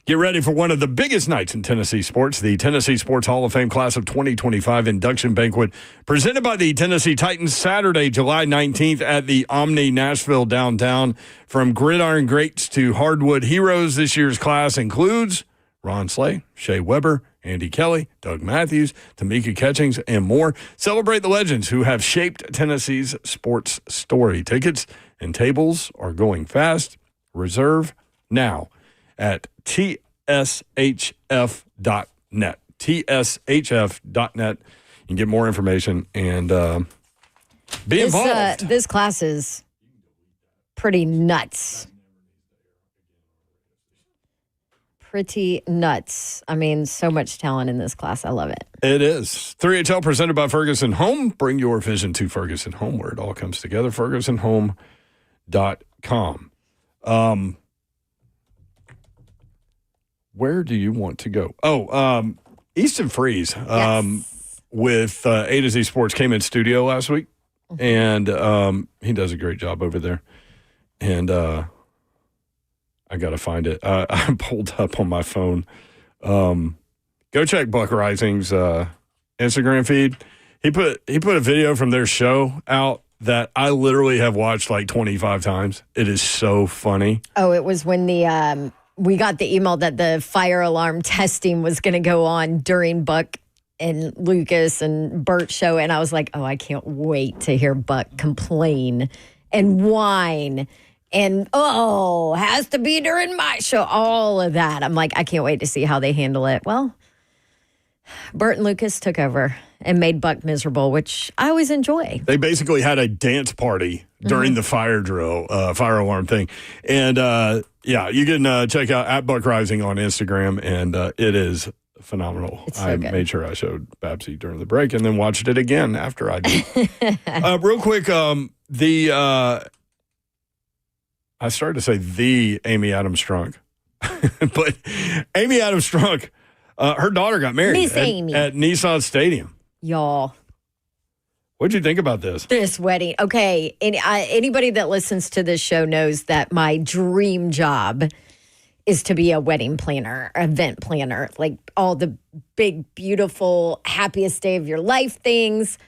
Get ready for one of the biggest nights in Tennessee sports, the Tennessee Sports Hall of Fame Class of 2025 induction banquet presented by the Tennessee Titans Saturday, July 19th at the Omni Nashville downtown. From gridiron greats to hardwood heroes, this year's class includes Ron Slay, Shea Weber, Andy Kelly, Doug Matthews, Tamika Catchings, and more. Celebrate the legends who have shaped Tennessee's sports story. Tickets and tables are going fast. Reserve now at tshf.net. tshf.net. You can get more information and be involved. This class is pretty nuts. Pretty nuts. I mean, so much talent in this class. I love it. It is. 3HL presented by Ferguson Home. Bring your vision to Ferguson Home, where it all comes together. FergusonHome.com. Where do you want to go? Easton Freeze with A to Z Sports came in studio last week, and he does a great job over there. And I got to find it. I pulled up on my phone. Go check Buck Rising's Instagram feed. He put a video from their show out that I literally have watched like 25 times. It is so funny. Oh, it was when we got the email that the fire alarm testing was going to go on during Buck and Lucas and Bert's show. And I was like, oh, I can't wait to hear Buck complain and whine. And, has to be during my show. All of that. I'm like, I can't wait to see how they handle it. Well, Bert and Lucas took over and made Buck miserable, which I always enjoy. They basically had a dance party during the fire drill, fire alarm thing. And, you can check out at Buck Rising on Instagram, and it is phenomenal. It's so I good. made sure I showed Babsy during the break and then watched it again after I did. Real quick, I started to say the Amy Adams Strunk, but Amy Adams Strunk, her daughter got married Miss Amy. at Nissan Stadium. Y'all. What'd you think about this? This wedding. Okay. Anybody that listens to this show knows that my dream job is to be a wedding planner, event planner, like all the big, beautiful, happiest day of your life things.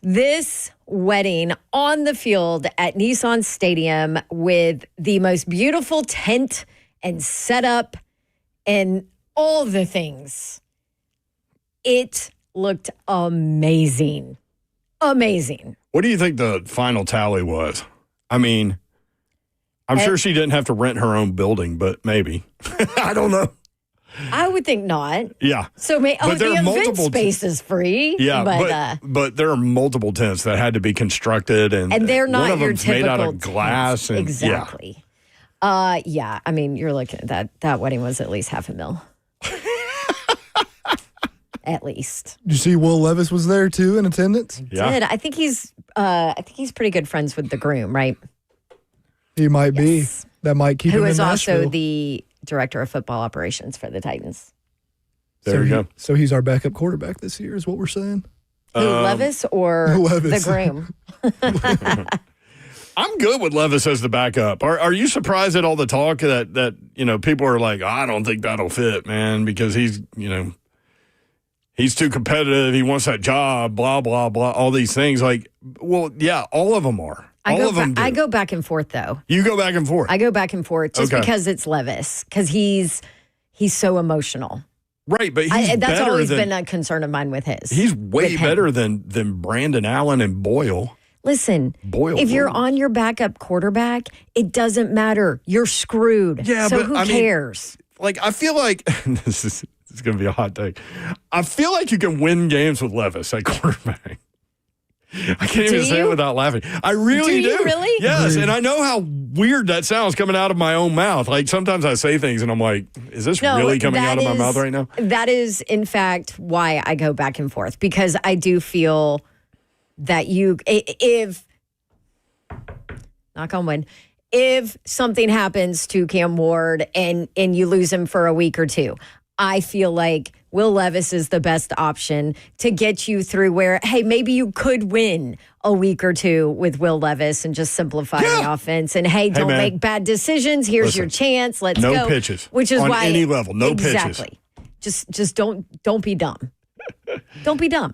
This wedding on the field at Nissan Stadium with the most beautiful tent and setup and all the things. It looked amazing. Amazing. What do you think the final tally was? I mean, I'm sure she didn't have to rent her own building, but maybe. I don't know. I would think not. Yeah. So the event space is free. Yeah, but there are multiple tents that had to be constructed, and they're not one of your them's made out of typical glass. And, exactly. Yeah. I mean, you're looking at that wedding was at least $500,000. At least. Did you see Will Levis was there too in attendance? Did I think he's pretty good friends with the groom, right? He might be. That might keep him in Who is Nashville. also the director of football operations for the Titans. There you go. So he's our backup quarterback this year, is what we're saying. Who, Levis or Levis. the groom? I'm good with Levis as the backup. Are you surprised at all the talk that people are like, I don't think that'll fit, man, because he's too competitive. He wants that job, blah, blah, blah, all these things. Like, well, yeah, all of them are. All of them do. I go back and forth, though. You go back and forth. I go back and forth just Okay. because it's Levis, because he's so emotional. Right, but he's that's better always than, been a concern of mine with his. He's way with him. better than Brandon Allen and Boyle. Listen, Boyle if you're Williams. on your backup quarterback, it doesn't matter. You're screwed. Yeah, so but, who I mean, cares? Like, I feel like this is going to be a hot take. I feel like you can win games with Levis at quarterback. I can't even say it without laughing. I really do. Do you really? Yes, and I know how weird that sounds coming out of my own mouth. Like, sometimes I say things and I'm like, is this really coming out of my mouth right now? That is, in fact, why I go back and forth, because I do feel that if knock on wood, if something happens to Cam Ward and you lose him for a week or two, I feel like Will Levis is the best option to get you through where, hey, maybe you could win a week or two with Will Levis and just simplify the offense. And hey, don't man. make bad decisions. Here's your chance. Let's go. No pitches. Which is on why any level. No pitches. exactly. Just don't be dumb. Don't be dumb.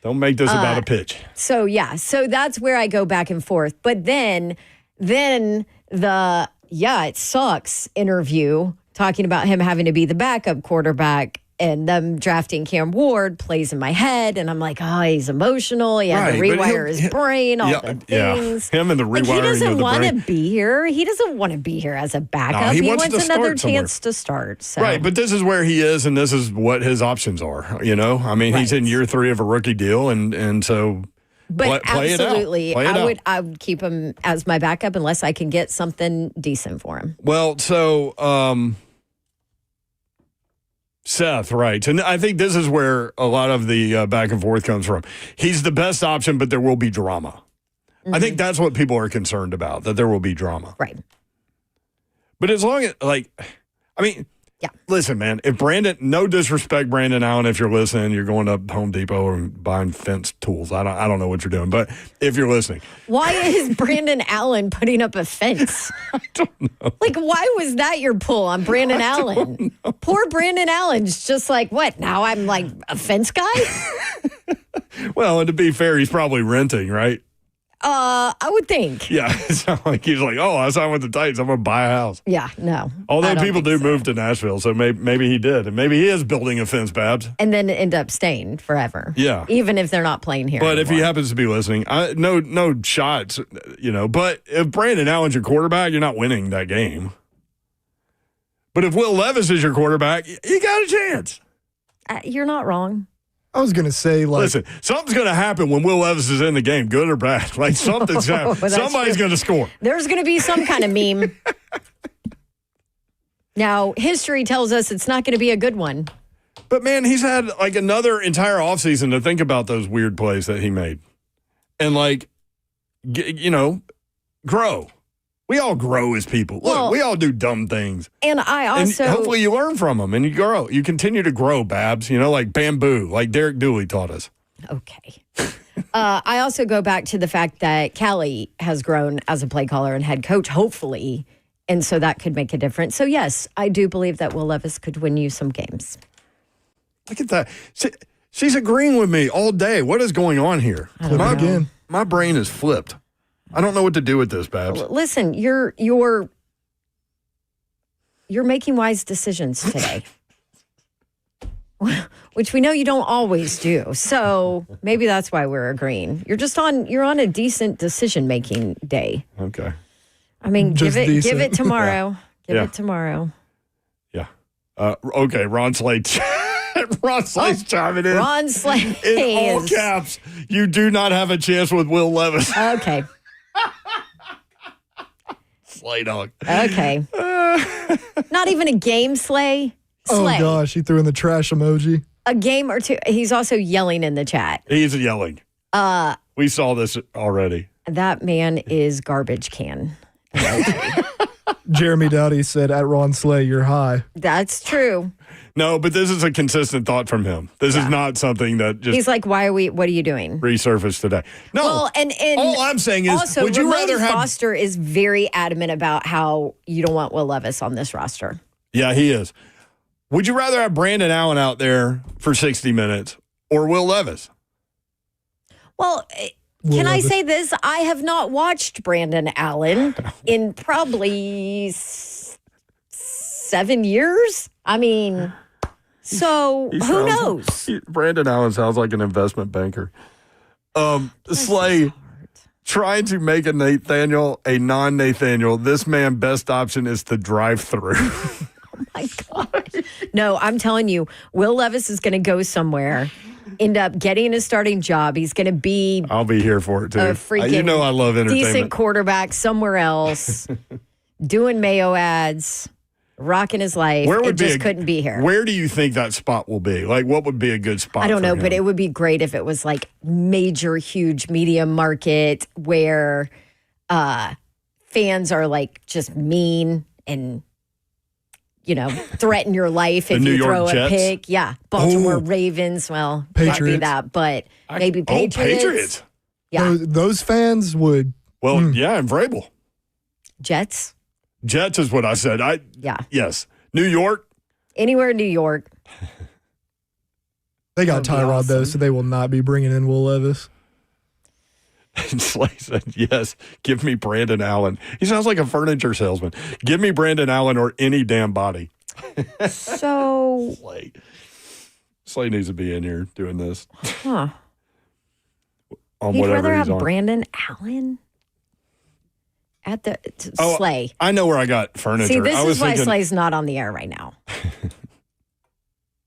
Don't make this about a pitch. So that's where I go back and forth. But then the it sucks interview talking about him having to be the backup quarterback and them drafting Cam Ward plays in my head. And I'm like, oh, he's emotional. He had to rewire his brain, all the things. Him and the rewiring he doesn't of the want brain. to be here. He doesn't want to be here as a backup. he he wants wants to another start chance to start. So. Right, but this is where he is, and this is what his options are. You know, I mean, he's in year 3 of a rookie deal, and so But play absolutely, it out. I would keep him as my backup unless I can get something decent for him. Well, so Seth writes, and I think this is where a lot of the back and forth comes from. He's the best option, but there will be drama. I think that's what people are concerned about, that there will be drama. Right. But as long as, listen, man, if no disrespect, Brandon Allen, if you're listening, you're going to Home Depot and buying fence tools. I don't know what you're doing, but if you're listening. Why is Brandon Allen putting up a fence? I don't know. Like, why was that your pull on Brandon Allen? Poor Brandon Allen's just like, what? Now I'm like a fence guy? Well, and to be fair, he's probably renting, right? I would think. Yeah, it's not like he's like, oh, I signed with the Titans, I'm going to buy a house. Yeah, no. Although people do move to Nashville, so maybe he did. And maybe he is building a fence, Babs. And then end up staying forever. Yeah. Even if they're not playing here But anymore. if he happens to be listening, no shots, But if Brandon Allen's your quarterback, you're not winning that game. But if Will Levis is your quarterback, you got a chance. You're not wrong. I was going to say, listen, something's going to happen when Will Levis is in the game, good or bad. Like, something's happening. Somebody's going to score. There's going to be some kind of meme. Now, history tells us it's not going to be a good one. But, man, he's had, like, another entire offseason to think about those weird plays that he made. And, like, grow. We all grow as people. Look, we all do dumb things. And I also... And hopefully you learn from them and you grow. You continue to grow, Babs. Like bamboo, like Derek Dooley taught us. Okay. I also go back to the fact that Callie has grown as a play caller and head coach, hopefully. And so that could make a difference. So, yes, I do believe that Will Levis could win you some games. Look at that. She's agreeing with me all day. What is going on here? My brain is flipped. I don't know what to do with this, Babs. Listen, you're making wise decisions today, which we know you don't always do. So maybe that's why we're agreeing. You're on a decent decision making day. Okay. I mean, Just give decent. it tomorrow. Give Yeah. it tomorrow. Yeah. Okay. Ron Slade. Ron Slade's chiming in. Ron Slade In all is- caps, you do not have a chance with Will Levis. Okay. Slay dog. Okay. Not even a game, Slay. Slay. Oh, gosh, he threw in the trash emoji. A game or two. He's also yelling in the chat. He's yelling. We saw this already. That man is garbage can. Jeremy Dowdy said, at Ron Slay, you're high. That's true. No, but this is a consistent thought from him. This is not something that just He's like, what are you doing? resurfaced today. No. Well, and all I'm saying is, also, would you Ramon rather have... Foster is very adamant about how you don't want Will Levis on this roster. Yeah, he is. Would you rather have Brandon Allen out there for 60 minutes or Will Levis? Well, can I say this? I have not watched Brandon Allen in probably 7 years. I mean, so who knows? Brandon Allen sounds like an investment banker. Slay, trying to make a Nathaniel a non-Nathaniel. This man, best option is the drive-through. Oh my God. No, I'm telling you, Will Levis is going to go somewhere, end up getting a starting job. He's going to be I'll be here for it, too. a freaking I love entertainment. decent quarterback somewhere else, doing Mayo ads, rocking his life. Couldn't be here. Where do you think that spot will be? Like, what would be a good spot? I don't for know, him? but it would be great if it was like major, huge media market where fans are like just mean and threaten your life if New you York throw Jets? a pick. Yeah. Baltimore Oh. Ravens. Well, might be Patriots. that, but maybe Patriots. Patriots. Yeah. Those fans would. Well, yeah, and Vrabel. Jets. Jets is what I said. Yeah. Yes. New York. Anywhere in New York. They got That would be Tyrod, though, awesome. so they will not be bringing in Will Levis. And Slay said, yes, give me Brandon Allen. He sounds like a furniture salesman. Give me Brandon Allen or any damn body. So, Slay needs to be in here doing this huh. on You'd whatever rather he's have on. Brandon Allen at the Oh, Slay. I know where I got furniture. See, this I was is why thinking, Slay's not on the air right now.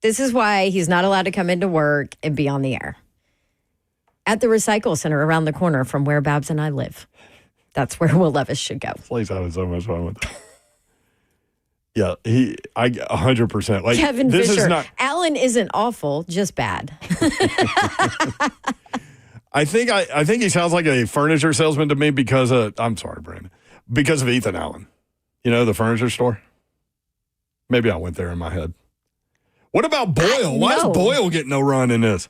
This is why he's not allowed to come into work and be on the air. At the recycle center around the corner from where Babs and I live. That's where Will Levis should go. Slay's having so much fun with that. Yeah, I 100%. Like Kevin this Fisher. is not. Allen isn't awful, just bad. I think he sounds like a furniture salesman to me because I'm sorry, Brandon, because of Ethan Allen. You know, the furniture store. Maybe I went there in my head. What about Boyle? Why is No. Boyle getting no run in this?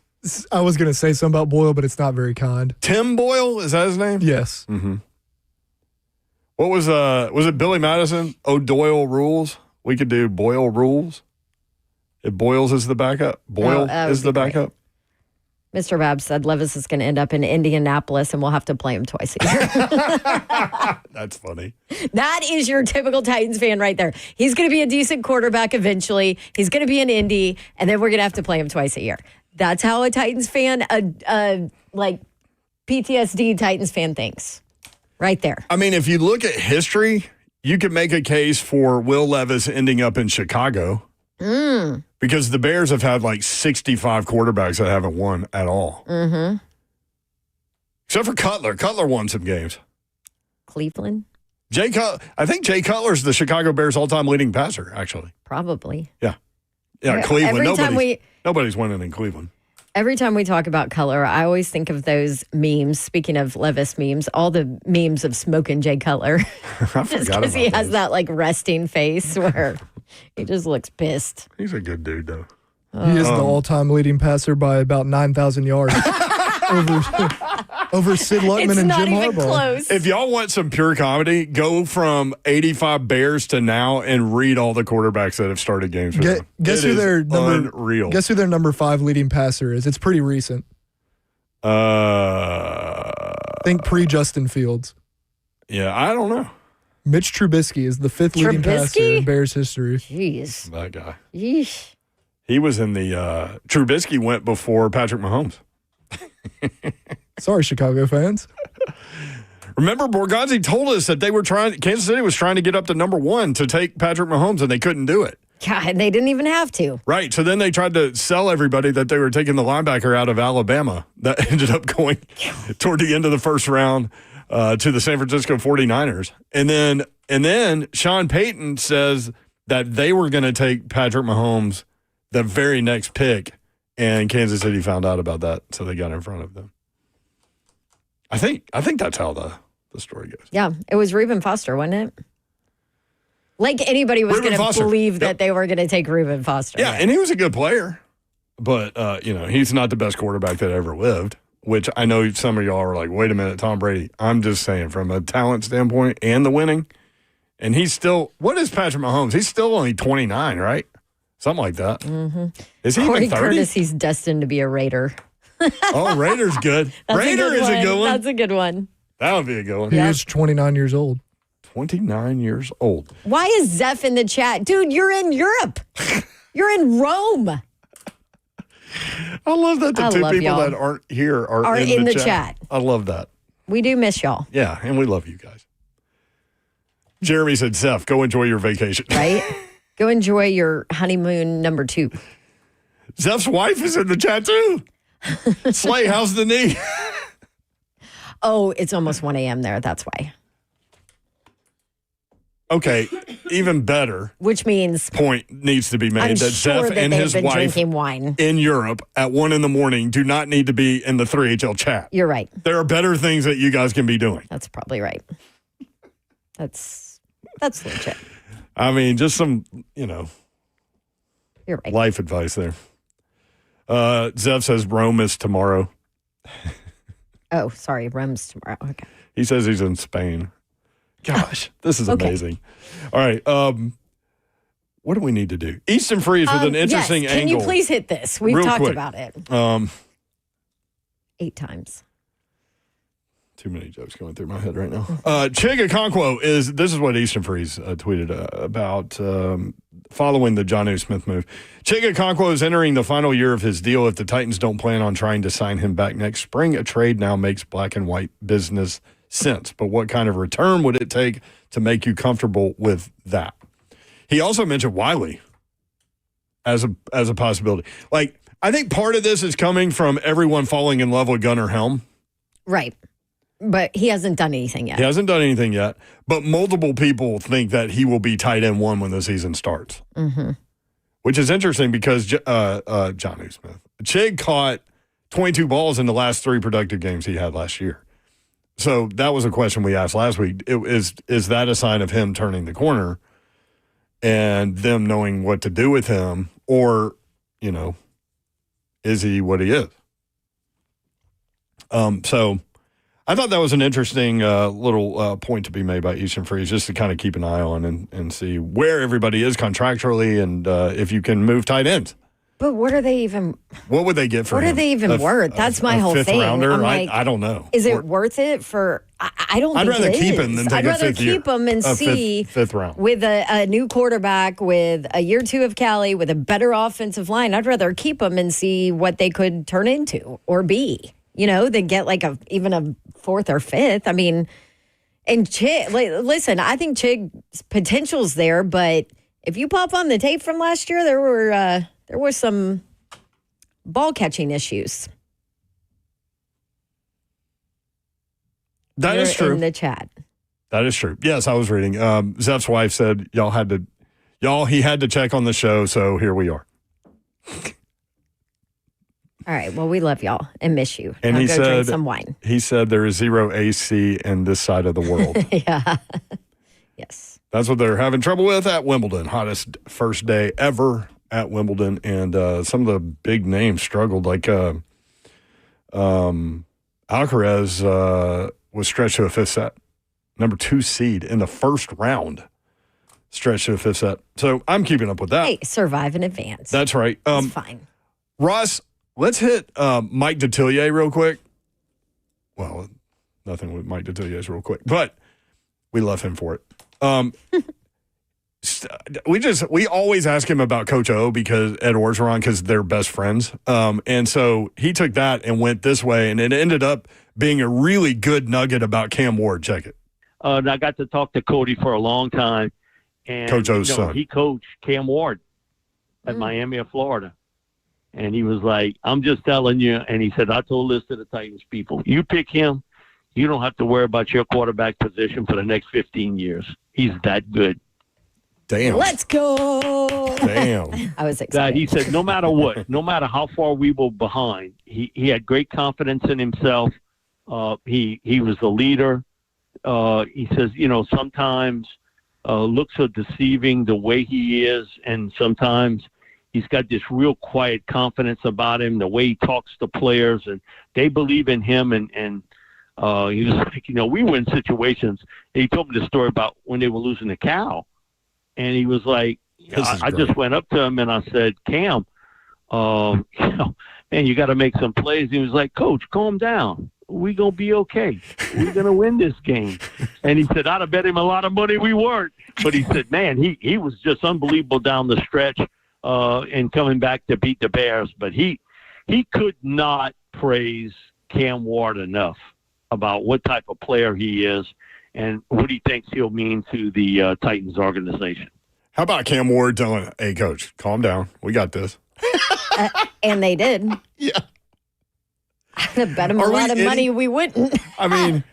I was going to say something about Boyle, but it's not very kind. Tim Boyle, is that his name? Yes. Mm-hmm. What was it Billy Madison? O'Doyle rules. We could do Boyle rules. If Boyles is the backup, Boyle that would is the be great. backup. Mr. Babs said Levis is going to end up in Indianapolis and we'll have to play him twice a year. That's funny. That is your typical Titans fan right there. He's going to be a decent quarterback eventually. He's going to be in Indy, and then we're going to have to play him twice a year. That's how a Titans fan, like PTSD Titans fan thinks. Right there. I mean, if you look at history, you could make a case for Will Levis ending up in Chicago. Because the Bears have had like 65 quarterbacks that haven't won at all. Mm-hmm. Except for Cutler. Cutler won some games. Cleveland? I think Jay Cutler's the Chicago Bears all-time leading passer, actually. Probably. Yeah, Cleveland. Every time Nobody's winning in Cleveland. Every time we talk about color, I always think of those memes. Speaking of Levis memes, all the memes of smoking Jay Cutler. Just because he has that like resting face where he just looks pissed. He's a good dude, though. He is the all-time leading passer by about 9,000 yards over Sid Luckman and Jim Harbaugh. Close. If y'all want some pure comedy, go from 85 Bears to now and read all the quarterbacks that have started games for them. Guess who their unreal. Guess who their number 5 leading passer is? It's pretty recent. Think pre-Justin Fields. Yeah, I don't know. Mitch Trubisky is the 5th leading passer in Bears history. Jeez. That guy. Yeesh. He was in the Trubisky went before Patrick Mahomes. Sorry, Chicago fans. Remember, Borgonzi told us that Kansas City was trying to get up to number 1 to take Patrick Mahomes, and they couldn't do it. God, and they didn't even have to. Right. So then they tried to sell everybody that they were taking the linebacker out of Alabama. That ended up going toward the end of the first round to the San Francisco 49ers. And then Sean Payton says that they were going to take Patrick Mahomes the very next pick, and Kansas City found out about that, so they got in front of them. I think that's how the story goes. Yeah, it was Reuben Foster, wasn't it? Like anybody was going to believe that they were going to take Reuben Foster. Yeah, and he was a good player, but he's not the best quarterback that ever lived. Which I know some of y'all are like, wait a minute, Tom Brady. I'm just saying, from a talent standpoint and the winning, and he's still. What is Patrick Mahomes? He's still only 29, right? Something like that. Mm-hmm. Is he Corey even 30? Curtis, he's destined to be a Raider. Oh, Raider's good. Raider is a good one. That's a good one. That would be a good one. He is 29 years old. 29 years old. Why is Zeph in the chat? Dude, you're in Europe. You're in Rome. I love that the I two love people y'all. that aren't here are in the the chat. I love that. We do miss y'all. Yeah, and we love you guys. Jeremy said, Zeph, go enjoy your vacation. Right? Go enjoy your honeymoon number 2. Zeph's wife is in the chat too. Slay, how's the knee? Oh, it's almost 1 a.m. there. That's why. Okay, even better. Which means point needs to be made I'm that sure Zeph that and they've his been wife drinking wine in Europe at 1 a.m. do not need to be in the 3HL chat. You're right. There are better things that you guys can be doing. That's probably right. That's legit. I mean, just some, You're right. life advice there. Zev says Rome is tomorrow. Oh, sorry. Rome's tomorrow. Okay. He says he's in Spain. Gosh, this is amazing. All right. What do we need to do? Easton Freeze with an interesting yes. angle. Can you please hit this? We've Real talked quick. about it 8 times. Too many jokes going through my head right now. Chig Okonkwo this is what Easton Freeze tweeted about following the Jonnu Smith move. Chig Okonkwo is entering the final year of his deal. If the Titans don't plan on trying to sign him back next spring, a trade now makes black and white business sense. But what kind of return would it take to make you comfortable with that? He also mentioned Wiley as a possibility. Like, I think part of this is coming from everyone falling in love with Gunnar Helm. Right. But he hasn't done anything yet. He hasn't done anything yet, but multiple people think that he will be tight end 1 when the season starts, which is interesting because Jonnu Smith. Chig caught 22 balls in the last 3 productive games he had last year. So that was a question we asked last week. Is that a sign of him turning the corner and them knowing what to do with him, or, is he what he is? So I thought that was an interesting little point to be made by Easton Freeze, just to kind of keep an eye on and see where everybody is contractually and if you can move tight ends. But what are they even? What would they get for him? What are they even worth? That's my whole fifth thing. Rounder? I'm like, I don't know. Is it worth it for? I don't. I'd think rather it keep is. him than take I'd a rather fifth year. keep him and see fifth round with a new quarterback, with a year 2 of Cali, with a better offensive line. I'd rather keep him and see what they could turn into or be. Than get like even a 4th or 5th. I mean, and Chig, listen, I think Chig's potential's there, but if you pop on the tape from last year, there were some ball catching issues. That is true. In the chat. That is true. Yes, I was reading. Zeph's wife said he had to check on the show, so here we are. All right. Well, we love y'all and miss you. And now he go said, drink some wine. He said there is 0 AC in this side of the world. Yeah. Yes. That's what they're having trouble with at Wimbledon. Hottest first day ever at Wimbledon. And some of the big names struggled. Like Alcaraz was stretched to a 5th set. Number 2 seed in the first round. Stretched to a 5th set. So I'm keeping up with that. Hey, survive in advance. That's right. That's fine. Ross, let's hit Mike Detillier real quick. Well, nothing with Mike Detillier is real quick, but we love him for it. We always ask him about Coach O because Ed Orgeron, because they're best friends. And so he took that and went this way, and it ended up being a really good nugget about Cam Ward. Check it. And I got to talk to Cody for a long time. And Coach O's son. He coached Cam Ward at Miami of Florida. And he was like, I'm just telling you. And he said, I told this to the Titans people. You pick him, you don't have to worry about your quarterback position for the next 15 years. He's that good. Damn. Let's go. Damn. I was excited. He said, no matter what, no matter how far we were behind, he had great confidence in himself. He was a leader. He says, sometimes looks are deceiving the way he is, and sometimes he's got this real quiet confidence about him, the way he talks to players, and they believe in him. And he was like, we were in situations. And he told me the story about when they were losing the cow. And he was like, I just went up to him and I said, Cam, man, you got to make some plays. He was like, Coach, calm down. We're going to be okay. We're going to win this game. And he said, I'd have bet him a lot of money we weren't. But he said, man, he was just unbelievable down the stretch and coming back to beat the Bears. But he could not praise Cam Ward enough about what type of player he is and what he thinks he'll mean to the Titans organization. How about Cam Ward telling, hey, Coach, calm down. We got this. And they did. Yeah. I'd bet him a lot of money we wouldn't. I mean,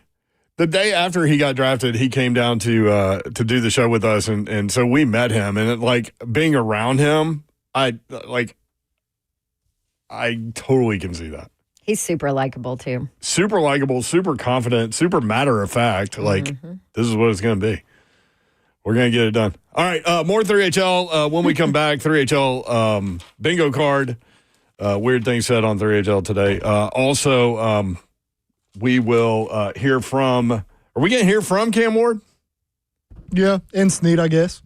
the day after he got drafted, he came down to do the show with us, and so we met him. And being around him, I totally can see that. He's super likable, too. Super likable, super confident, super matter of fact. This is what it's going to be. We're going to get it done. All right, more 3HL when we come back. 3HL bingo card. Weird things said on 3HL today. Also, we will hear from – are we going to hear from Cam Ward? Yeah, and Snead, I guess.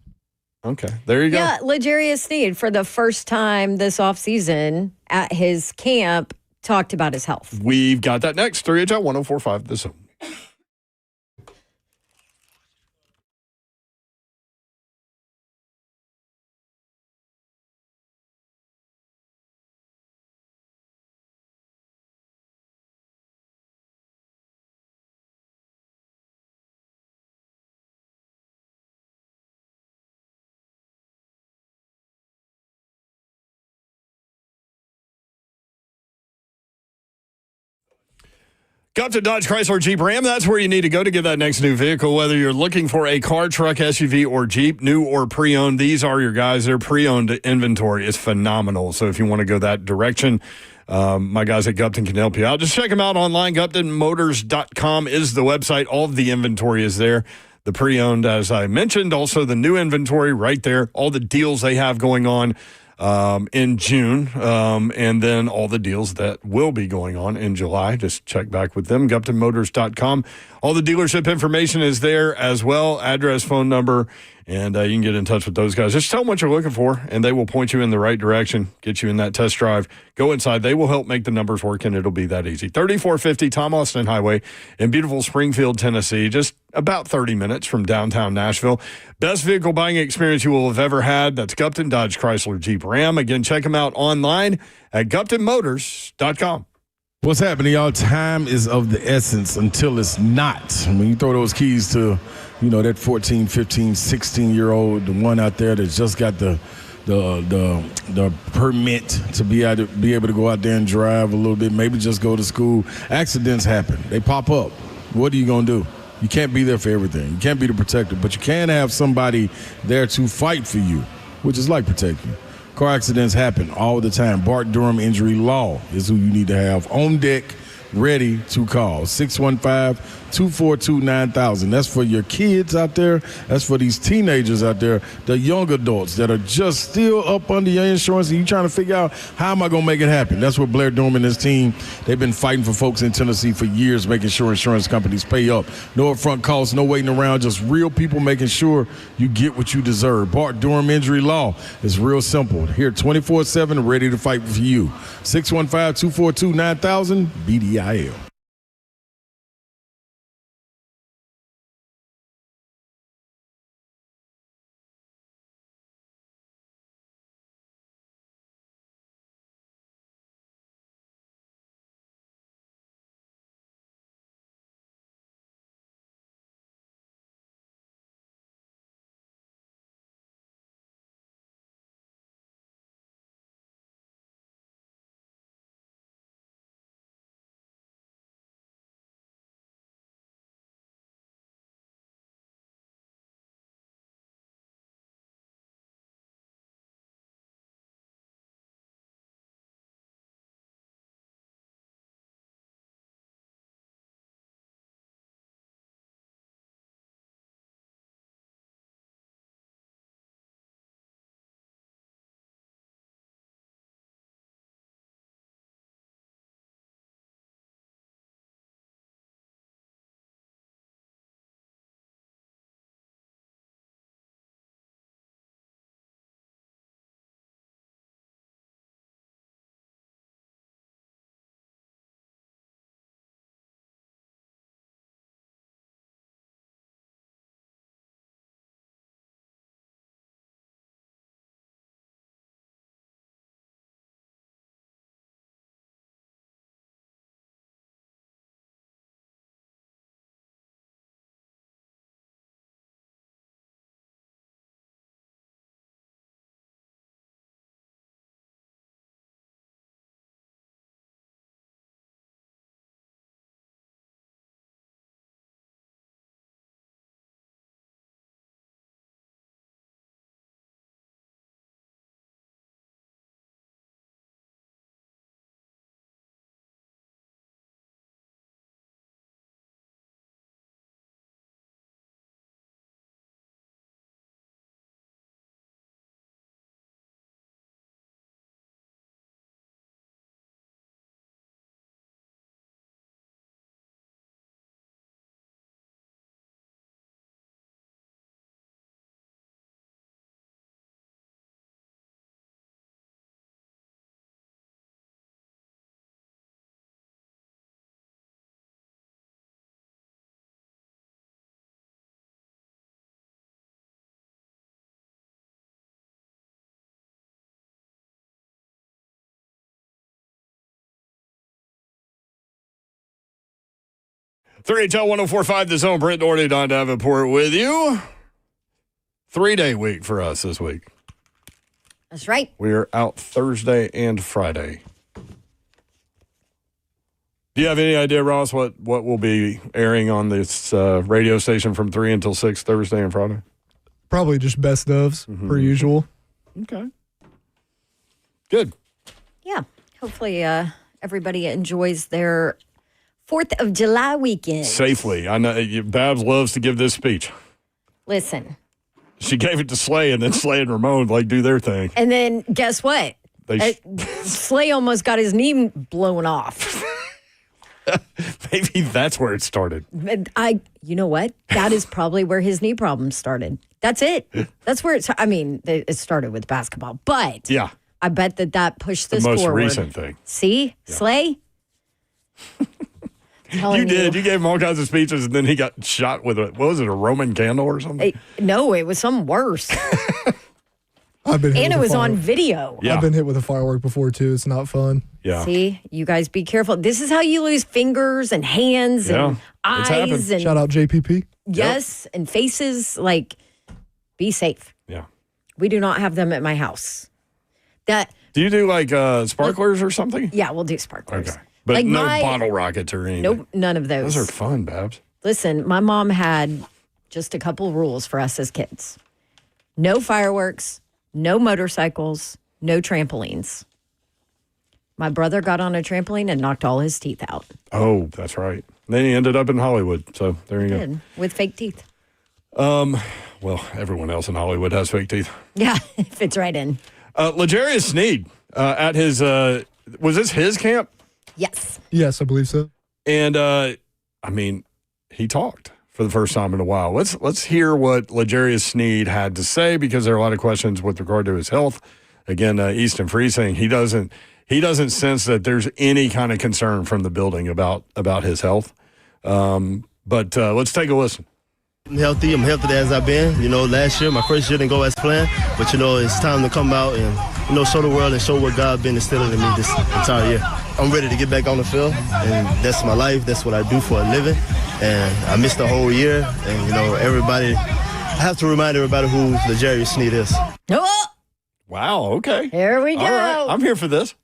Okay, there you go. Yeah, L'Jarius Sneed, for the first time this offseason at his camp, talked about his health. We've got that next. 3HL 104.5 The Zone. Gupton Dodge Chrysler Jeep Ram, that's where you need to go to get that next new vehicle. Whether you're looking for a car, truck, SUV, or Jeep, new or pre-owned, these are your guys. Their pre-owned inventory is phenomenal. So if you want to go that direction, my guys at Gupton can help you out. Just check them out online. GuptonMotors.com is the website. All of the inventory is there. The pre-owned, as I mentioned, also the new inventory right there. All the deals they have going on in June, and then all the deals that will be going on in July. Just check back with them, GuptonMotors.com. All the dealership information is there as well, address, phone number, and you can get in touch with those guys. Just tell them what you're looking for, and they will point you in the right direction, get you in that test drive. Go inside. They will help make the numbers work, and it'll be that easy. 3450 Tom Austin Highway in beautiful Springfield, Tennessee, just about 30 minutes from downtown Nashville. Best vehicle buying experience you will have ever had. That's Gupton Dodge Chrysler Jeep Ram. Again, check them out online at GuptonMotors.com. What's happening, y'all? Time is of the essence until it's not. When you throw those keys to, that 14, 15, 16-year-old, the one out there that's just got the permit to be able to go out there and drive a little bit, maybe just go to school. Accidents happen. They pop up. What are you going to do? You can't be there for everything. You can't be the protector, but you can have somebody there to fight for you, which is like protecting. Car accidents happen all the time. Bart Durham Injury Law is who you need to have on deck, ready to call. 615-242-9000. That's for your kids out there. That's for these teenagers out there, the young adults that are just still up under your insurance, and you trying to figure out, how am I going to make it happen? That's what Blair Durham and his team, they've been fighting for folks in Tennessee for years, making sure insurance companies pay up. No upfront costs, no waiting around, just real people making sure you get what you deserve. Bart Durham Injury Law is real simple. Here 24/7, ready to fight for you. 615-242-9000, BDIL. 3HL 1045, The Zone. Brent Doherty, Don Davenport with you. 3-day week for us this week. That's right. We're out Thursday and Friday. Do you have any idea, Ross, what will be airing on this radio station from 3 until 6 Thursday and Friday? Probably just best ofs, per usual. Okay. Good. Yeah. Hopefully everybody enjoys their 4th of July weekend. Safely. I know Babs loves to give this speech. Listen. She gave it to Slay, and then Slay and Ramon do their thing. And then guess what? Slay almost got his knee blown off. Maybe that's where it started. You know what? That is probably where his knee problem started. That's it. That's where it started with basketball. But yeah, I bet that pushed this the most forward. recent thing. See? Yeah. Slay? You did. You gave him all kinds of speeches, and then he got shot with a Roman candle or something? No, it was something worse. And it was on video. Yeah. I've been hit with a firework before, too. It's not fun. Yeah. See? You guys be careful. This is how you lose fingers and hands and eyes. And shout out JPP. Yes, and faces. Be safe. Yeah. We do not have them at my house. Do you do sparklers or something? Yeah, we'll do sparklers. Okay. But no bottle rockets or anything? Nope, none of those. Those are fun, Babs. Listen, my mom had just a couple rules for us as kids. No fireworks, no motorcycles, no trampolines. My brother got on a trampoline and knocked all his teeth out. Oh, that's right. Then he ended up in Hollywood, so there you go. With fake teeth. Well, everyone else in Hollywood has fake teeth. Yeah, it fits right in. L'Jarius Sneed at his, was this his camp? Yes. Yes, I believe so. And, he talked for the first time in a while. Let's hear what L'Jarius Sneed had to say, because there are a lot of questions with regard to his health. Again, Easton Free saying he doesn't sense that there's any kind of concern from the building about his health. But let's take a listen. I'm healthy as I've been. Last year, my first year didn't go as planned. But, it's time to come out and, show the world and show what God been instilling in me this entire year. I'm ready to get back on the field, and that's my life. That's what I do for a living. And I missed the whole year. And, I have to remind everybody who L'Jarius Sneed is. Oh! Wow, okay. Here we go. All right, I'm here for this.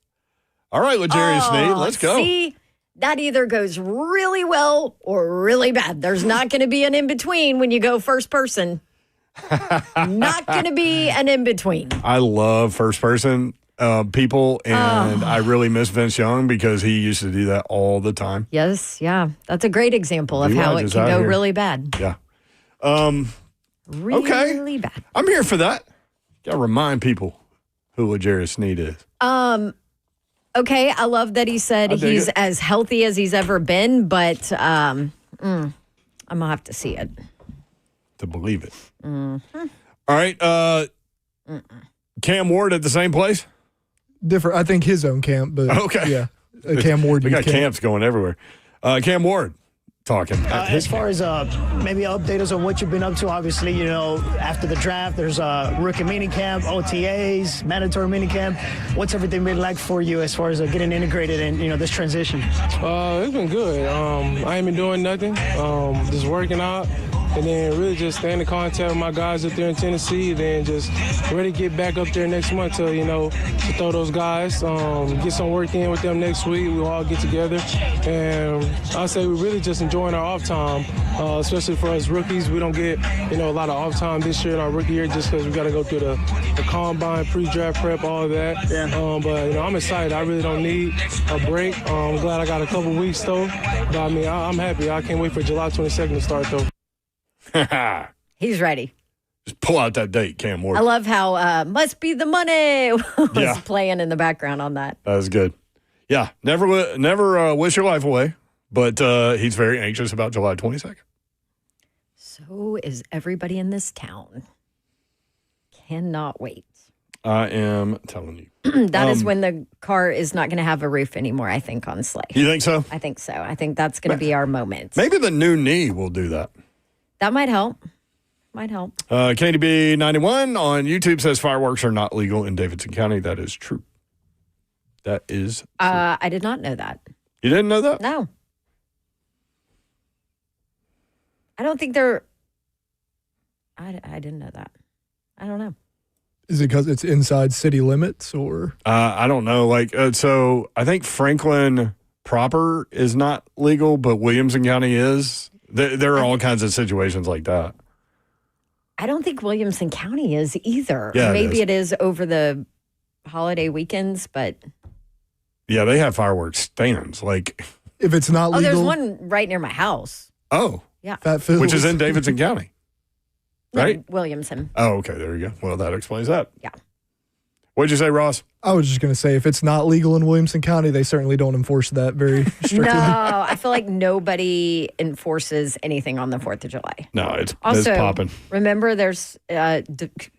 All right, L'Jarius Sneed, let's go. See? That either goes really well or really bad. There's not going to be an in-between when you go first person. Not going to be an in-between. I love first person people, and I really miss Vince Young because he used to do that all the time. Yes, yeah. That's a great example of how it can go really bad. Yeah. Really bad. I'm here for that. Got to remind people who L'Jarius Sneed is. Okay, I love that he said he's as healthy as he's ever been, but I'm going to have to see it. To believe it. Mm-hmm. All right. Cam Ward at the same place? Different. I think his own camp, but okay. Yeah. Cam Ward. We got camps going everywhere. Cam Ward talking. As far as maybe update us on what you've been up to, obviously, after the draft, there's rookie minicamp, OTAs, mandatory minicamp. What's everything been like for you as far as getting integrated in, this transition? It's been good. I ain't been doing nothing, just working out. And then really just staying in contact with my guys up there in Tennessee, then just ready to get back up there next month to throw those guys, get some work in with them next week. We'll all get together. And I'll say we're really just enjoying our off time, especially for us rookies. We don't get, a lot of off time this year in our rookie year just because we got to go through the combine, pre-draft prep, all of that. Yeah. But, I'm excited. I really don't need a break. I'm glad I got a couple weeks, though. But, I'm happy. I can't wait for July 22nd to start, though. He's ready. Just pull out that date, Cam Ward. I love how "Must Be the Money" was playing in the background on that. That was good. Yeah, never wish your life away, but he's very anxious about July 22nd. So is everybody in this town. Cannot wait. I am telling you. That is when the car is not going to have a roof anymore, I think, on Slay. You think so? I think so. I think that's going to be our moment. Maybe the new knee will do that. That might help. Might help. KDB91 on YouTube says fireworks are not legal in Davidson County. That is true. That is true. I did not know that. You didn't know that? No. I don't think they're. I didn't know that. I don't know. Is it because it's inside city limits or? I don't know. So I think Franklin proper is not legal, but Williamson County is. There are all kinds of situations like that. I don't think Williamson County is either. Yeah, Maybe it is over the holiday weekends, but. Yeah, they have fireworks stands. If it's not legal. There's one right near my house. Oh. Yeah. Fat Phil's. Which is in Davidson County. Right? No, Williamson. Oh, okay. There you go. Well, that explains that. Yeah. What'd you say, Ross? I was just going to say, if it's not legal in Williamson County, they certainly don't enforce that very strictly. No, I feel like nobody enforces anything on the 4th of July. No, it's Also, popping. remember, there's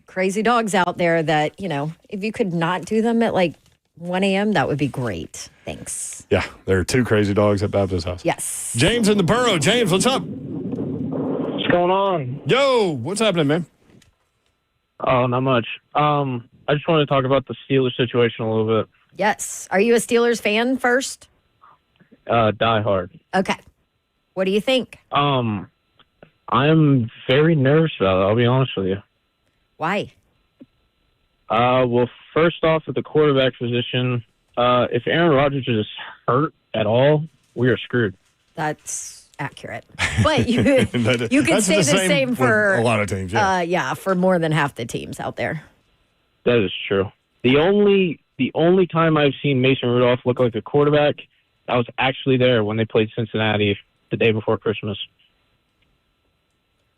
crazy dogs out there that, if you could not do them at 1 a.m., that would be great. Thanks. Yeah, there are 2 crazy dogs at Baptist House. Yes. James in the borough. James, what's up? What's going on? Yo, what's happening, man? Oh, not much. I just wanted to talk about the Steelers situation a little bit. Yes. Are you a Steelers fan first? Die hard. Okay. What do you think? I'm very nervous about it, I'll be honest with you. Why? Well, first off, at the quarterback position, if Aaron Rodgers is hurt at all, we are screwed. That's accurate. But you can say the same for a lot of teams. Yeah, for more than half the teams out there. That is true. The only time I've seen Mason Rudolph look like a quarterback, I was actually there when they played Cincinnati the day before Christmas.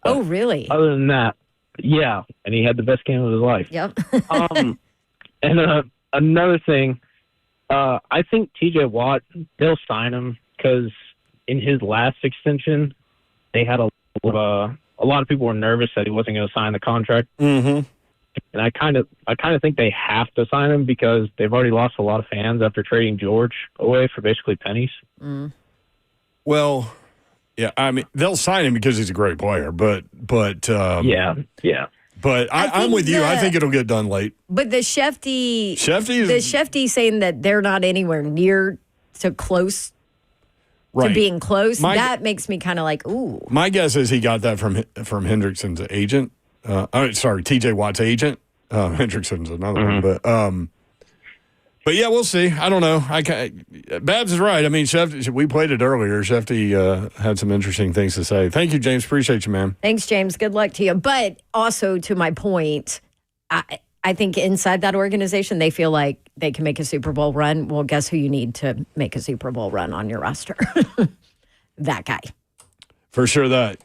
Oh, really? Other than that, yeah, and he had the best game of his life. Yep. And another thing, I think TJ Watt, they'll sign him because in his last extension, they had a lot of people were nervous that he wasn't going to sign the contract. Mm-hmm. And I kind of think they have to sign him because they've already lost a lot of fans after trading George away for basically pennies. Mm. Well, yeah, I mean, they'll sign him because he's a great player, but yeah. But I'm with you. I think it'll get done late. But the Shefty saying that they're not anywhere near to close to being close, that makes me kind of like, ooh. My guess is he got that from Hendrickson's agent. TJ Watt's agent. Hendrickson's another one, but yeah, we'll see. I don't know. Babs is right. I mean, we played it earlier. Shefty had some interesting things to say. Thank you, James. Appreciate you, man. Thanks, James. Good luck to you. But also, to my point, I think inside that organization, they feel like they can make a Super Bowl run. Well, guess who you need to make a Super Bowl run on your roster? That guy. For sure that.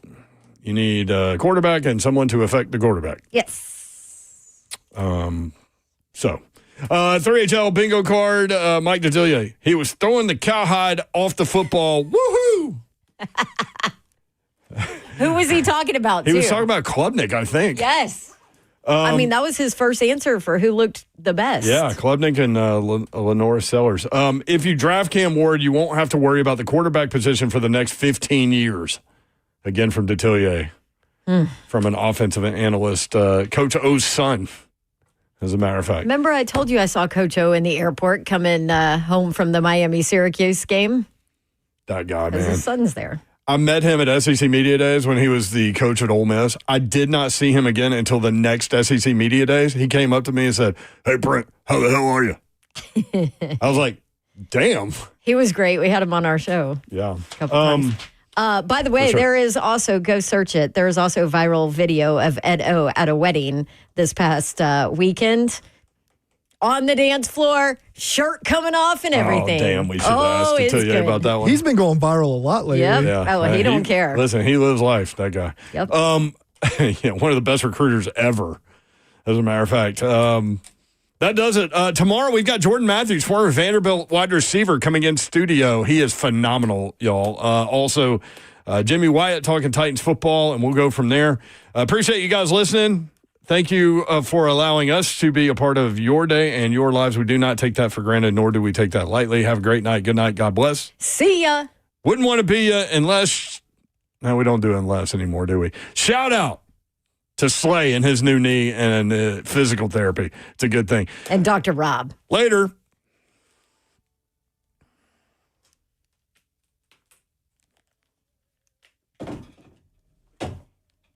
You need a quarterback and someone to affect the quarterback. Yes. 3HL bingo card, Mike Detillier. He was throwing the cowhide off the football. Woohoo! Who was he talking about, He was talking about Klubnik, I think. Yes. I mean, that was his first answer for who looked the best. Yeah, Klubnik and Lenora Sellers. If you draft Cam Ward, you won't have to worry about the quarterback position for the next 15 years. Again, from Detillier, from an offensive analyst, Coach O's son, as a matter of fact. Remember I told you I saw Coach O in the airport coming home from the Miami-Syracuse game? That guy, man. His son's there. I met him at SEC Media Days when he was the coach at Ole Miss. I did not see him again until the next SEC Media Days. He came up to me and said, "Hey, Brent, how the hell are you?" I was like, damn. He was great. We had him on our show. Yeah. A couple times. By the way, there is also, go search it, there is also a viral video of Ed O at a wedding this past weekend. On the dance floor, shirt coming off and everything. Oh, damn, we should ask to tell you about that one. He's been going viral a lot lately. Yep. Yeah. Oh, he don't care. Listen, he lives life, that guy. Yep. Yeah, one of the best recruiters ever, as a matter of fact. That does it. Tomorrow we've got Jordan Matthews, former Vanderbilt wide receiver, coming in studio. He is phenomenal, y'all. Also, Jimmy Wyatt talking Titans football, and we'll go from there. Appreciate you guys listening. Thank you for allowing us to be a part of your day and your lives. We do not take that for granted, nor do we take that lightly. Have a great night. Good night. God bless. See ya. Wouldn't want to be you unless... No, we don't do unless anymore, do we? Shout out to Slay and his new knee and physical therapy. It's a good thing. And Dr. Rob. Later.